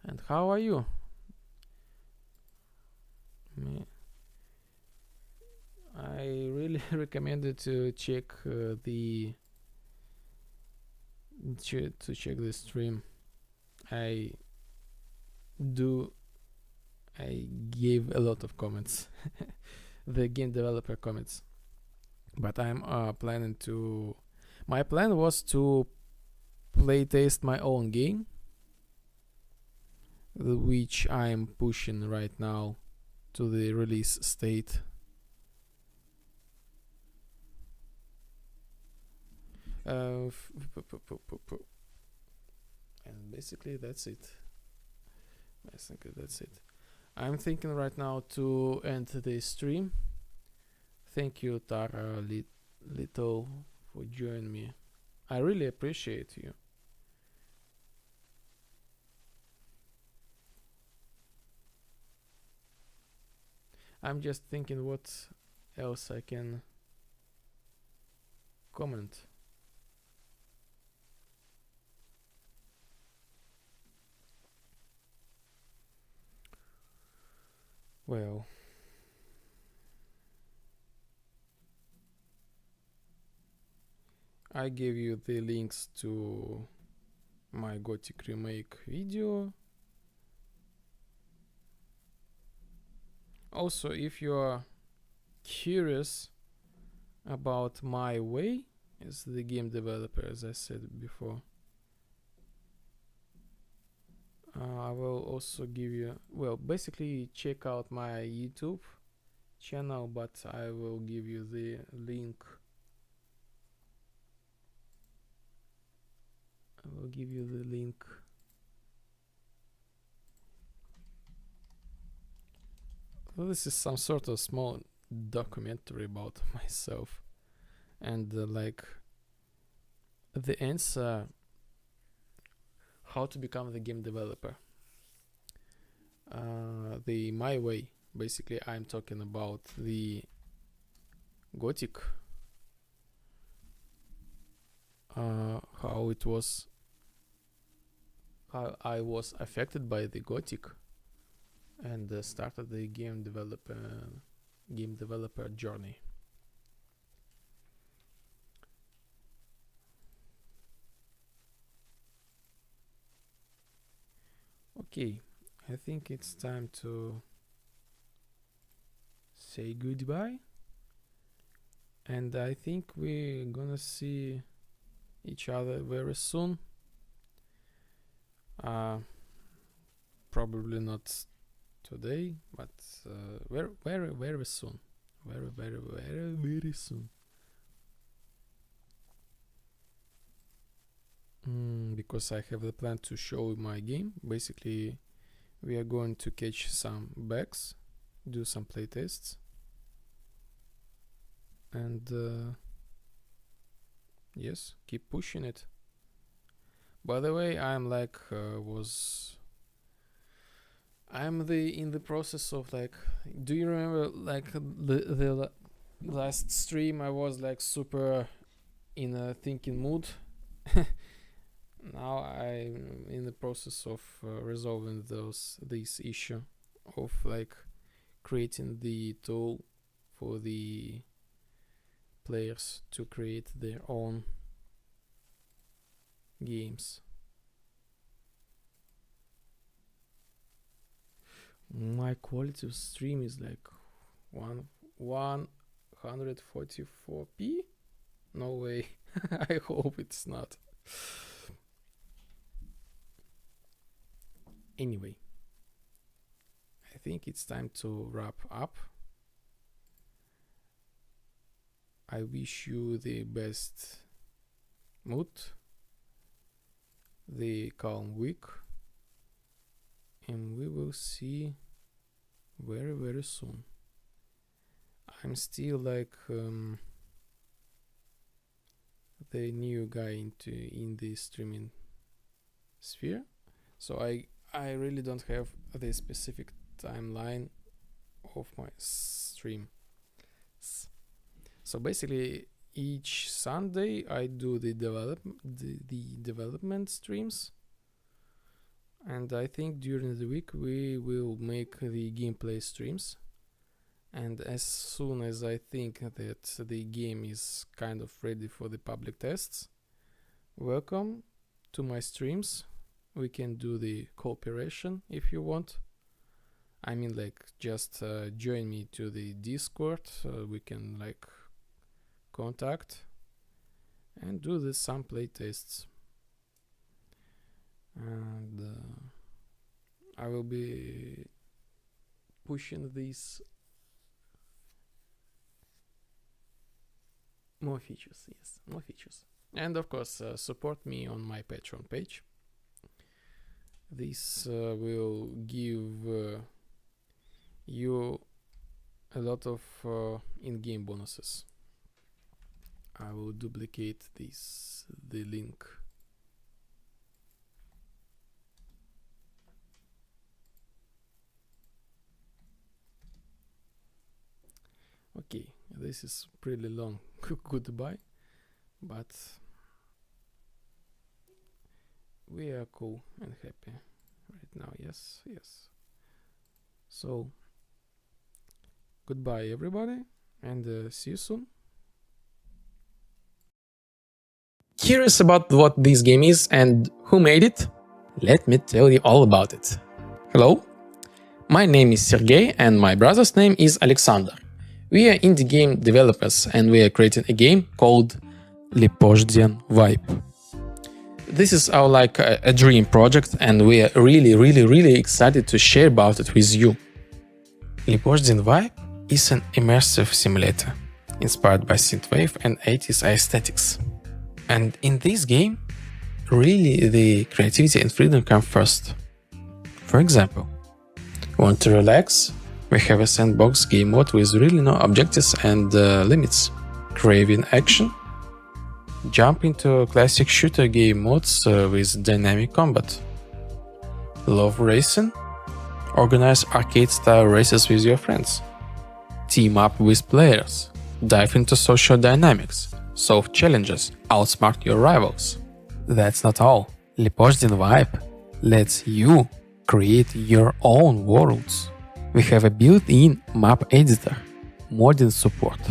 And how are you? I really recommend you to check the stream. I gave a lot of comments, the game developer comments, but I'm planning to. My plan was to play test my own game, which I'm pushing right now to the release state. And basically that's it. I'm thinking right now to end the stream. Thank you, Tara Little, for joining me. I really appreciate you. I'm just thinking what else I can comment. Well, I gave you the links to my Gothic Remake video. Also, if you are curious about my way as the game developer, as I said before, I will also give you, well, basically check out my YouTube channel, but I will give you the link. Well, this is some sort of small documentary about myself, and like the answer how to become the game developer. My way, basically I'm talking about the Gothic, how I was affected by the Gothic, and started the game developer journey. Okay, I think it's time to say goodbye, and I think we're gonna see each other very soon. Probably not today, but very soon. Very soon. Because I have the plan to show my game. Basically, we are going to catch some bugs, do some playtests, and yes, keep pushing it. By the way, I'm in the process of do you remember the last stream I was super in a thinking mood? Now I'm in the process of resolving this issue of creating the tool for the players to create their own games. My quality of stream is 144p. No way. I hope it's not. Anyway, I think it's time to wrap up. I wish you the best mood, the calm week, and we will see very soon. I'm still the new guy in the streaming sphere, so I really don't have the specific timeline of my stream. So basically, each Sunday I do the development streams, and I think during the week we will make the gameplay streams. And as soon as I think that the game is kind of ready for the public tests, welcome to my streams. We can do the cooperation if you want. I mean, just join me to the Discord. We can contact and do some play tests. And I will be pushing these more features. Yes, more features. And of course, support me on my Patreon page. This will give you a lot of in-game bonuses. I will duplicate the link. Okay, this is pretty long goodbye, but we are cool and happy right now. Yes. So goodbye everybody, and see you soon. Curious about what this game is and who made it? Let me tell you all about it. Hello, my name is Sergey and my brother's name is Alexander. We are indie game developers and we are creating a game called Lipoždien Vibe. This is our a dream project, and we are really excited to share about it with you. Lipoždien Vibe is an immersive simulator inspired by synthwave and 80s aesthetics. And in this game, really the creativity and freedom come first. For example, want to relax? We have a sandbox game mode with really no objectives and limits. Craving action? Jump into classic shooter game modes with dynamic combat. Love racing? Organize arcade-style races with your friends. Team up with players. Dive into social dynamics. Solve challenges. Outsmart your rivals. That's not all. Lipoždien Vibe lets you create your own worlds. We have a built-in map editor, modding support,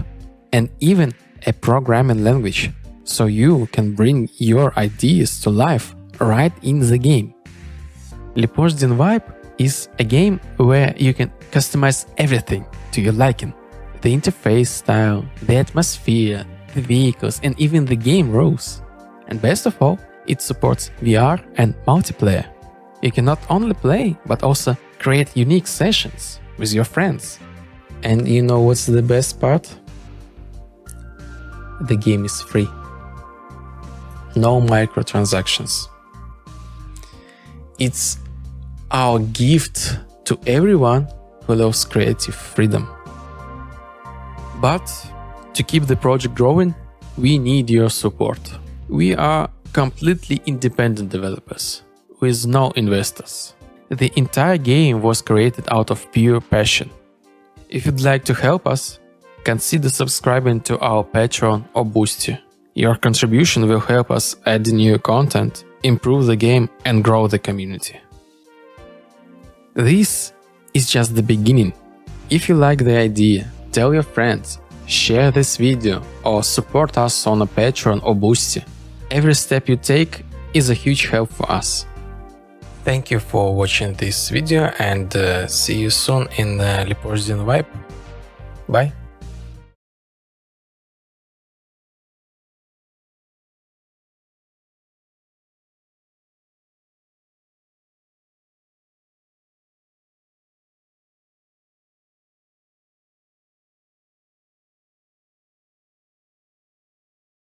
and even a programming language, so you can bring your ideas to life right in the game. Leopardin Vibe is a game where you can customize everything to your liking. The interface style, the atmosphere, the vehicles, and even the game rules. And best of all, it supports VR and multiplayer. You can not only play, but also create unique sessions with your friends. And you know what's the best part? The game is free. No microtransactions. It's our gift to everyone who loves creative freedom. But to keep the project growing, we need your support. We are completely independent developers, with no investors. The entire game was created out of pure passion. If you'd like to help us, consider subscribing to our Patreon or Boosty. Your contribution will help us add new content, improve the game, and grow the community. This is just the beginning. If you like the idea, tell your friends, share this video, or support us on a Patreon or Boosty. Every step you take is a huge help for us. Thank you for watching this video and see you soon in Leopardin Vibe. Bye.